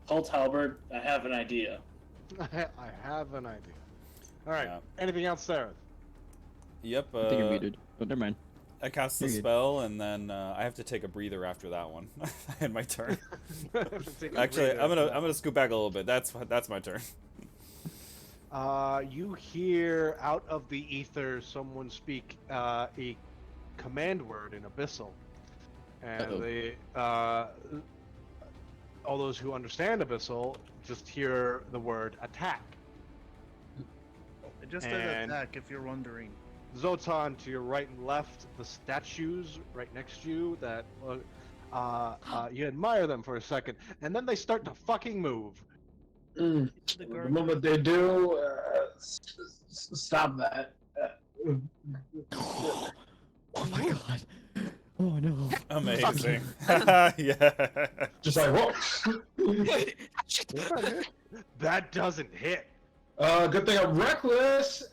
Holt Halberd, I have an idea. I have an idea. Alright, Yeah. anything else, Sarah? Yep. I think you're muted, but never mind. I cast the You're good. spell, and then I have to take a breather after that one. I had my turn. Take a Actually, breather I'm after gonna scoot back a little bit. That's my turn. You hear out of the ether someone speak a command word in Abyssal, and Uh-oh. they all those who understand Abyssal just hear the word attack. I just did And- attack, if you're wondering. Zotan, to your right and left, the statues right next to you that you admire them for a second, and then they start to fucking move. The The moment they do, stop that. Oh my god. Oh no. Amazing. Yeah. Just like, whoa. Shit. That doesn't hit. Good thing I'm reckless.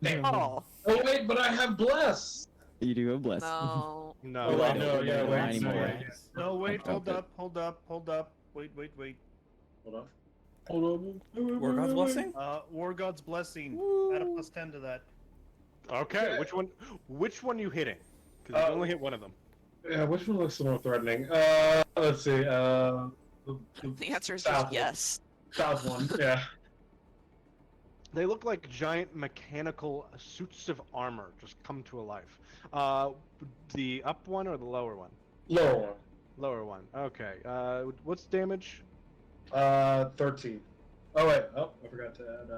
Oh, Oh wait, but I have bless. You do a bless. no. No, Oh, I no, know, yeah, Not wait, anymore. sorry. No, wait, I'll hold drop up, hold up, hold up. Wait. Hold on. Hold on. War God's Blessing? War God's Blessing. Add a +10 to that. Okay, which one you hitting? Because you only hit one of them. Yeah, which one looks the more threatening? Let's see. The answer is south just one. yes. South one. Yeah. They look like giant mechanical suits of armor just come to life. The up one or the lower one? Lower one. Lower one. Okay. What's damage? 13. Oh wait. Oh, I forgot to add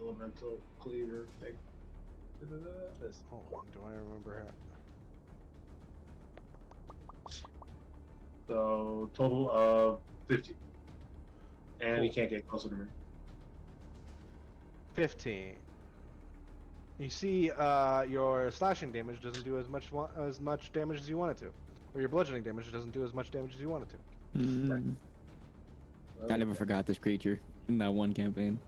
elemental cleaver thing. This. Hold on. Do I remember how? So total of 50. And he Cool. can't get closer to me. 15. You see, your slashing damage doesn't do as much damage as you want it to, or your bludgeoning damage doesn't do as much damage as you want it to. Mm. I never forgot this creature in that one campaign.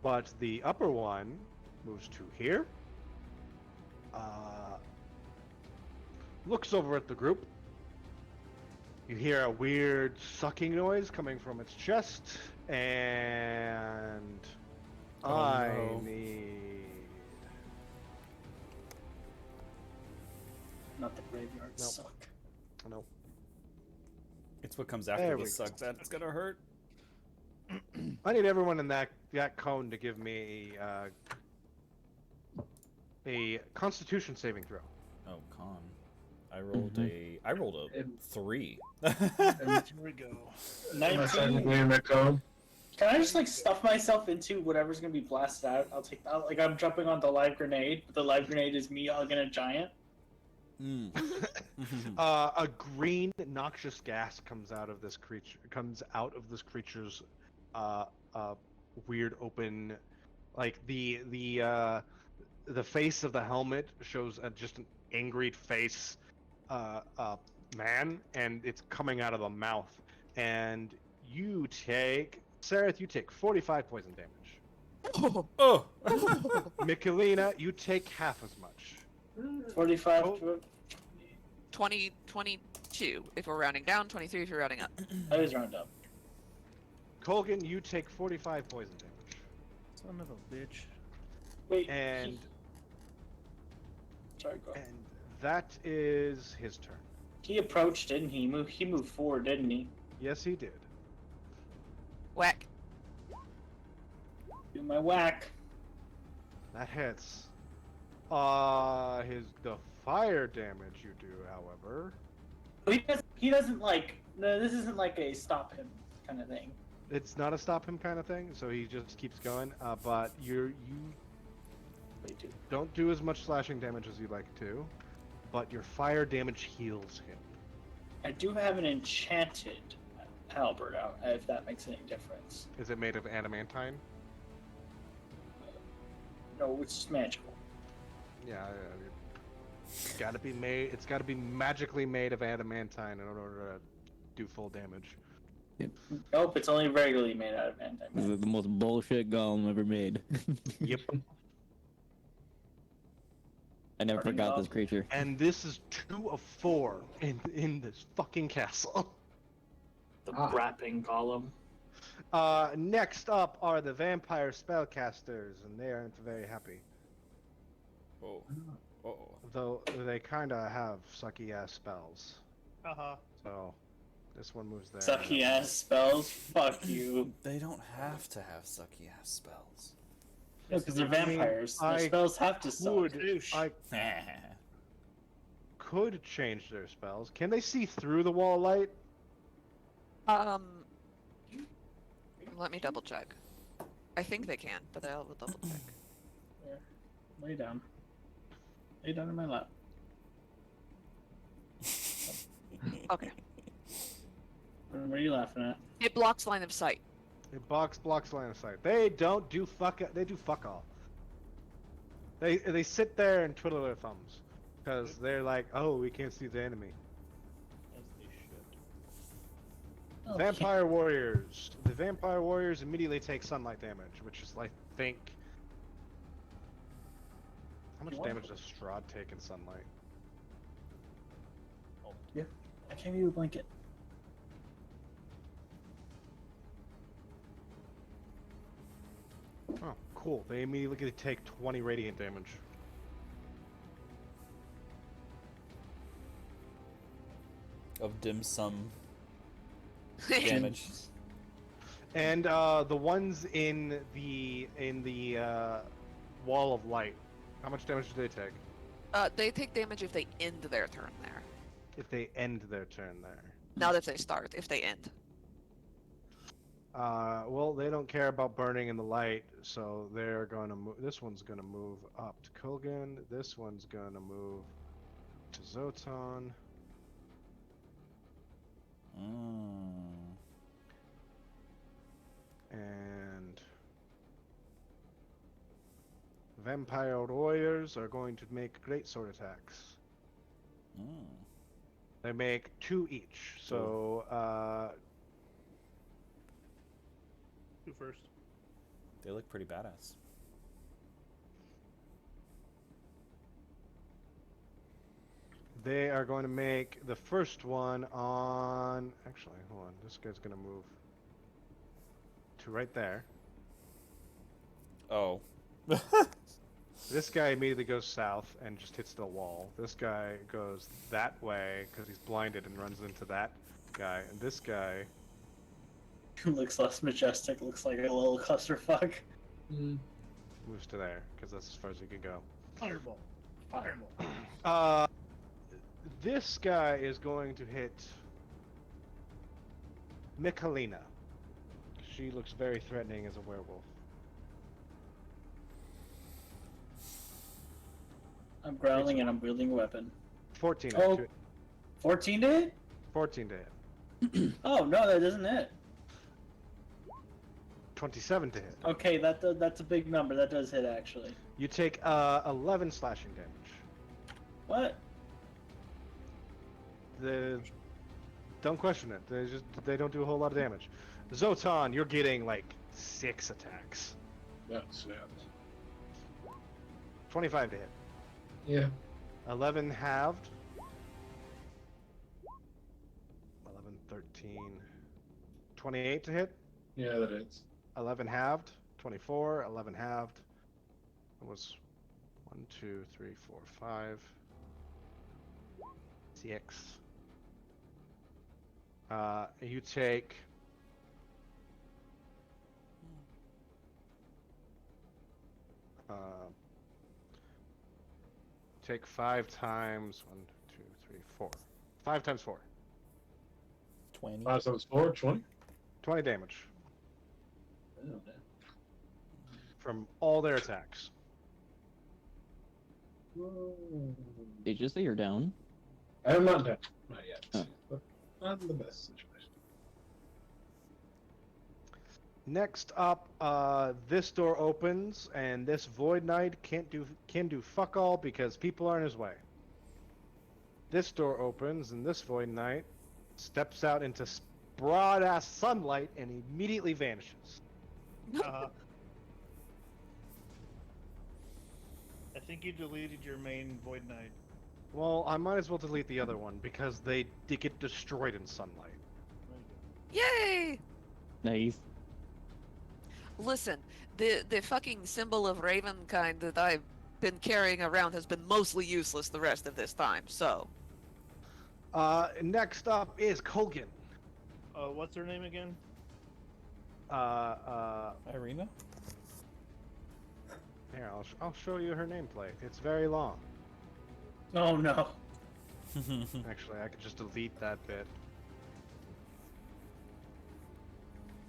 But the upper one moves to here. Looks over at the group. You hear a weird sucking noise coming from its chest, and I no. need. Not the graveyard Nope. suck. No. It's what comes after There the we suck go. that's gonna hurt. I need everyone in that cone to give me a Constitution saving throw. Oh, con. I rolled a 3. Here we go. Am I 19. technically in that cone? Can I just like stuff myself into whatever's gonna be blasted out? I'll take that. Like I'm jumping on the live grenade, but the live grenade is me hugging a giant. A green noxious gas comes out of this creature's weird open, like the face of the helmet shows just an angry face man, and it's coming out of the mouth, and you take Sareth, you take 45 poison damage. Oh! Michelina, you take half as much. 45. Oh. 20, 22 if we're rounding down, 23 if you're rounding up. I always round up. Colgan, you take 45 poison damage. Son of a bitch. Wait. And Sorry, go. and that is his turn. He approached, didn't he? He moved forward, didn't he? Yes, he did. Whack. Do my whack. That hits. The fire damage you do, however, He doesn't like. No, this isn't like a stop him kind of thing. it's not a stop him kind of thing. So he just keeps going. But you Wait, dude. don't do as much slashing damage as you'd like to. But your fire damage heals him. I do have an enchanted halberd out. If that makes any difference. Is it made of adamantine? No, it's just magical. Yeah. It's got to be made. It's got to be magically made of adamantine in order to do full damage. Nope, it's only regularly made out of This anti-magic. is the most bullshit golem ever made. Yep. I never Starting forgot off- this creature. And this is 2 of 4 in this fucking castle. The Ah. wrapping column. Next up are the vampire spellcasters, and they aren't very happy. Oh. Uh-oh. Though they kind of have sucky ass spells. Haha. So this one moves there. Sucky ass spells. Fuck you. They don't have to have sucky ass spells. Because they're vampires. Their I spells have to suck. I could change their spells. Can they see through the wall of light? Let me double check. I think they can, but I'll double check. There. Lay down. Lay down in my lap. Okay. What are you laughing at? It blocks line of sight. It blocks line of sight. They don't do fuck. They do fuck all. They sit there and twiddle their thumbs because they're like, oh, we can't see the enemy. As they should. Oh, Vampire warriors. The vampire warriors immediately take sunlight damage, which is, I think. How much You want- damage does Strahd take in sunlight? I can't give you a blanket. Cool. They immediately take 20 radiant damage. Of dim sum damage. And the ones in the wall of light, how much damage do they take They take damage if they end their turn there. if they end their turn there? Not if they start, if they end. Well, they don't care about burning in the light, so they're gonna move. This one's gonna move up to Kulgan. This one's gonna move to Zotan. And Vampire Warriors are going to make great sword attacks. They make 2 each. So, Who first? They look pretty badass. they are going to make the first one on. Actually, hold on. This guy's going to move to right there. Oh. This guy immediately goes south and just hits the wall. This guy goes that way because he's blinded and runs into that guy. And this guy Looks less majestic, looks like a little clusterfuck. moves to there because that's as far as he can go. Fireball. Fireball. This guy is going to hit Michalina. She looks very threatening as a werewolf. I'm growling and I'm wielding a weapon. 14. Oh. To hit. 14 to hit? 14 to hit. Oh, no, that doesn't hit. 27 to hit. Okay, that's a big number. That does hit, actually. You take 11 slashing damage. What? Don't question it. They don't do a whole lot of damage. Zotan, you're getting like 6 attacks. That's it. 25 to hit. Yeah. 11 halved. 11, 13. 28 to hit. Yeah, that is. 11 halved. 24. 11 halved. That was 1, 2, 3, 4, 5. 6. You take. Take 5 times 1, 2, 3, 4. 5 times 4. 20. 5 times 4, 20. 20 damage Oh, man. from all their attacks. Did you say you're down? I'm not down. Not yet. Oh. But not in the best situation. Next up, this door opens, and this Void Knight can do fuck all because people are in his way. This door opens, and this Void Knight steps out into broad ass sunlight and immediately vanishes. I think you deleted your main Void Knight. Well, I might as well delete the other one because they get destroyed in sunlight. Yay! Nice. Listen, the fucking symbol of Ravenkind that I've been carrying around has been mostly useless the rest of this time, so. Next up is Kulgan. What's her name again? Irina? Here, I'll show you her nameplate. It's very long. Oh, no. Actually, I could just delete that bit.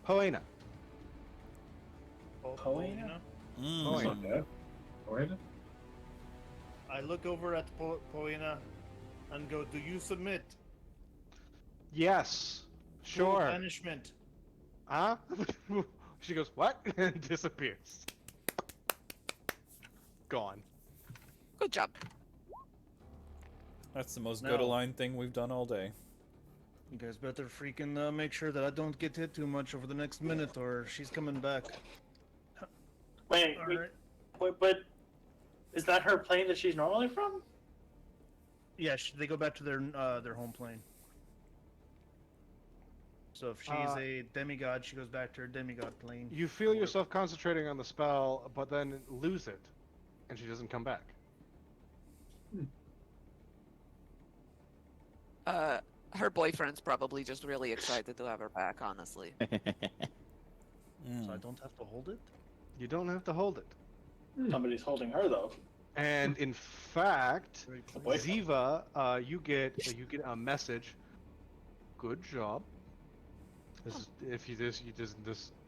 Poena. Poena? Oh, It's not bad. Alright. I look over at Poena and go, "Do you submit? Yes. Full Sure. Banishment." Huh? She goes, what? And disappears. Gone. Good job. That's the most No. good aligned thing we've done all day. You guys better freaking make sure that I don't get hit too much over the next minute, or she's coming back. Wait, All wait, right. wait, but is that her plane that she's normally from? Yeah, they go back to their home plane. So if she's Uh, a demigod, she goes back to her demigod plane. You feel yourself concentrating on the spell, but then lose it, and she doesn't come back. Her boyfriend's probably just really excited to have her back, honestly. So Mm. I don't have to hold it? You don't have to hold it. Somebody's holding her though. And in fact, Very The close. boyfriend. Ziva, you get a message. Good job. This is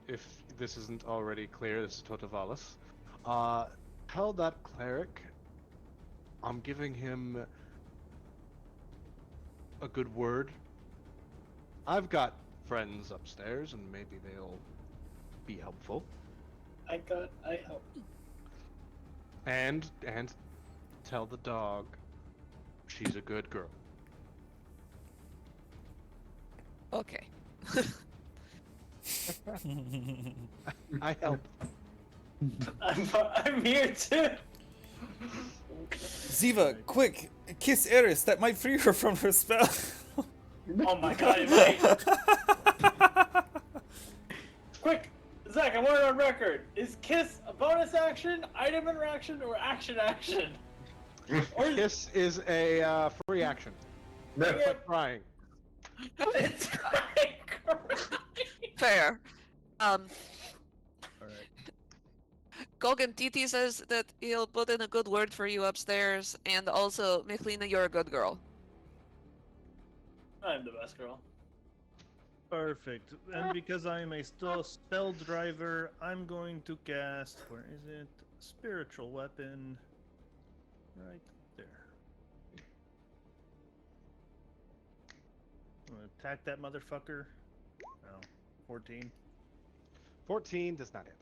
if this isn't already clear, this is Totavalis. Tell that cleric I'm giving him a good word. I've got friends upstairs, and maybe they'll be helpful. I help. And tell the dog she's a good girl. Okay. I help. I'm here too. Ziva, quick! Kiss Eris, that might free her from her spell. Oh my god, it might. Quick, Zach, I want it on record. Is kiss a bonus action, item interaction, or action action? Or is Kiss is a free action. No. It's like crying. it's Fair. Alright. Golgan, TT says that he'll put in a good word for you upstairs, and also, Michelina, you're a good girl. I'm the best girl. Perfect. And because I am a spell driver, I'm going to cast. Where is it? Spiritual weapon. Right there. I'm gonna attack that motherfucker. Oh, 14. 14 does not hit.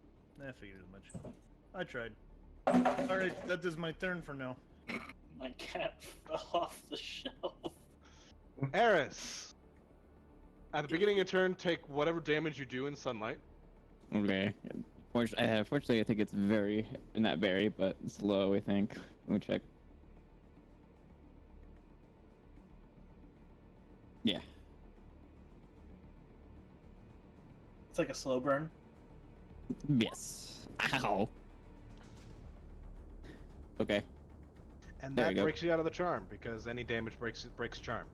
I figured as much. I tried. Alright, that is my turn for now. My cat fell off the shelf. Eris. At the beginning of turn, take whatever damage you do in sunlight. Okay. Fortunately, I think it's very, not very, but it's low, I think. Let me check. Yeah. It's like a slow burn. Yes. Ow. Okay. And There that we go. breaks you out of the charm, because any damage breaks charm.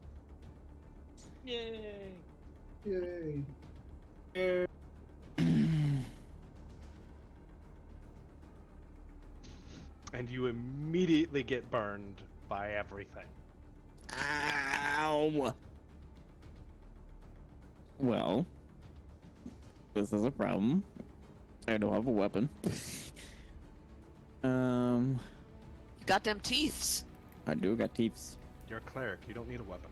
Yay! Yay. And you immediately get burned by everything. Ow. Well, this is a problem. I don't have a weapon. You got them teeths. I do got teeth. You're a cleric, you don't need a weapon.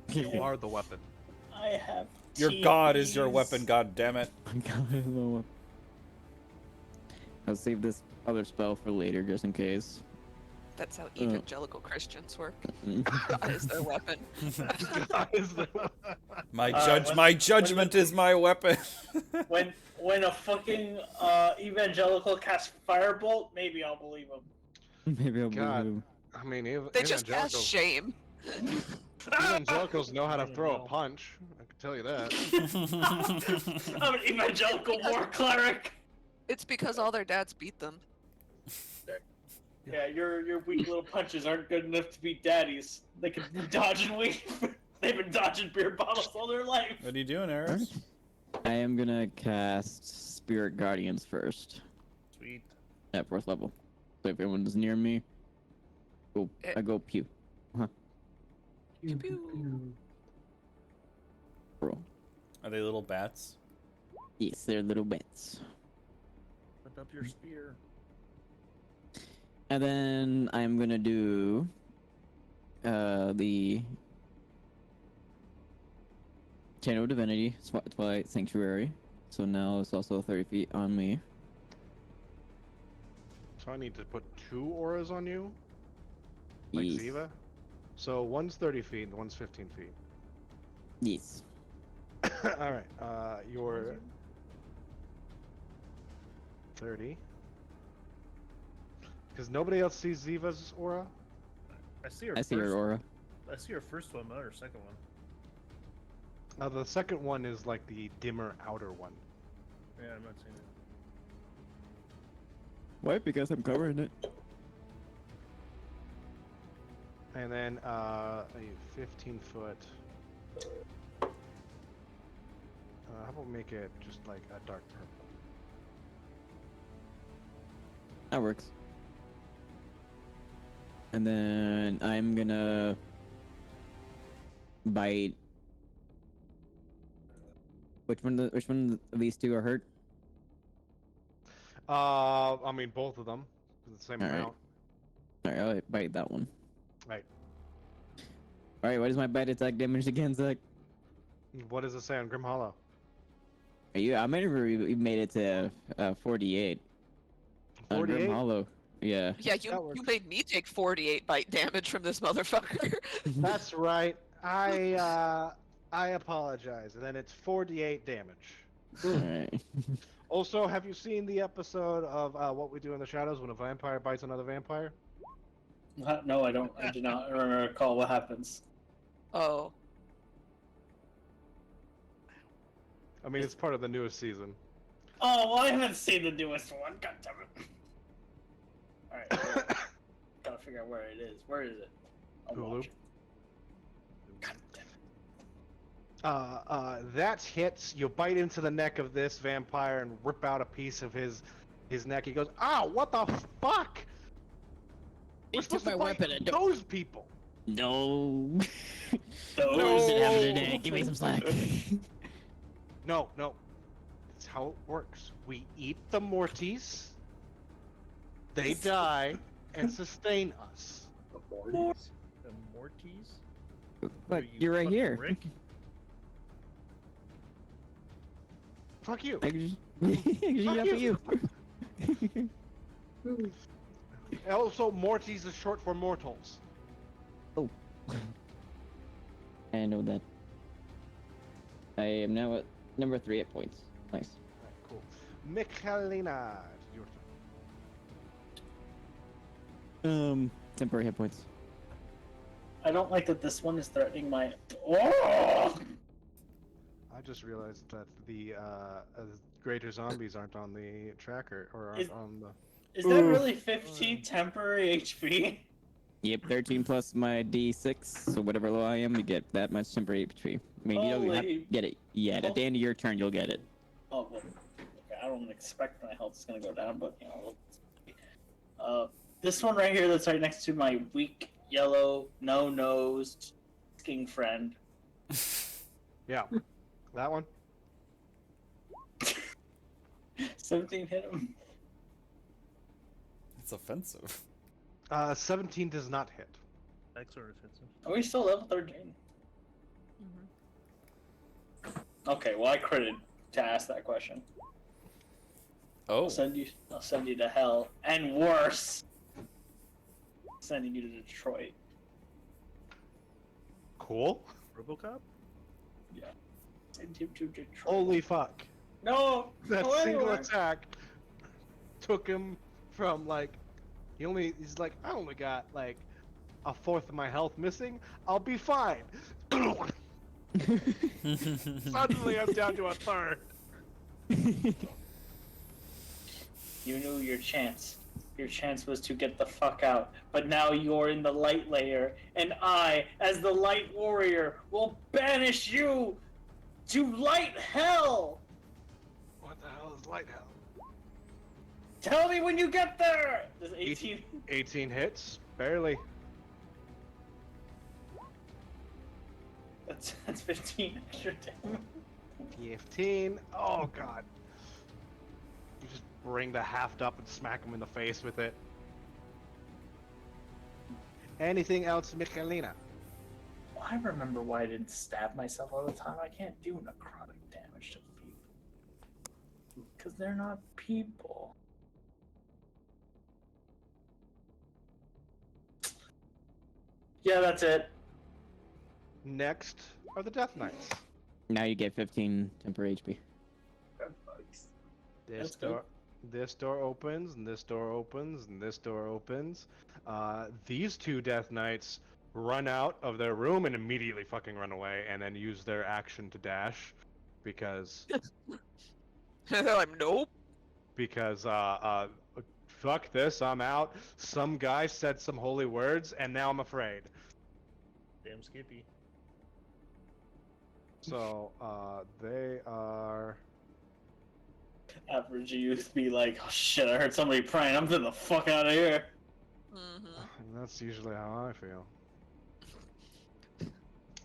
You are the weapon. I have. Your god is your TVs. weapon, god damn it. I'll save this other spell for later, just in case. That's how evangelical Christians work. God is their weapon. God is the My judgment is my weapon. When a fucking evangelical casts firebolt, maybe I'll believe him. Maybe I'll God. move. I mean, They just cast evangelicals, shame. evangelicals know how to throw a punch. I can tell you that. I'm an evangelical war cleric. It's because all their dads beat them. Yeah, your weak little punches aren't good enough to beat daddies. They can dodge and weave. They've been dodging beer bottles all their life. What are you doing, Eris? I am gonna cast Spirit Guardians first Sweet. at 4th level. So if everyone's near me, I go pew. Roll. Are they little bats? Yes, they're little bits. Put up your spear. And then I'm gonna do the Channel of Divinity, Twilight Sanctuary. So now it's also 30 feet on me. So I need to put 2 auras on you? Like Yes. Ziva? So one's 30 feet and one's 15 feet. Yes. Alright, you're 30. Because nobody else sees Ziva's aura? I see her I see her first. aura. I see her first one, not her second one. The second one is like the dimmer outer one. Yeah, I'm not seeing it. Why? Because I'm covering it. And then a 15-foot. How about make it just like a dark purple? That works. And then I'm gonna bite. Which one of these two are hurt? I mean both of them, the same All right. amount. Alright, I'll bite that one. Right. Alright, what is my bite attack damage again, Zach? What does it say on Grim Hollow? Are you? I remember we made it to 48. On Grim 48. Hollow. Yeah. Yeah, That you works. made me take 48 bite damage from this motherfucker. That's right. I apologize. And then it's 48 damage. Alright. Also, have you seen the episode of What We Do in the Shadows when a vampire bites another vampire? No, I don't. I do not recall what happens. Oh. I mean, it's part of the newest season. Oh, well, I haven't seen the newest one. God damn it. Alright, well, gotta figure out where it is. Where is it? I'll Hulu. watch it. God damn it. That hits. You bite into the neck of this vampire and rip out a piece of his neck. He goes, "Ow! What the fuck? We're supposed to fight those people." No. Those- Give me some slack. No. That's how it works. We eat the Mortys. They die and sustain us. The Mortys. The Mortys? But You you're right fucking here. Rick? Fuck you. I can just for you. Also, Mortys is short for mortals. I know that. I am now at number 3 hit points. Nice. Alright, cool. Michalina, your turn. Temporary hit points. I don't like that this one is threatening my. Oh! I just realized that the greater zombies aren't on the tracker or aren't Is- on the. Is that really 15 temporary HP? Yep, 13 plus my D6, so whatever low I am, you get that much temporary HP. I mean, you don't have to Holy- get it yet. At the end of your turn, you'll get it. Oh, well, okay, I don't expect my health is gonna go down, but you know. This one right here that's right next to my weak yellow, no-nosed, sking friend. Yeah, that one. 17 hit him. It's offensive. 17 does not hit. That's sort of offensive. Are we still level 13? Okay, well I critted to ask that question. Oh. I'll send you to hell, and worse. Sending you to Detroit. Cool. RoboCop? Send you to Detroit. Holy fuck. No! That Go single anywhere. attack took him from like he's like, I only got like a fourth of my health missing. I'll be fine. Suddenly I'm down to a third. You knew your chance. Your chance was to get the fuck out. But now you're in the light layer, and I, as the light warrior, will banish you to light hell! What the hell is light hell? Tell me when you get there! Does 18... 18 hits, barely. That's 15 extra damage. 15. Oh god. You just bring the haft up and smack him in the face with it. Anything else, Michalina? I remember why I didn't stab myself all the time. I can't do necrotic damage to people. Because they're not people. Yeah, that's it. Next are the Death Knights. Now you get 15 temporary HP. This That's good. this door opens, and this door opens, and this door opens. These two Death Knights run out of their room and immediately fucking run away, and then use their action to dash, because I'm nope. because fuck this, I'm out. Some guy said some holy words, and now I'm afraid. Damn Skippy. So they are. Average youth be like, oh shit, I heard somebody praying. I'm getting the fuck out of here. Mm-hmm. That's usually how I feel.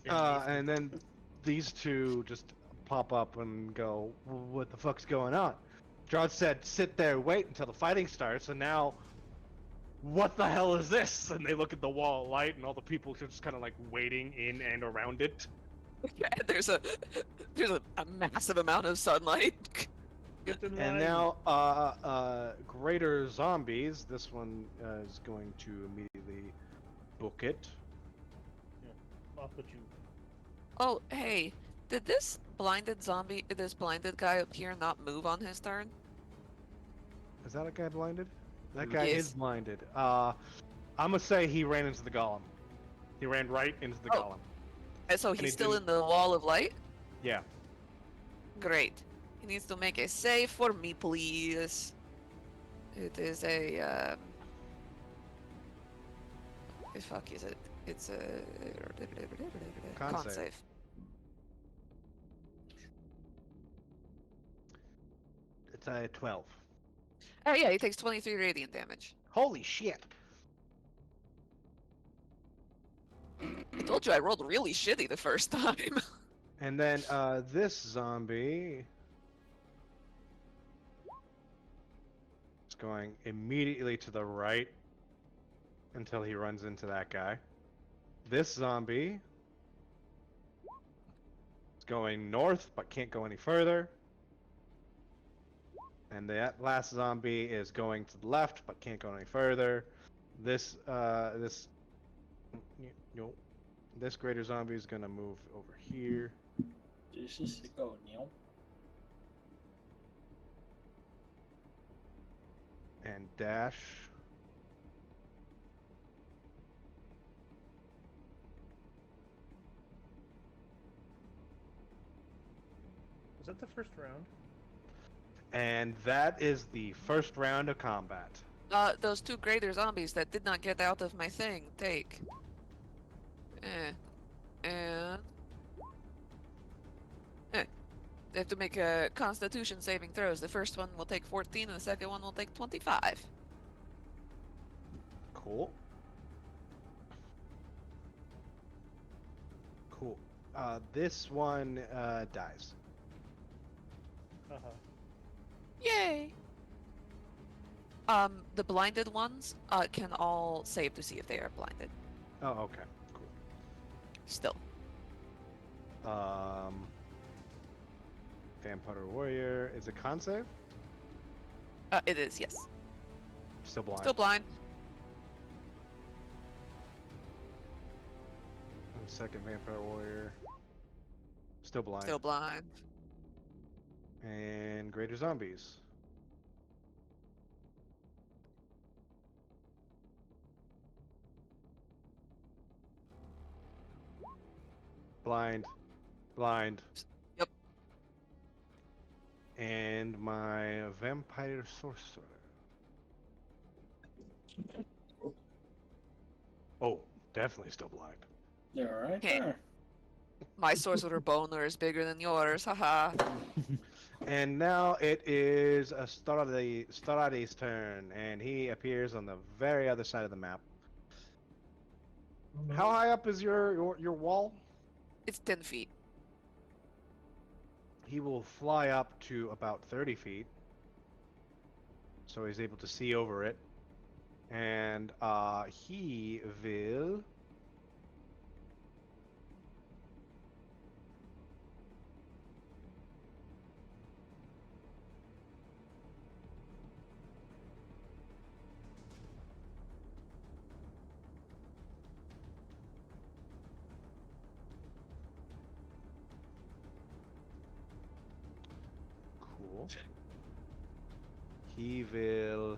Damn Nathan. And then these two just pop up and go, "What the fuck's going on?" Strahd said, "Sit there, wait until the fighting starts." And now, what the hell is this? And they look at the wall of light, and all the people are just kind of like waiting in and around it. There's a massive amount of sunlight. Get in And line. now, greater zombies. This one is going to immediately book it. I'll put you. Oh, hey, did this blinded guy up here not move on his turn? Is that a guy blinded? That guy Yes. is blinded. I'm gonna say he ran into the golem. He ran right into the Oh. golem. And so And he he's still didn't- in the wall of light? Yeah. Great. He needs to make a save for me, please. It is a, the fuck is it? It's a... Con save. save. It's a 12. Oh yeah, he takes 23 radiant damage. Holy shit! I told you I rolled really shitty the first time. And then this zombie is going immediately to the right until he runs into that guy. This zombie is going north but can't go any further. And that last zombie is going to the left but can't go any further. This greater zombie is gonna move over here. This is the go, Neil. And dash. Was that the first round? And that is the first round of combat. Those two greater zombies that did not get out of my thing, take. And... They have to make a constitution saving throws. The first one will take 14 and the second one will take 25. Cool. Cool. This one dies. Uh-huh. Yay! The blinded ones can all save to see if they are blinded. Oh, okay. Cool. Still. Vampire Warrior. Is it con save? It is, yes. Still blind. Still blind. And second Vampire Warrior. Still blind. Still blind. And Greater Zombies. Blind. Blind. Yep. And my Vampire Sorcerer. Oh, definitely still blind. You're right Okay. there. My sorcerer boner is bigger than yours, haha. And now it is Strahd's turn, and he appears on the very other side of the map. How high up is your wall? It's 10 feet. He will fly up to about 30 feet, so he's able to see over it, and he will. Cool. He will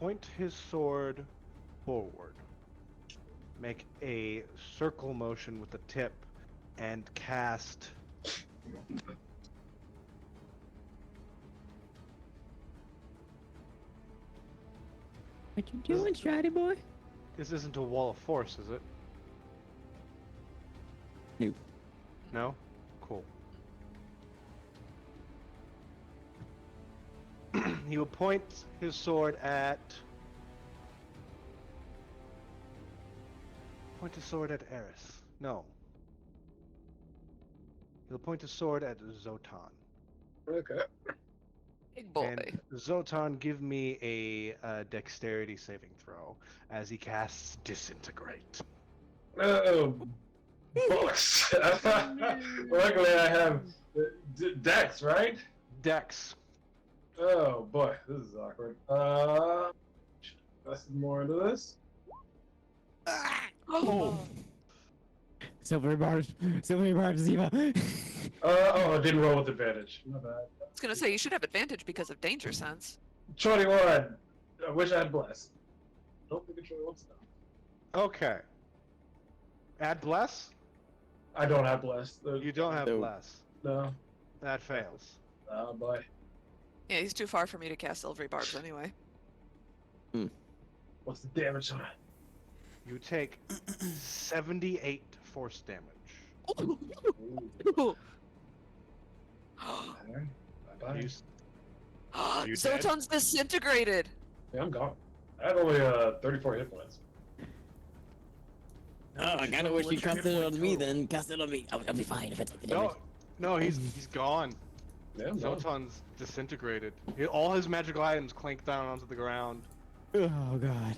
point his sword forward. Make a circle motion with the tip and cast. What you doing, Strahd boy? This isn't a wall of force, is it? Nope. No? Cool. He will point his sword at. Point his sword at Eris. No. He'll point his sword at Zotan. Okay. Big boy. And Zotan, give me a dexterity saving throw as he casts Disintegrate. Oh, books. Luckily, I have Dex, right? Dex. Oh boy, this is awkward. Invested more into this. Oh. Silvery bars, Ziva. Oh, I didn't roll with advantage. My bad. I was gonna say you should have advantage because of danger sense. 21. I wish I had blessed. Don't think it's really wants to. Okay. Add Bless? I don't have blessed. You don't have No. Bless. No. That fails. Oh boy. Yeah, he's too far for me to cast silvery barbs anyway. What's the damage on it? You take 78 force damage. Ooh. Bye-bye. You You dead? Zotan's disintegrated. Yeah, I'm gone. I had only 34 hit points. Oh, I kinda wish you cast it on me then. Cast it on me. I'll be fine if I take the damage. No, he's gone. Yeah, I'm gone. Zotan's disintegrated. All his magical items clank down onto the ground. Oh god.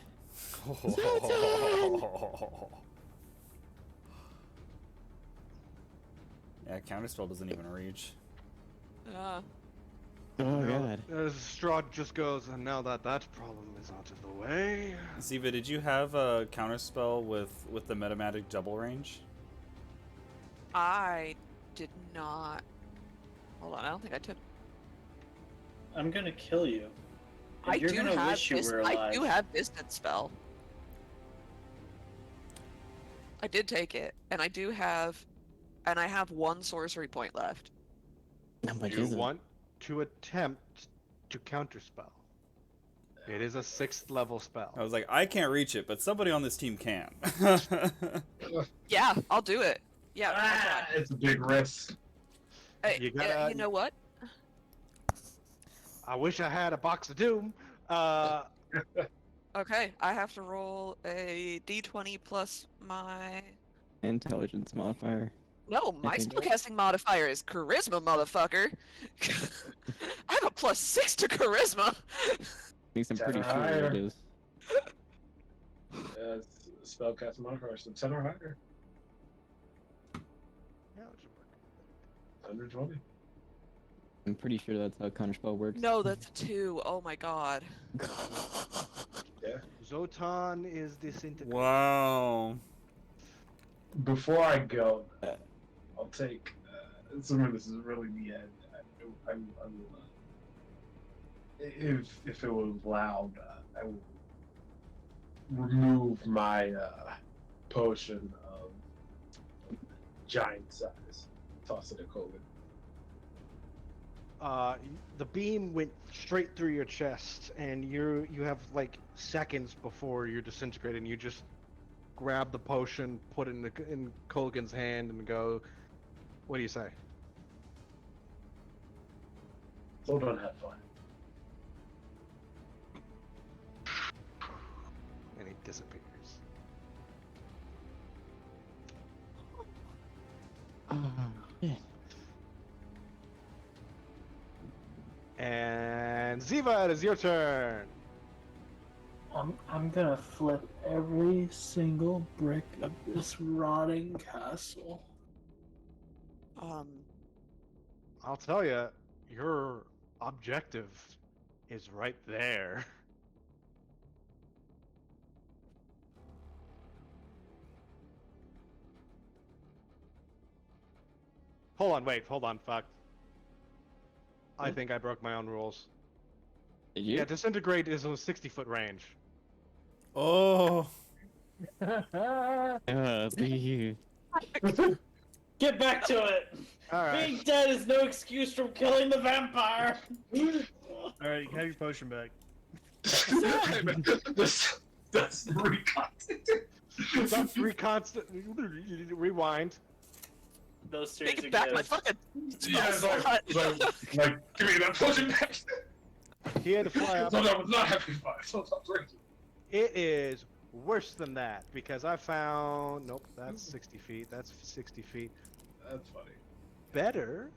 Yeah, counterspell doesn't even reach. Uh, Oh Now, god. As Strahd just goes, and now that problem is out of the way. Ziva, did you have a counterspell with the metamatic double range? I did not. Hold on, I don't think I took. I'm gonna kill you. And I you're do gonna have wish you dis- were I alive. do have distance spell. I did take it, and I have one sorcery point left. How much You is it? want to attempt to counterspell. It is a 6th level spell. I was like, I can't reach it, but somebody on this team can. Yeah, I'll do it. Yeah, I'll Ah, try. it's a big risk. Hey, You yeah, gotta- you know what? I wish I had a box of doom. Okay, I have to roll a d20 plus my. Intelligence modifier. No, my think- spellcasting modifier is charisma, motherfucker. I have a +6 to charisma. Makes I'm pretty Seven sure higher. it is. It's spellcast modifier, so 10 or higher. Yeah, it should work. 120. I'm pretty sure that's how counterspell works. No, that's a 2. Oh my god. Zotan is disintegrated. Wow. Before I go, I'll take. Assuming this is really the end. I will, if it was loud, I will remove my potion of giant size. Toss it at Kogan. The beam went straight through your chest, and you have like seconds before you're disintegrated. And you just grab the potion, put it in Colgan's hand, and go. What do you say? Hold on, have fun. And he disappears. Yeah. And Ziva, it is your turn. I'm gonna flip every single brick of this rotting castle. I'll tell you, your objective is right there. Hold on, fuck. I think I broke my own rules. Did you? Yeah, disintegrate is a 60-foot range. Oh, The- Get back to it. All right. Being dead is no excuse from killing the vampire. All right, have your potion back. That's reconstant. That's reconstant. Rewind. No, Take seriously, it back, my guys. fucking Yeah, it's spell like, slot. give me that potion back. He had to fly up. So that was not happy fire. So that's crazy. It is worse than that because I found. Nope, that's 60 feet. That's 60 feet. That's funny. Better.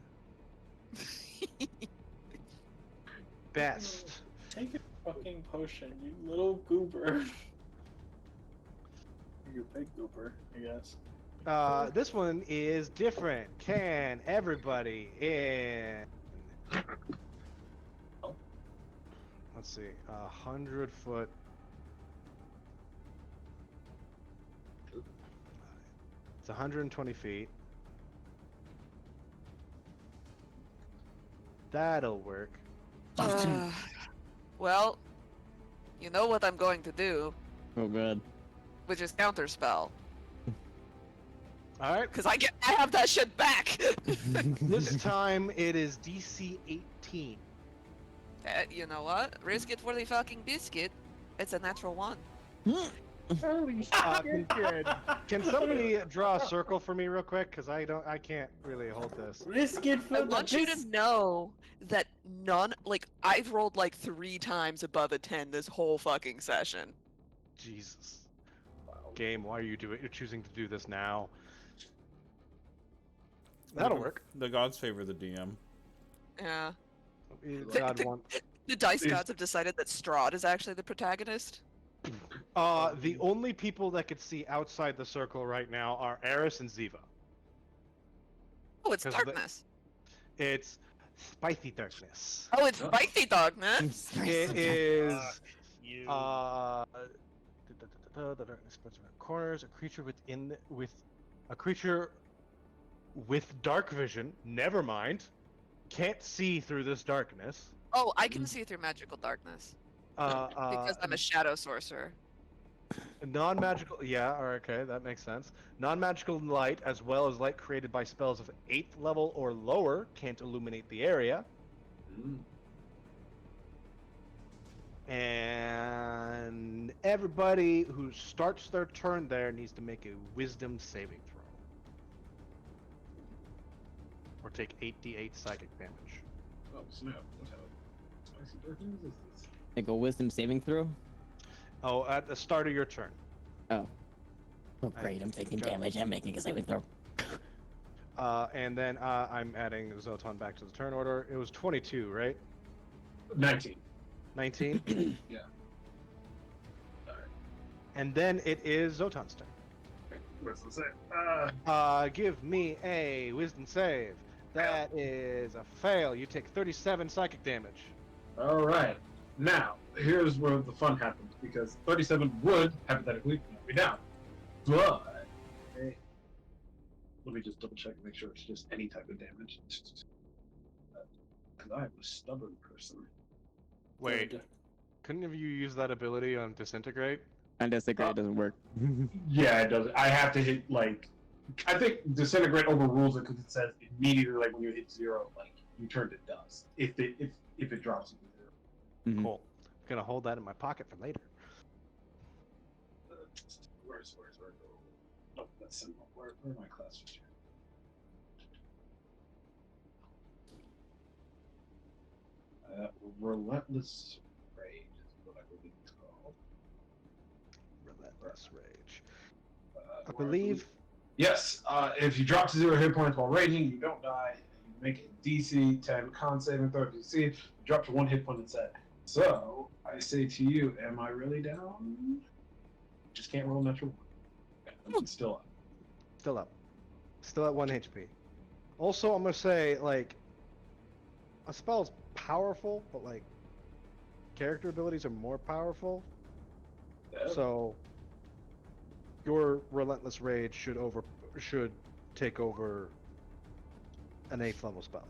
Best. Take a fucking potion, you little goober. You're a big goober, I guess. This one is different. Can everybody in? Let's see, 100-foot. It's 120 feet. That'll work. Well, you know what I'm going to do, Oh god. which is counterspell, All right. because I have that shit back. This time it is DC 18. You know what? Risk it for the fucking biscuit. It's a natural one. Can somebody draw a circle for me real quick? Cause I can't really hold this. Risk it for I the want you to bis- know that I've rolled like 3 times above a 10 this whole fucking session. Jesus. Game, why are you choosing to do this now? That'll work. The gods favor the DM. Yeah. God want. The dice gods have decided that Strahd is actually the protagonist. The only people that could see outside the circle right now are Eris and Ziva. Oh, it's 'Cause the- darkness. It's spicy darkness. Oh, it's spicy darkness. It is You. the darkness spreads around corners. A creature with dark vision. Never mind. Can't see through this darkness. Oh, I can see through magical darkness because I'm a shadow sorcerer. Non-magical, yeah, okay, that makes sense. Non-magical light, as well as light created by spells of 8th level or lower, can't illuminate the area. And everybody who starts their turn there needs to make a wisdom saving throw. Or take 8d8 psychic damage. Oh snap! What kind of spicy darkness is this? Like a wisdom saving throw? Oh, at the start of your turn. Oh. Oh great, I'm taking Okay. damage. I'm making a saving throw. And then I'm adding Zotan back to the turn order. It was 22, right? 19. 19? Yeah. Alright. And then it is Zotan's turn. What's the say? Give me a wisdom save. That is a fail. You take 37 psychic damage. Alright. Now, here's where the fun happens, because 37 would, hypothetically, knock me down. But, hey, let me just double check and make sure it's just any type of damage. Because I am a stubborn person. Wait, couldn't have you use that ability on Disintegrate? And disagree, doesn't work. Yeah, it does. I have to hit, like, I think Disintegrate overrules it because it says immediately, like, when you hit 0, like, you turn to dust. If it drops to 0. Mhm. Cool. I'm gonna hold that in my pocket for later. Where's oh, that's simple. Where are my classes here? Relentless Rage is what I believe it's called. Relentless Rage. I Where believe. Yes, if you drop to 0 hit points while raging, you don't die. You make it DC 10 con saving throw. If you see it, you drop to 1 hit point instead. So, I say to you, am I really down? Just can't roll natural 1. I'm still up. Still up. Still at 1 HP. Also, I'm gonna say, like, a spell's powerful, but, like, character abilities are more powerful. So, your Relentless Rage should take over an 8th level spell.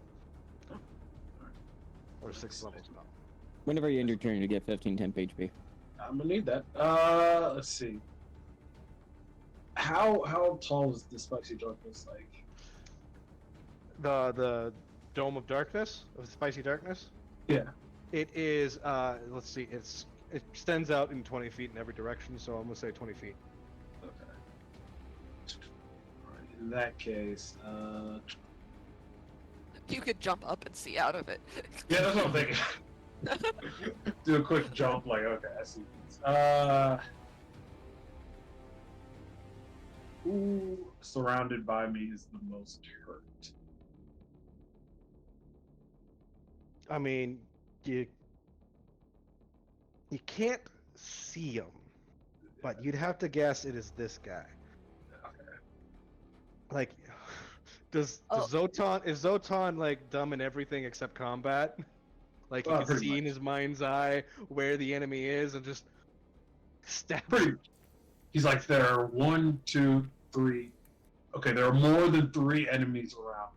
Or a 6th level spell. Whenever you end your turn, you get 15 temp HP. I'm gonna need that. Let's see. How tall is the spicy darkness like? The Dome of Darkness, of the Spicy Darkness. Yeah. It is. Let's see. It extends out in 20 feet in every direction, so I'm gonna say 20 feet. Okay. Alright, in that case, You could jump up and see out of it. yeah, that's what I'm thinking. Do a quick jump, like okay, I see. Who surrounded by me is the most hurt? I mean, you can't see him, but you'd have to guess it is this guy. Okay. Like, does Oh. Zotan is Zotan like dumb in everything except combat? Like he can Pretty see in much. his mind's eye where the enemy is and just stab. Pretty. He's like, there are 1, 2, 3. Okay, there are more than 3 enemies around.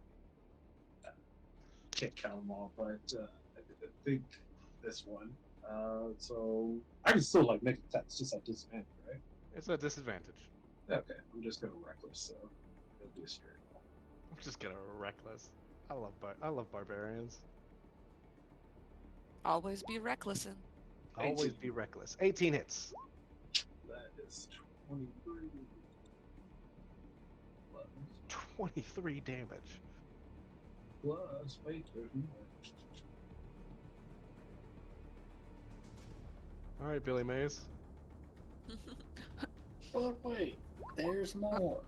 Can't count them all, but I think this one. So I can still like make attacks just at disadvantage, right? It's a disadvantage. Okay, I'm just gonna reckless, so it'll be a straight roll. I'm just gonna reckless. I love barbarians. Always be reckless and Always 18. be reckless. 18 hits. That is 23. Plus, 23 damage. wait, there's more. All right, Billy Mays. But wait, there's more.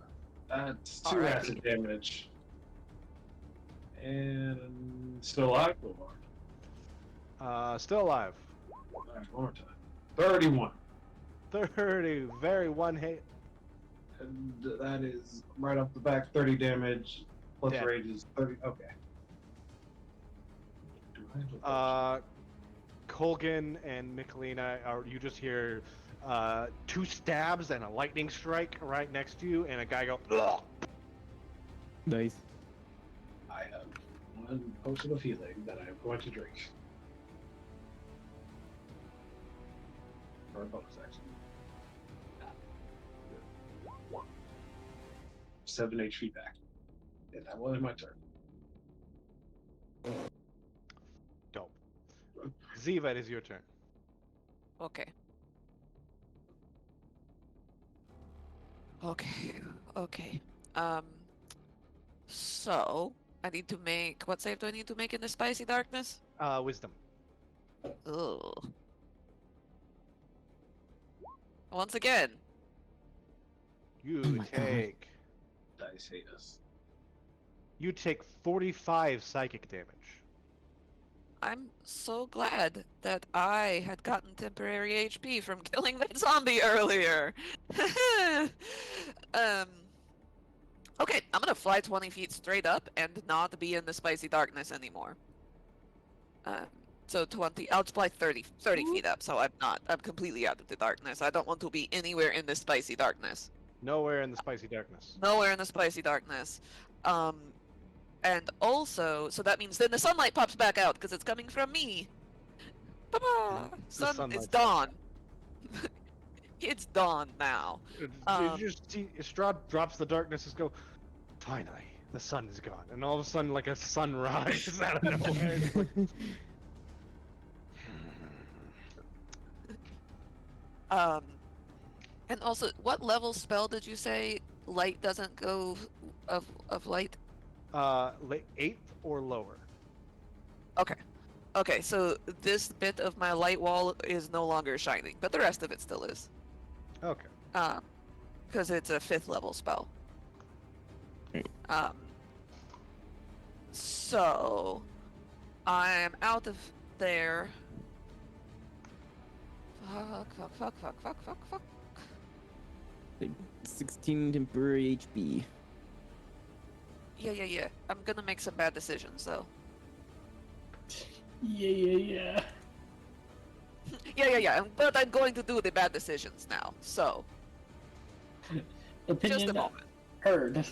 That's 2 Alrighty. acid damage. And still alive? Still alive. Alright, one more time. 31. 30. Very one hit. And that is right off the back 30 damage. Plus Dead. rage is 30. Okay. Do I have a Colgan and Michelina, you just hear 2 stabs and a lightning strike right next to you, and a guy go, ugh! Nice. I have 1 potion of healing that I am going to drink. Or a bonus action. 7 HP back. And that was my turn. Dope. Ziva, it is your turn. okay. Okay. So I need to make what save do I need to make in the spicy darkness? Wisdom. Ugh. Once again. You Oh my God. take Dice hate us. 45 psychic damage. I'm so glad that I had gotten temporary HP from killing that zombie earlier. Okay, I'm gonna fly 20 feet straight up and not be in the spicy darkness anymore. So 20, I'll fly 30 feet up, so I'm completely out of the darkness. I don't want to be anywhere in the spicy darkness. Nowhere in the spicy darkness. Nowhere in the spicy darkness. And also, so that means then the sunlight pops back out because it's coming from me. Ta-da! Sun, it's sunlight's dawn. It's dawn now. You just see Strahd drops the darkness and go, finally, the sun is gone. And all of a sudden, like a sunrise out of nowhere. It's like, And also, what level spell did you say light doesn't go of light? 8th or lower. Okay, so this bit of my light wall is no longer shining, but the rest of it still is. Okay. Because it's a 5th level spell. So I'm out of there. Fuck. 16 temporary HP. Yeah. I'm gonna make some bad decisions though. Yeah. Yeah. But I'm going to do the bad decisions now. So Opinion just a moment. heard.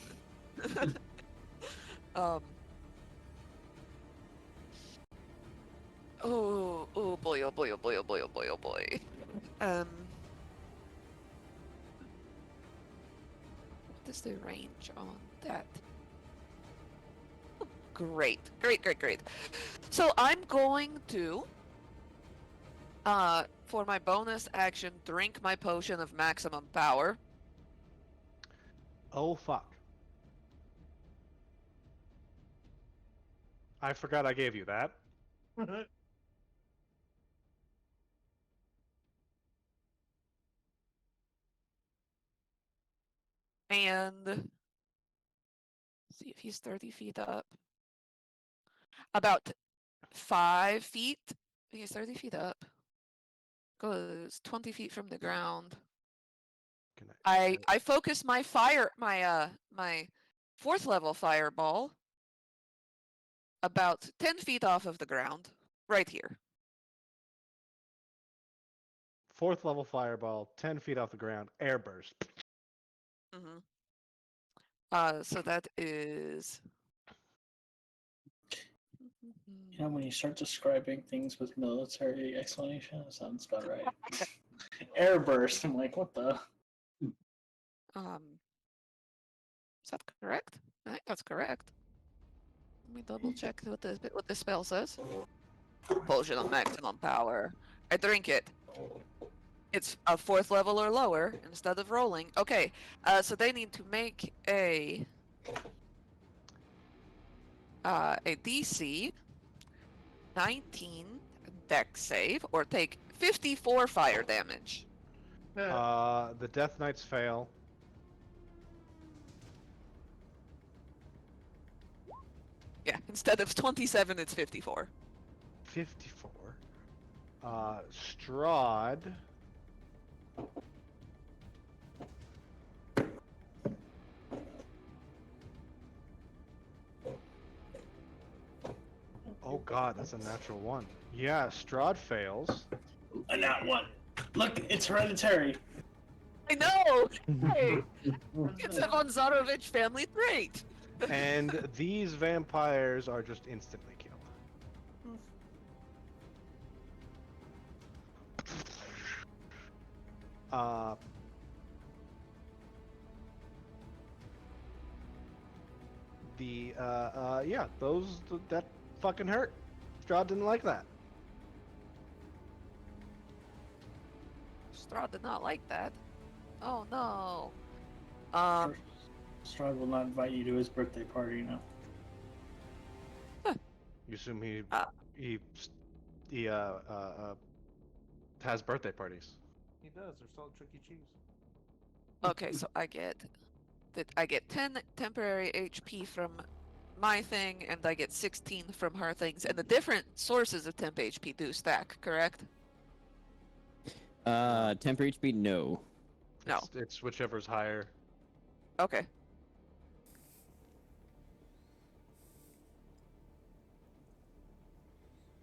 Oh, Oh boy, oh boy, oh boy, oh boy, oh boy, oh boy. What is the range on that? Oh, great, great, great, great. So I'm going to, for my bonus action, drink my potion of maximum power. Oh fuck! I forgot I gave you that. And see if he's 30 feet up. About 5 feet. He's 30 feet up. Goes 20 feet from the ground. Can I? I focus my my 4th level fireball about 10 feet off of the ground, right here. 4th level fireball, 10 feet off the ground, air burst. Mm-hmm. So that is. You know, when you start describing things with military explanation, it sounds about right. Airburst. I'm like, what the? Is that correct? I think that's correct. Let me double check what the spell says. Potion of maximum power. I drink it. It's a 4th level or lower instead of rolling. Okay, so they need to make a DC 19 dex save or take 54 fire damage. The Death Knights fail. Yeah, instead of 27, it's 54. 54. Strahd. Oh god, that's a natural one. Yeah, Strahd fails. And that one. Look, it's hereditary. I know! Hey, it's a von Zarovich family trait! And these vampires are just instantly killed. Yeah, that fucking hurt. Strahd didn't like that. Strahd did not like that. Oh no. Strahd will not invite you to his birthday party now. You assume he has birthday parties. He does. They're still Chuck E. Cheese. Okay, so I get 10 temporary HP from my thing, and I get 16 from her things, and the different sources of temp HP do stack, correct? Temper HP, no. No. It's whichever's higher. Okay.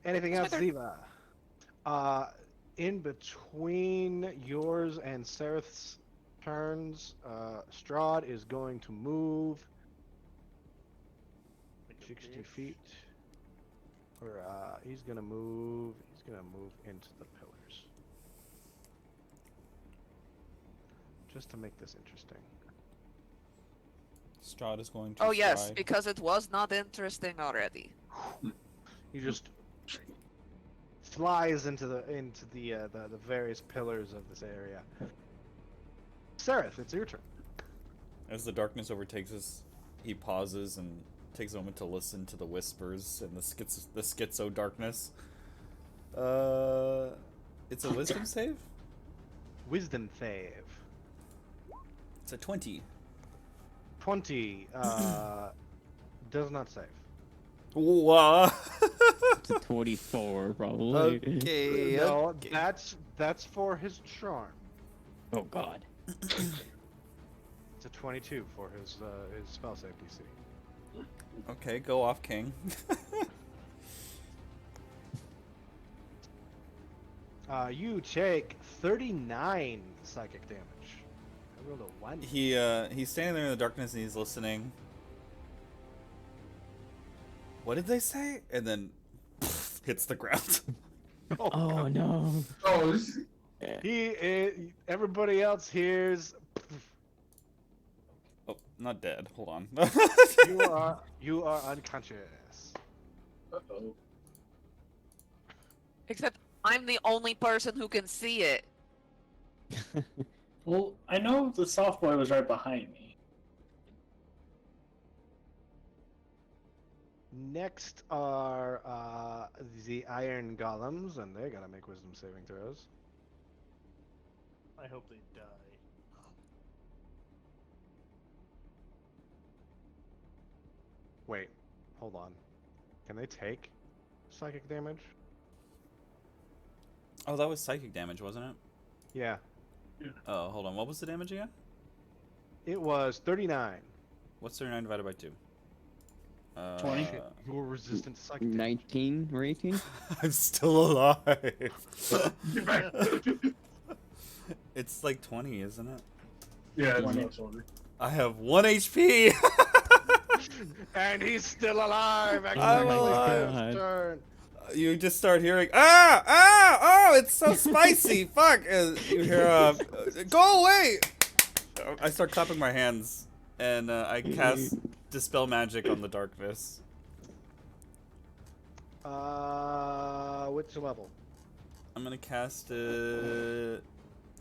Anything It's else, my turn. Ziva? In between yours and Sereth's turns, Strahd is going to move 60 feet. Or he's gonna move into the pillars. Just to make this interesting. Strahd is going to. Oh yes, try- because it was not interesting already. He just flies into the various pillars of this area. Sereth, it's your turn. As the darkness overtakes us, he pauses and takes a moment to listen to the whispers and the schizo darkness. It's a wisdom save? Wisdom save. It's a 20. 20 does not save. Wow. It's a 24, probably. Okay. No, okay. that's for his charm. Oh god. It's a 22 for his spell save DC. Okay, go off, King. You take 39 psychic damage. I rolled a 1. He's standing there in the darkness and he's listening. What did they say? And then hits the ground. Oh no. Oh, this Everybody else hears. Oh, not dead. Hold on. You are unconscious. Uh-oh. Except I'm the only person who can see it. Well, I know the soft boy was right behind me. Next are the iron golems, and they gotta make wisdom saving throws. I hope they die. Wait, hold on. Can they take psychic damage? Oh, that was psychic damage, wasn't it? Yeah, Oh, hold on. What was the damage again? it was 39. What's 39 divided by 2? 20. You were resistant to psychic damage. 19 or 18? I'm still alive. Get back. It's like 20, isn't it? Yeah, it's 20. not sorry. I have 1 HP. And he's still alive. I'm Exactly alive. his turn. You just start hearing, oh, it's so spicy. Fuck. You hear, go away. I start clapping my hands, and I cast Dispel Magic on the darkness. Which level? I'm gonna cast it.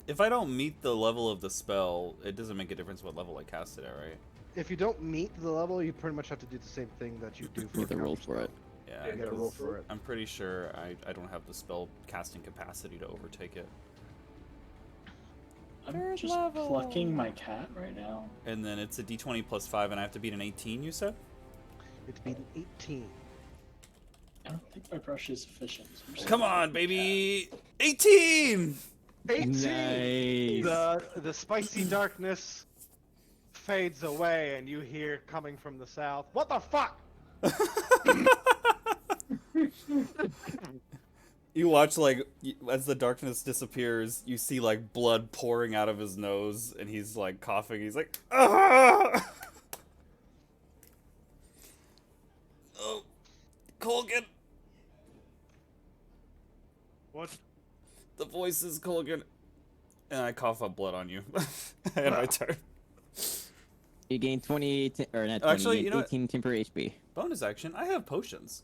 If I don't meet the level of the spell, it doesn't make a difference what level I cast it at, right? If you don't meet the level, you pretty much have to do the same thing that you do for You have to roll for it. Yeah, You gotta roll for it. I'm pretty sure I don't have the spell casting capacity to overtake it. I'm just plucking my cat right now. And then it's a d20 plus 5, and I have to beat an 18, you said? It's beat an 18. I don't think my brush is efficient. So I'm just Come gonna on, pluck the baby! 18! 18! Nice. The spicy darkness fades away, and you hear coming from the south, "What the fuck?" You watch, like, as the darkness disappears, you see, like, blood pouring out of his nose, and he's, like, coughing. He's like, ah! Oh, Colgan! What? The voice is Colgan. And I cough up blood on you. And my turn. You gain 20, or not 20, Actually, you you gain know 18 temporary HP. Bonus action, I have potions.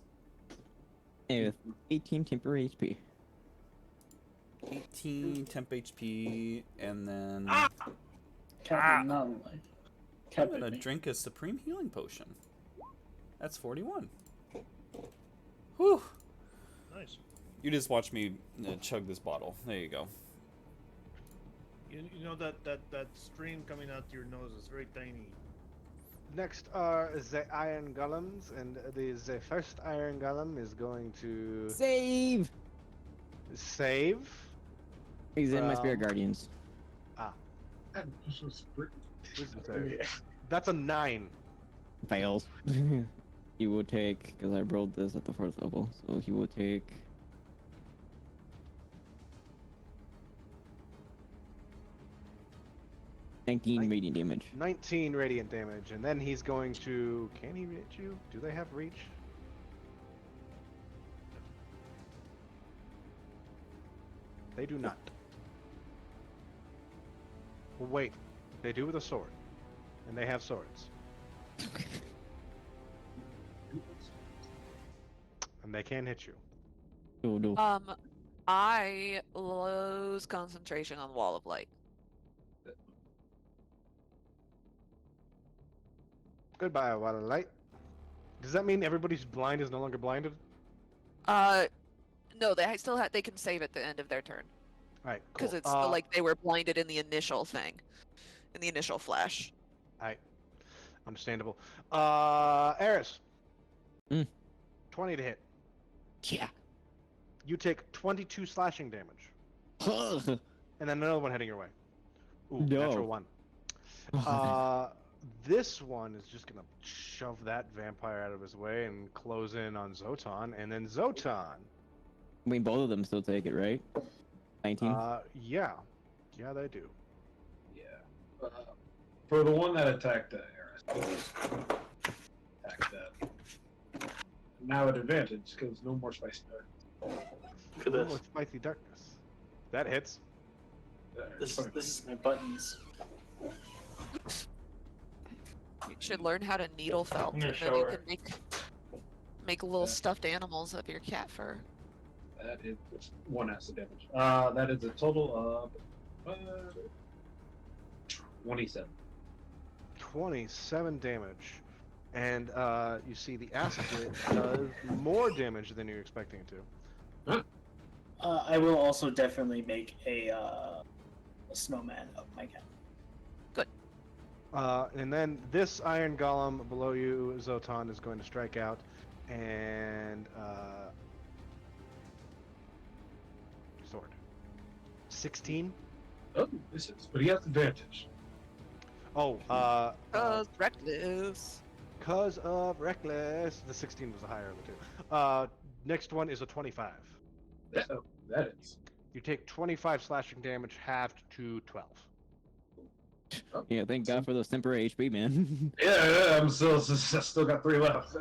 And with 18 temporary HP. 18 temp HP, and then cat did not like. I'm Cat gonna bit me. drink a supreme healing potion. That's 41. Whew. Nice. You just watch me chug this bottle. There you go. You know that stream coming out your nose is very tiny. Next are the iron golems, and the first iron golem is going to Save! save. He's in my Um, Spirit Guardians. Wisdom save. That's a 9. Fails. He will take, because I rolled this at the 4th level, so he will take... Nine- radiant damage. 19 radiant damage, and then he's going to. Can he reach you? Do they have reach? They do not. Wait, they do with a sword, and they have swords, and they can hit you. Oh no. I lose concentration on Wall of Light. Goodbye, Wall of Light. Does that mean everybody's blind is no longer blinded? No, they can save at the end of their turn All right, cool. because it's like they were blinded in the initial thing, in the initial flash. Alright, understandable. Eris. Hmm. 20 to hit. Yeah. You take 22 slashing damage. And then another one heading your way. Ooh, No. natural 1. This one is just gonna shove that vampire out of his way and close in on Zotan, and then Zotan. I mean, both of them still take it, right? 19? Yeah. Yeah, they do. Yeah. For the one that attacked Eris, attack that. Now at advantage, because no more spicy dark. at Room this. with spicy darkness. That hits. This is my buttons. You should learn how to needle felt, I'm and gonna then show you her. can make little Yeah. stuffed animals of your cat fur. That is 1 acid damage. That is a total of 27. 27 damage. And you see the acid hit does more damage than you're expecting it to. I will also definitely make a snowman of my cat. And then this iron golem below you, Zotan, is going to strike out and sword. 16. Oh, this is. But he has advantage. Oh, Reckless. cause of reckless. The 16 was the higher of the two. Next one is a 25. That is. You take 25 slashing damage, halved to 12. Oh, Yeah, thank God for those temporary HP, man. Yeah, I'm still got 3 left.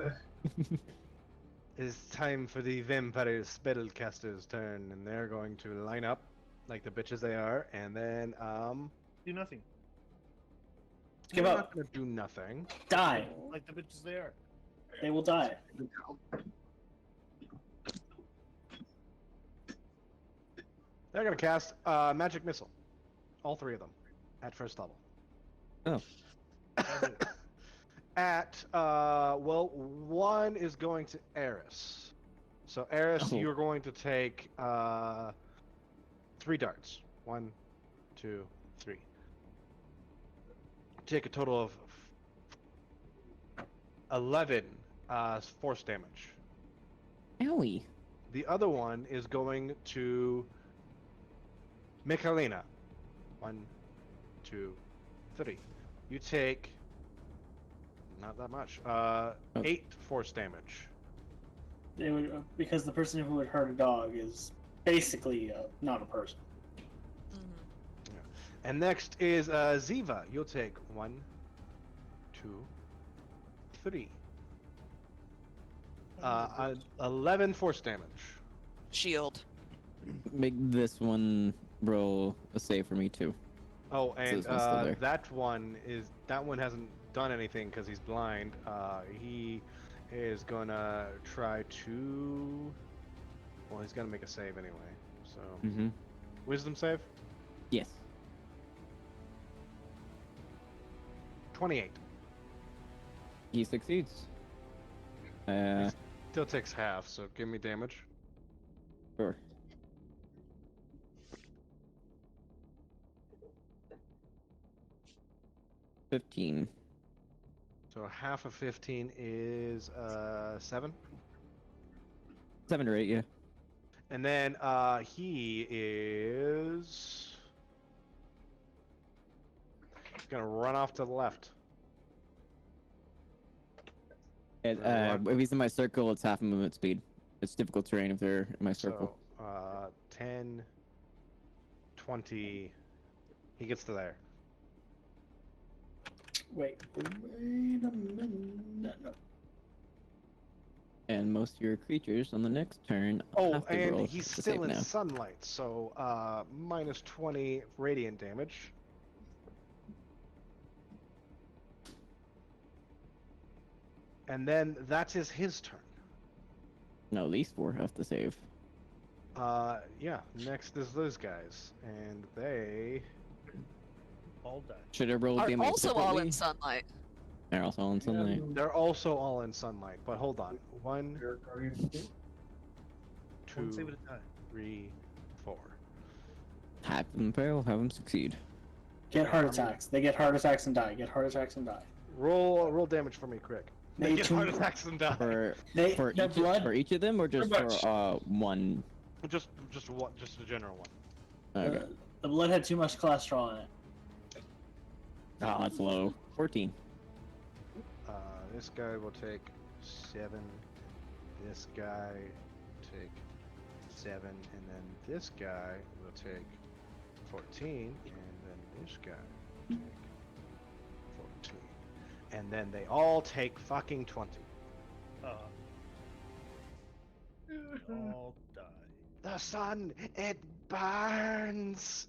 It's time for the vampire spellcaster's turn, and they're going to line up like the bitches they are, and then Do nothing. Give they're up. not gonna do nothing. Die. Like the bitches they are. They will die. They're gonna cast magic missile, all 3 of them, at first level. Oh. At well, one is going to Eris. So Eris, Oh. you're going to take 3 darts. 1, 2, 3. Take a total of 11 force damage. Owie. The other one is going to Michalina. 1, 2, 3. You take not that much. 8 force damage. They would because the person who would hurt a dog is basically not a person. Mhm. And next is Ziva. You'll take 1, 2, 3. 11 force damage. Shield. Make this one roll a save for me too. Oh, and this one's still there. that one hasn't done anything because he's blind. He is gonna try to. Well, he's gonna make a save anyway. So Mm-hmm. wisdom save. Yes. 28. He succeeds. Still takes half. So give me damage. Sure. $15. So half of 15 is 7. 7 or 8, yeah. And then he is gonna run off to the left. And, Run. if he's in my circle, it's half a movement speed. It's difficult terrain if they're in my circle. So 10, 20. He gets to there. Wait a minute. No. And most of your creatures on the next turn Oh, have to and roll he's to still save in now. sunlight, so minus 20 radiant damage. And then that is his turn. No, at least 4 have to save. Yeah, next is those guys, and they All die. Should I roll Are damage also all separately? in sunlight. They're also all in sunlight. they're also all in sunlight. But hold on, 1, Your guardian. 2, One save at a time. 3, 4. Have them fail, have them succeed. Get heart attacks. They get heart attacks and die. Get heart attacks and die. Roll damage for me, Crick. They They get too- heart attacks and die. For They their blood. for each of them, or just Pretty much. for one? Just one, just a general one. Okay. The blood had too much cholesterol in it. Oh, that's low. 14. This guy will take 7. This guy take 7, and then this guy will take 14, and then this guy will take 14, and then they all take fucking 20. All die. The sun, it burns.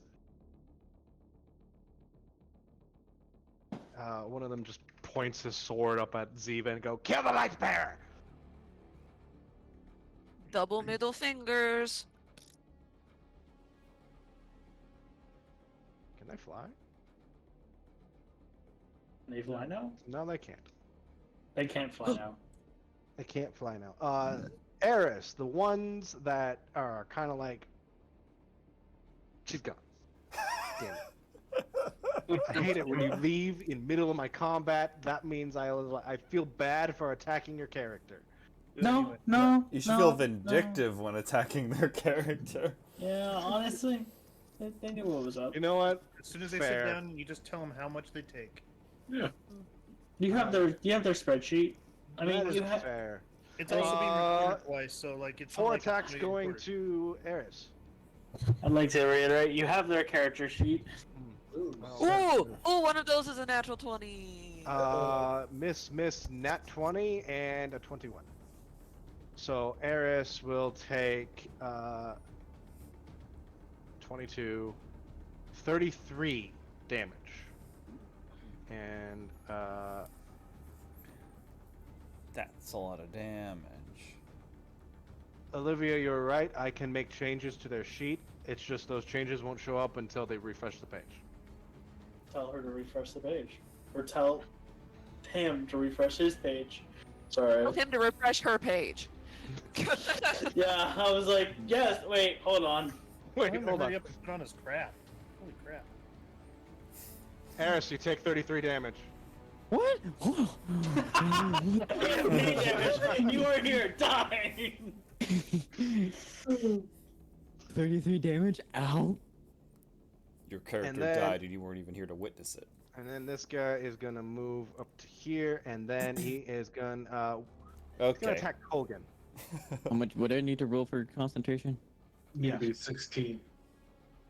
One of them just points his sword up at Ziva and go, kill the light bearer. Double middle fingers. Can they fly? Can they fly now? No, they can't. They can't fly now. They can't fly now. Eris, the ones that are kind of like, she's gone. Damn it. I hate it when you leave in middle of my combat. That means I feel bad for attacking your character. No, no. You should no, feel no. vindictive when attacking their character. Yeah, honestly, they knew what was up. You know what? As soon as they Fair. sit down, you just tell them how much they take. Yeah. You have their spreadsheet. I mean, That you is have. fair. It's also being Uh, recorded twice, so like it's not 4 like it's attacks really going recorded. to Eris. I'd like to reiterate, you have their character sheet. Ooh, one of those is a natural 20. Miss, nat 20 and a 21. So Eris will take 22, 33 damage. And That's a lot of damage. Olivia, you're right. I can make changes to their sheet. It's just those changes won't show up until they refresh the page. Tell her to refresh the page, or tell him to refresh his page. Sorry. Tell him to refresh her page. Yeah, I was like, yes. Wait, hold on. Wait, Tell him to hold hurry on. up and put on his crap. Holy crap. Eris, you take 33 damage. What? You are here dying. 33 damage? Ow. Your character then- died and you weren't even here to witness it. And then this guy is gonna move up to here, and then he is gonna Okay. attack Colgan. How much would I need to roll for concentration? Need to be 16.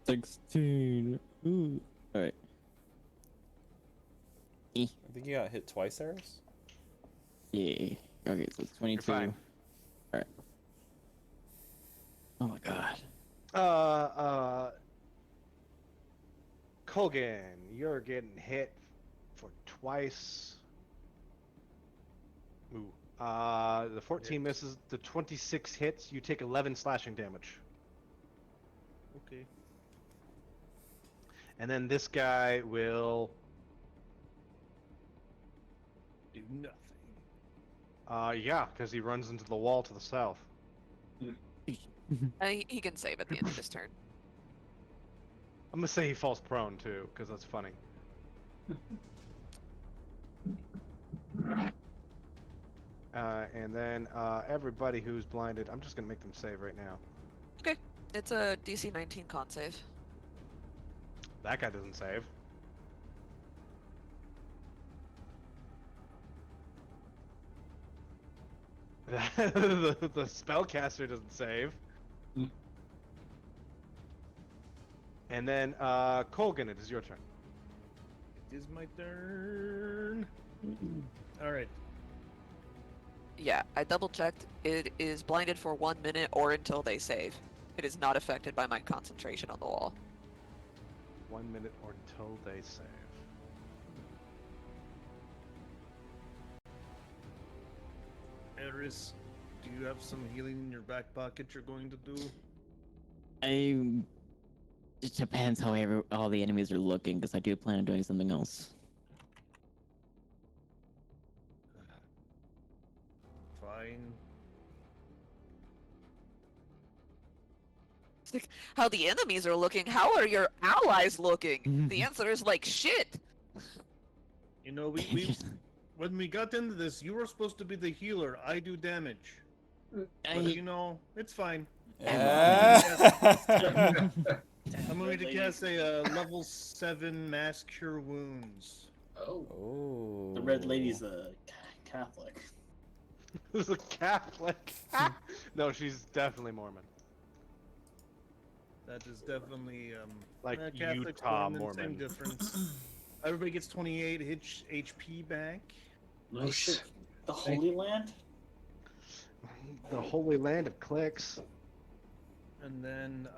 16. Ooh. Alright. I think you got hit twice, Eris? Yeah. Okay, so it's 22. fine. Alright. Oh my god. Colgan, you're getting hit for twice. Ooh. The 14 misses, the 26 hits, you take 11 slashing damage. Okay. And then this guy will, Do nothing. yeah, because he runs into the wall to the south. He can save at the end of his turn. I'm gonna say he falls prone too, because that's funny. And then everybody who's blinded, I'm just gonna make them save right now. It's a DC 19 con save. That guy doesn't save. the spellcaster doesn't save. Mm. And then Colgan, it is your turn. It is my turn. Alright. Yeah, I double checked. It is blinded for 1 minute or until they save. It is not affected by my concentration on the wall. 1 minute or until they save. Eris, do you have some healing in your back pocket you're going to do? It depends how all the enemies are looking, because I do plan on doing something else. Fine. How the enemies are looking? How are your allies looking? The answer is like shit. You know, we when we got into this, you were supposed to be the healer. I do damage. But you know, it's fine. Yeah. I'm going to cast a level 7 mass cure wounds. Oh. Oh. The red lady's a Catholic. Who's a Catholic? No, she's definitely Mormon. That is definitely Like Catholic, Utah Mormon, Mormon. Same difference. Everybody gets 28 HP back. Oh shit. The Holy Land? The Holy Land of Clicks. And then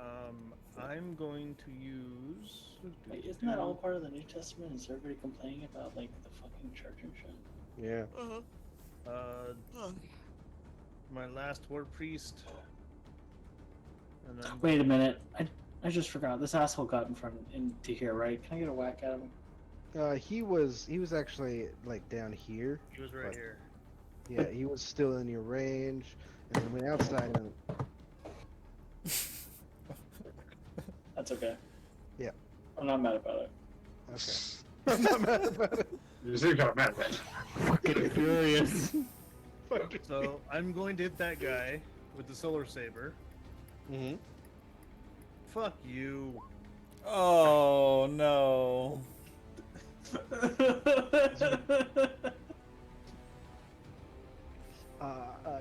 I'm going to use. Like, isn't that all part of the New Testament? Is everybody complaining about like the fucking church and shit? Yeah. My last war priest. And then Wait a minute. I just forgot. This asshole got in front into here, right? Can I get a whack at him? He was actually like down here. he was right But- here. Yeah, he was still in your range, and then went outside and That's okay. Yeah. I'm not mad about it. okay. I'm not mad about it. You seem kind of mad about it. Fucking furious. So I'm going to hit that guy with the solar saber. Mm-hmm. Fuck you. Oh no.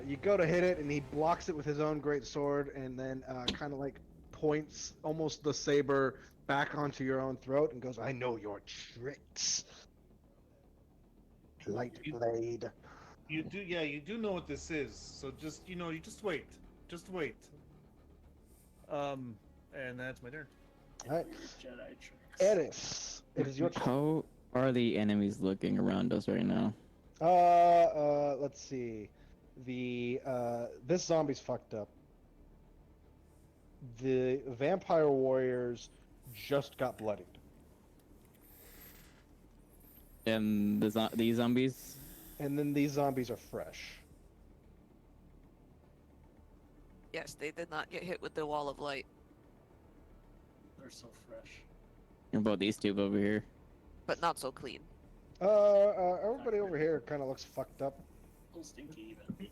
You go to hit it, and he blocks it with his own great sword, and then kind of like points almost the saber back onto your own throat, and goes, "I know your tricks, light blade." You do, yeah, you do know what this is. So just, you just wait. Just wait. And that's my turn. All right, Jedi tricks. Eris, it is your turn. How are the enemies looking around us right now? Let's see. This zombie's fucked up. The vampire warriors just got bloodied. And these zombies? And then these zombies are fresh. Yes, they did not get hit with the wall of light, They're so fresh. What about these two over here? but not so clean. Everybody over here kind of looks fucked up. A little stinky even.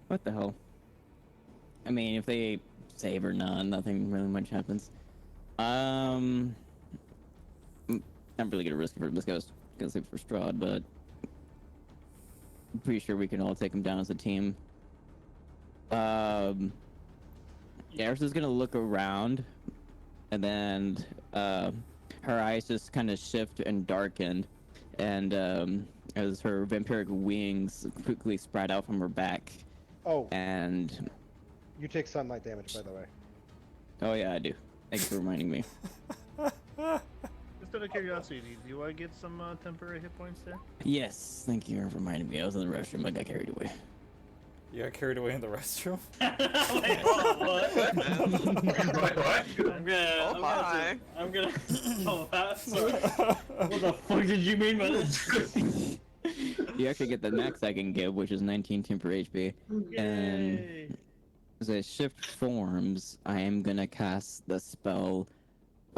What the hell? I mean, if they save or not, nothing really much happens. I'm really gonna risk it for this guy's gonna save for Strahd, but I'm pretty sure we can all take him down as a team. Eris is gonna look around, and then her eyes just kind of shift and darken, and as her vampiric wings quickly spread out from her back, Oh, and you take sunlight damage, by the way. oh yeah, I do. Thanks for reminding me. Just out of curiosity, do I get some temporary hit points there? Yes, thank you for reminding me. I was in the restroom, I got carried away. You got carried away in the restroom? Wait, what? What? What? I'm gonna. Oh, that's sorry. What the fuck did you mean by this? You actually get the max I can give, which is 19 temporary HP. And Yay! as a shift forms, I am gonna cast the spell,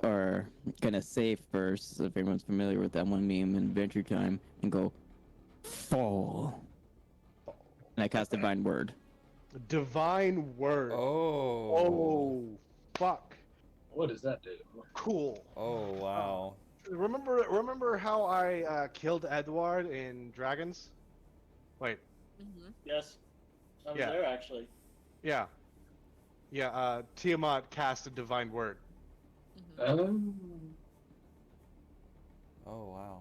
or gonna save first, if everyone's familiar with that one meme in Adventure Time, and go, fall. And I cast Divine Word. Divine word. Oh. Oh, fuck. What does that do? Cool. Oh wow. Remember how I killed Edward in Dragons? Wait, Mm-hmm. Yes. I was Yeah. there actually. yeah. Yeah, Tiamat cast a divine word. Mm-hmm. Oh wow.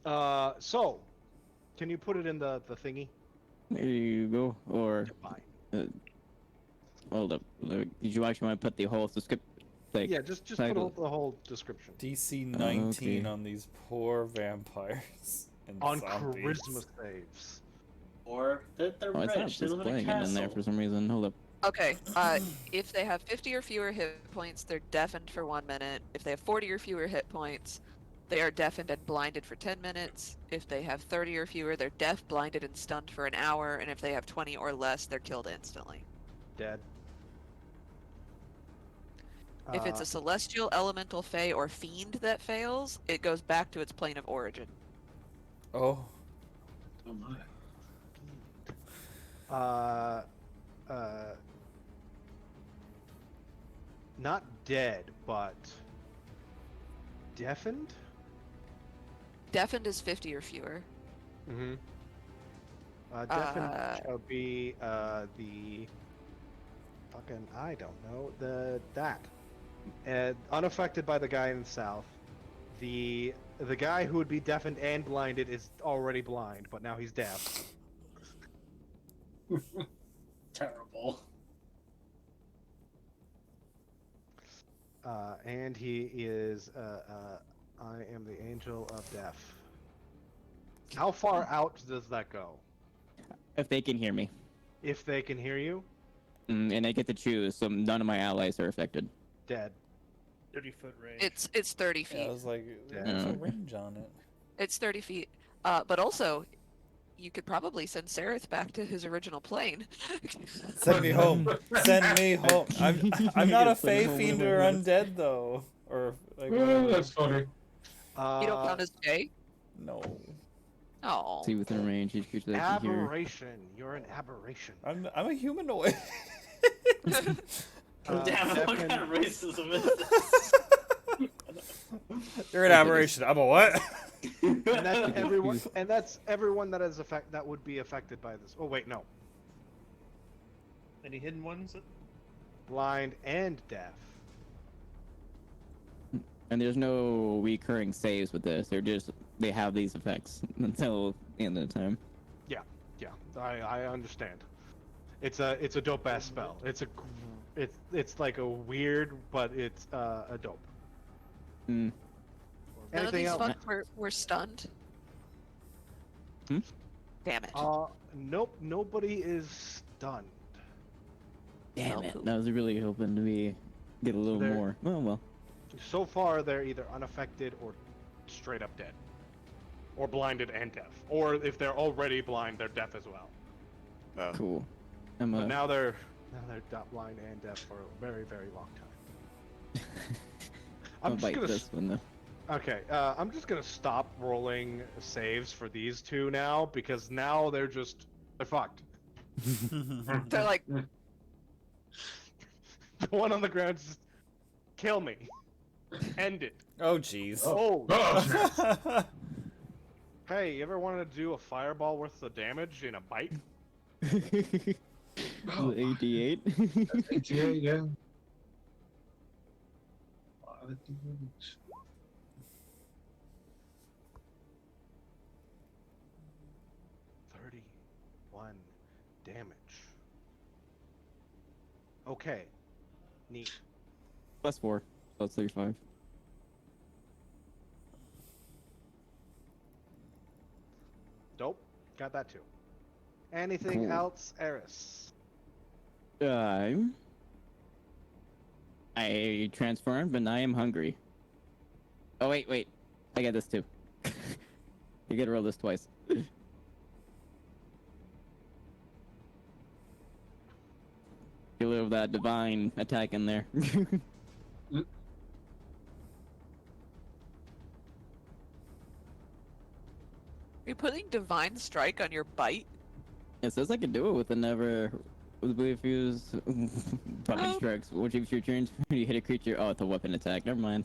Mm-hmm. So, can you put it in the thingy? There you go. Or, Divine. hold up. Did you actually want to put the whole script? Like, Yeah, just put title. the whole description. DC 19 okay. on these poor vampires and On zombies. charisma saves. Or they're Oh, it's not rich. They just live in a playing it in there castle. for some reason. Hold up. Okay, if they have 50 or fewer hit points, they're deafened for 1 minute. If they have 40 or fewer hit points, they are deafened and blinded for 10 minutes. If they have 30 or fewer, they're deaf, blinded, and stunned for an hour. And if they have 20 or less, they're killed instantly. Dead. If it's a celestial, elemental, fey, or fiend that fails, it goes back to its plane of origin. Oh. Oh my. Not dead, but deafened. Deafened is 50 or fewer. Mm-hmm. Deafened Uh, shall be the fucking unaffected by the guy in the south. The guy who would be deafened and blinded is already blind, but now he's deaf. Terrible. And he is. I am the angel of death. How far out does that go? If they can hear me. If they can hear you, And I get to choose, so none of my allies are affected. dead. 30-foot range. It's 30 feet. Yeah, I was like, Yeah. there's a range on it. It's 30 feet. But also, you could probably send Sereth back to his original plane. Send me home. Send me home. I'm not a Send me Fey home Fiend whenever or it is. undead though, or like. That's funny. You don't count as Jay? No, Oh. See within range, each creature that can hear. Aberration. You're an aberration. I'm a humanoid. Damn, what Deafened- kind of racism is this? You're an aberration. I'm a what? And that's everyone. And that's everyone that is that would be affected by this. Oh wait, no. Any hidden ones? Blind and deaf. And there's no recurring saves with this. They have these effects until the end of the time. Yeah, I understand. It's a dope ass spell. It's like a weird, but it's a dope. Mm. None of Anything these else? fucks were stunned. Hmm? Damn it. Nope. Nobody is stunned. Damn Well, it! I was really hoping to get a little There- more. Well. So far, they're either unaffected or straight up dead, or blinded and deaf. Or if they're already blind, they're deaf as well. Cool. But now they're blind and deaf for a very, very long time. I'll I'm just bite gonna this one though. Okay, I'm just gonna stop rolling saves for these two now because now they're fucked. They're like, The one on the ground just kill me, end it. Oh jeez. Oh, Oh, hey, you ever wanted to do a fireball worth the damage in a bite? Oh, 88. yeah. Lot of damage. One damage. Okay, neat. +4, so it's 35. Dope. Got that too. Anything Cool. else, Eris? I transformed, and I am hungry. Oh wait, I got this too. You gotta roll this twice. Get a little of that divine attack in there. you're putting Divine Strike on your bite? It says I can do it with the never. I believe use divine Oh. strikes. Which if you turn you hit a creature, oh, it's a weapon attack. Never mind.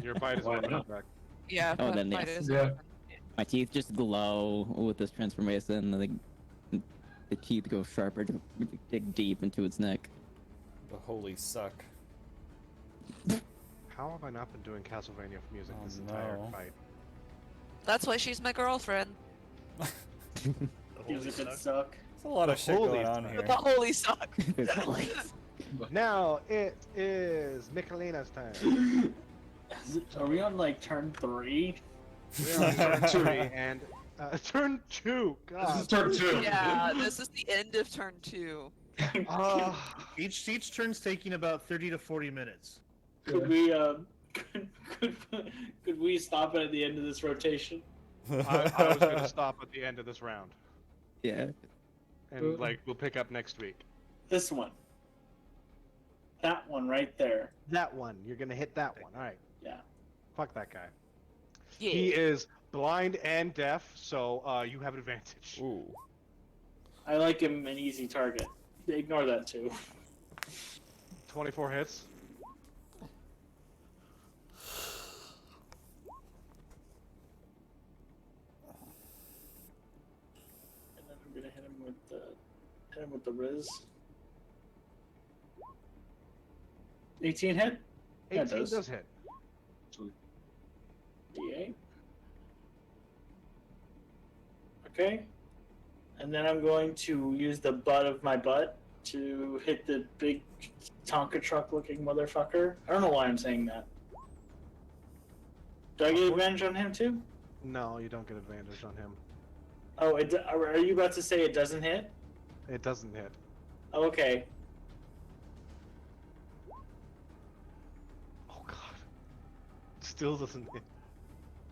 Your bite is Why weapon not? attack. Yeah, Oh, that then might yes. is. Yeah. My teeth just glow with this transformation. The teeth go sharper to dig deep into its neck. The holy suck. How have I not been doing Castlevania music Oh, this entire no. fight? That's why she's my girlfriend. The Music holy would suck. suck. There's a lot of shit Holy going on fuck. here. The holy suck. Now it is Michelina's turn. Are we on like turn 3? We're on turn 3 and turn 2. This is God. turn 2. Yeah, this is the end of turn 2. Uh, Each turn's taking about 30 to 40 minutes. Could we could we stop it at the end of this rotation? I was gonna stop at the end of this round, Yeah. and we'll pick up next week. This one. That one right there. That one, you're gonna hit that one. All right. Yeah. Fuck that guy. Yeah. He is blind and deaf, so you have advantage. Ooh. I like him an easy target. Ignore that too. 24 hits. And then I'm gonna hit him with the Riz. 18 hit? Yeah, it 18 does. does hit. Okay. And then I'm going to use the butt of my butt to hit the big Tonka truck looking motherfucker. I don't know why I'm saying that. Do I get advantage on him too? No, you don't get advantage on him. Oh, are you about to say it doesn't hit? It doesn't hit. Oh, okay. Oh god. Still doesn't hit.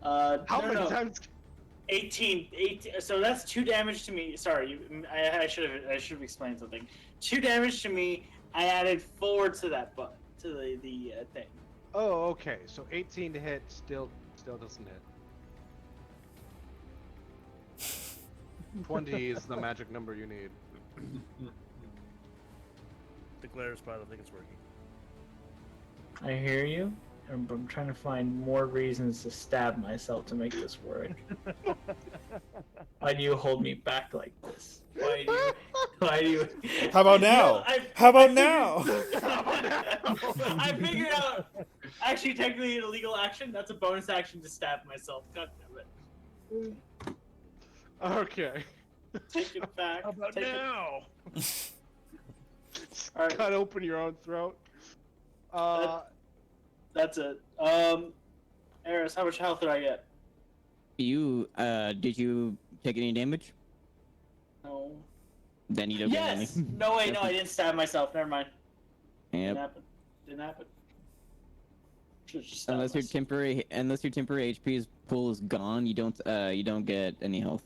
How How many times? 18, 18. So that's 2 damage to me. Sorry, I should have explained something. 2 damage to me. I added 4 to that to the thing. Oh, okay. So 18 to hit still doesn't hit. 20 is the magic number you need. Declares pilot, I think it's working. I hear you. I'm trying to find more reasons to stab myself to make this work. Why do you hold me back like this? Why do you? How about now? How about now? I figured out. Actually, technically, an illegal action. That's a bonus action to stab myself. God damn it. Okay. Take it back. How about Take it- now? Alright. Cut open your own throat. That's it. Eris, how much health did I get? You did you take any damage? No. Then you don't get any. Yes. No wait, no, I didn't stab myself. Never mind. Didn't Yep. happen. Didn't happen. Should've just stabbed Unless your myself. temporary HP pool is gone, you don't get any health.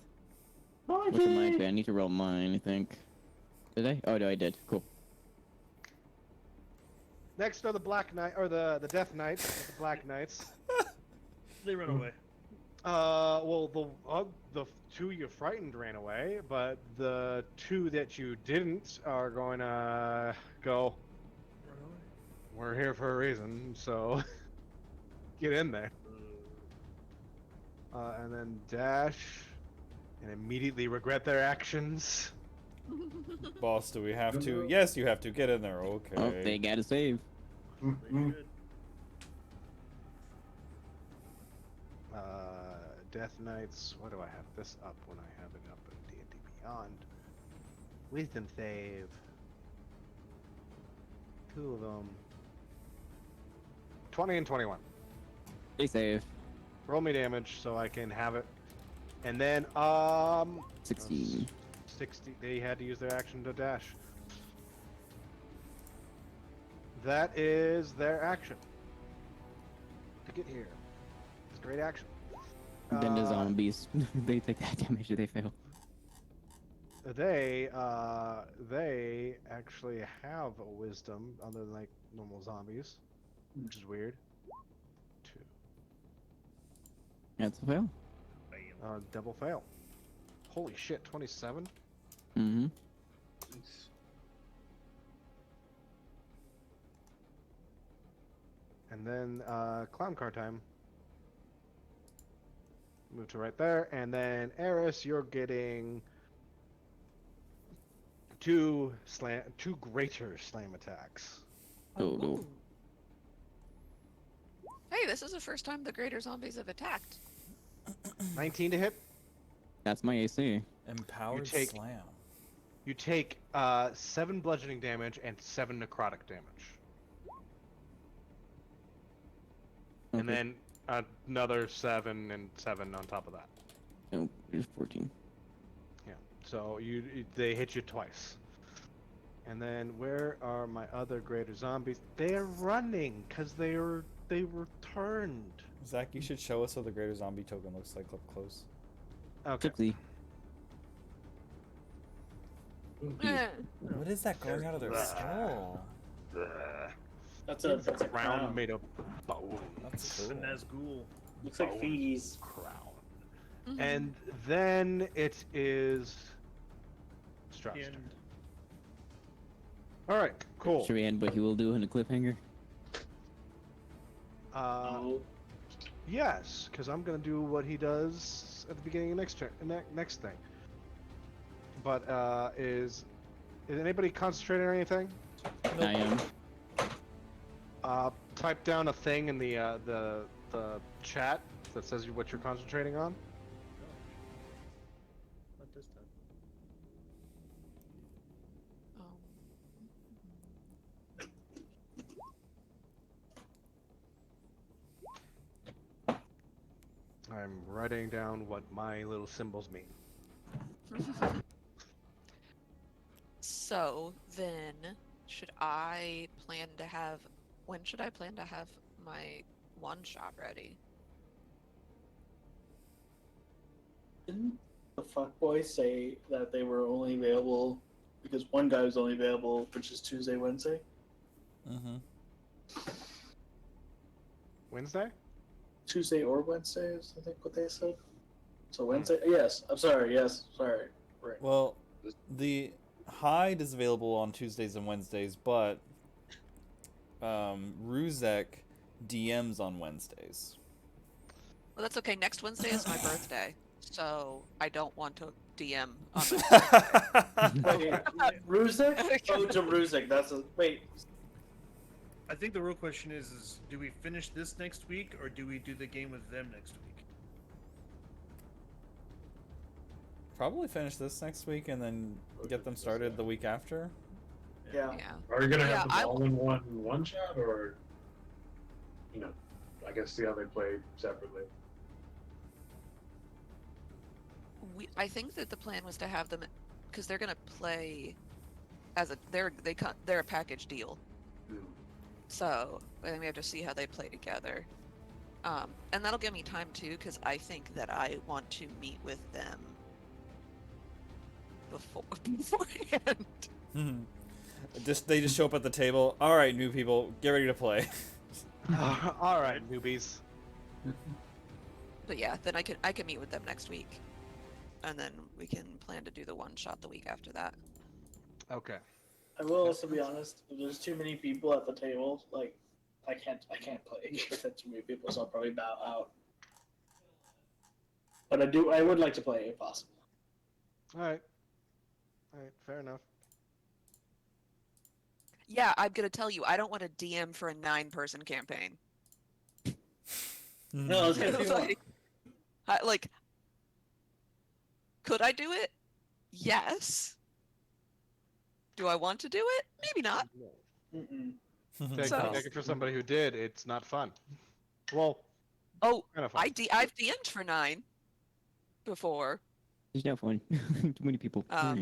Oh, I Which reminds me, did. I need to roll mine. I think. Did I? Oh no, I did. Cool. Next are the Black Knight or the Death Knights, the Black Knights. They run away. Well, the 2 you frightened ran away, but the 2 that you didn't are going to go. Run away. We're here for a reason, so get in there. And then dash, and immediately regret their actions. Boss, do we have to? Yes, you have to. Get in there. Okay. Oh, they gotta save. They should. Death Knights. Why do I have this up when I have it up in D&D Beyond? Wisdom save. 2 of them. 20 and 21. They save. Roll me damage so I can have it. And then 16. 60. They had to use their action to dash. That is their action. To get here. It's a great action. Then the zombies, they take that damage if they fail. They actually have a wisdom other than like normal zombies, which is weird. 2. That's a fail. Double fail. Holy shit, 27? Mm-hmm. And then clown car time. Move to right there, and then Eris, you're getting 2 greater slam attacks. Oh no. Hey, this is the first time the greater zombies have attacked. 19 to hit. That's my AC. Empowered take- slam. You take 7 bludgeoning damage and 7 necrotic damage, and Okay. then another 7 and 7 on top of that. Oh, there's 14. Yeah. So they hit you twice. And then where are my other greater zombies? They're running because they were turned. Zach, you should show us what the greater zombie token looks like up close. Okay. Tipsy. Eh. What is that going out of their skull? That's a Round crown. made of bone. That's cool. The Nazgul. Looks like fees. Crown. Mhm. And then it is Strahd. And All right, cool. Should we end what he will do in a cliffhanger? Oh. Yes, because I'm gonna do what he does at the beginning of next thing. But is anybody concentrating on anything? I am. Type down a thing in the chat that says what you're concentrating on. writing down what my little symbols mean. So then, should I plan to have? When should I plan to have my one shot ready? Didn't the fuckboy say that they were only available because one guy was only available, which is Tuesday, Wednesday? Mm-hmm. Wednesday? Tuesday or Wednesday is, I think, what they said. So Wednesday? Yes. I'm sorry. Yes. Sorry. Right. Well, the Hyde is available on Tuesdays and Wednesdays, but Ruzek DMs on Wednesdays. Well, that's okay. Next Wednesday is my birthday, so I don't want to DM on my Wait, Ruzek? Oh, to Ruzek. That's a wait. I think the real question is do we finish this next week or do we do the game with them next week? Probably finish this next week and then get them started the week after. Yeah. Yeah. Are you gonna Yeah, have them I all in one shot, or I guess see how they play separately? I think that the plan was to have them, because they're gonna play as they're a package deal. So I think we have to see how they play together, and that'll give me time too, because I think that I want to meet with them beforehand. They just show up at the table. All right, new people, get ready to play. All right, newbies. But yeah, then I can meet with them next week, and then we can plan to do the one shot the week after that. Okay. I will also be honest. If there's too many people at the table, like I can't play if there's too many people, so I'll probably bow out. But I would like to play if possible. All right. Fair enough. Yeah, I'm gonna tell you, I don't want to DM for a 9-person campaign. No, let's get a few more. Could I do it? Yes. Do I want to do it? Maybe not. Mm-mm. Take it for somebody who did. It's not fun. Well, Oh, kind of fun. I've DM'd for 9 before. It's no fun. Too many people. Yeah.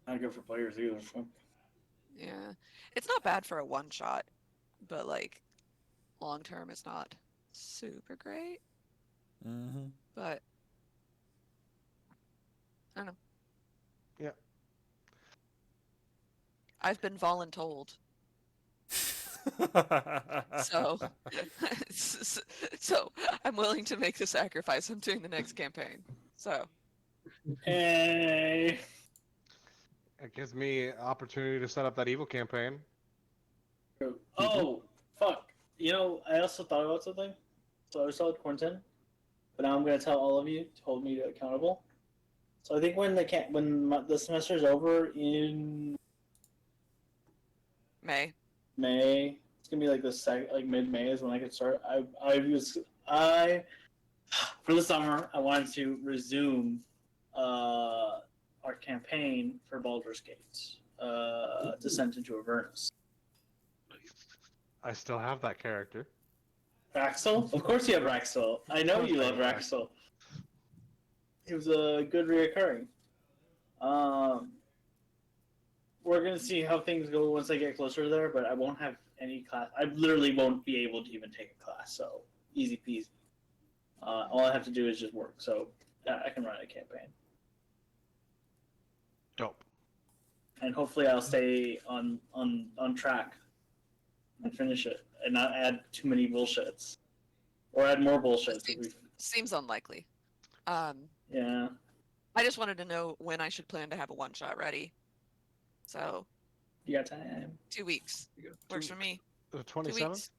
Not good for players either. Yeah, it's not bad for a one shot, but like long term, it's not super great. Mm-hmm. But I don't know. Yeah. I've been voluntold, so so I'm willing to make the sacrifice. I'm doing the next campaign. So Hey. It gives me opportunity to set up that evil campaign. Oh, fuck. I also thought about something. So I was told Quentin, but now I'm going to tell all of you to hold me accountable. So I think when the semester's over in May. it's going to be like mid-May is when I could start. For the summer, I wanted to resume our campaign for Baldur's Gate, Descent into Avernus. I still have that character. Raxel? Of course you have Raxel. I know you love Raxel. He was a good reoccurring. We're going to see how things go once I get closer there, but I won't have any class. I literally won't be able to even take a class, so easy peasy. All I have to do is just work, so I can run a campaign. Dope. And hopefully I'll stay on track and finish it and not add too many bullshits. Or add more bullshit. Seems unlikely. Yeah. I just wanted to know when I should plan to have a one shot ready. So You got time. 2 weeks. Works for me. The 2 27th? weeks.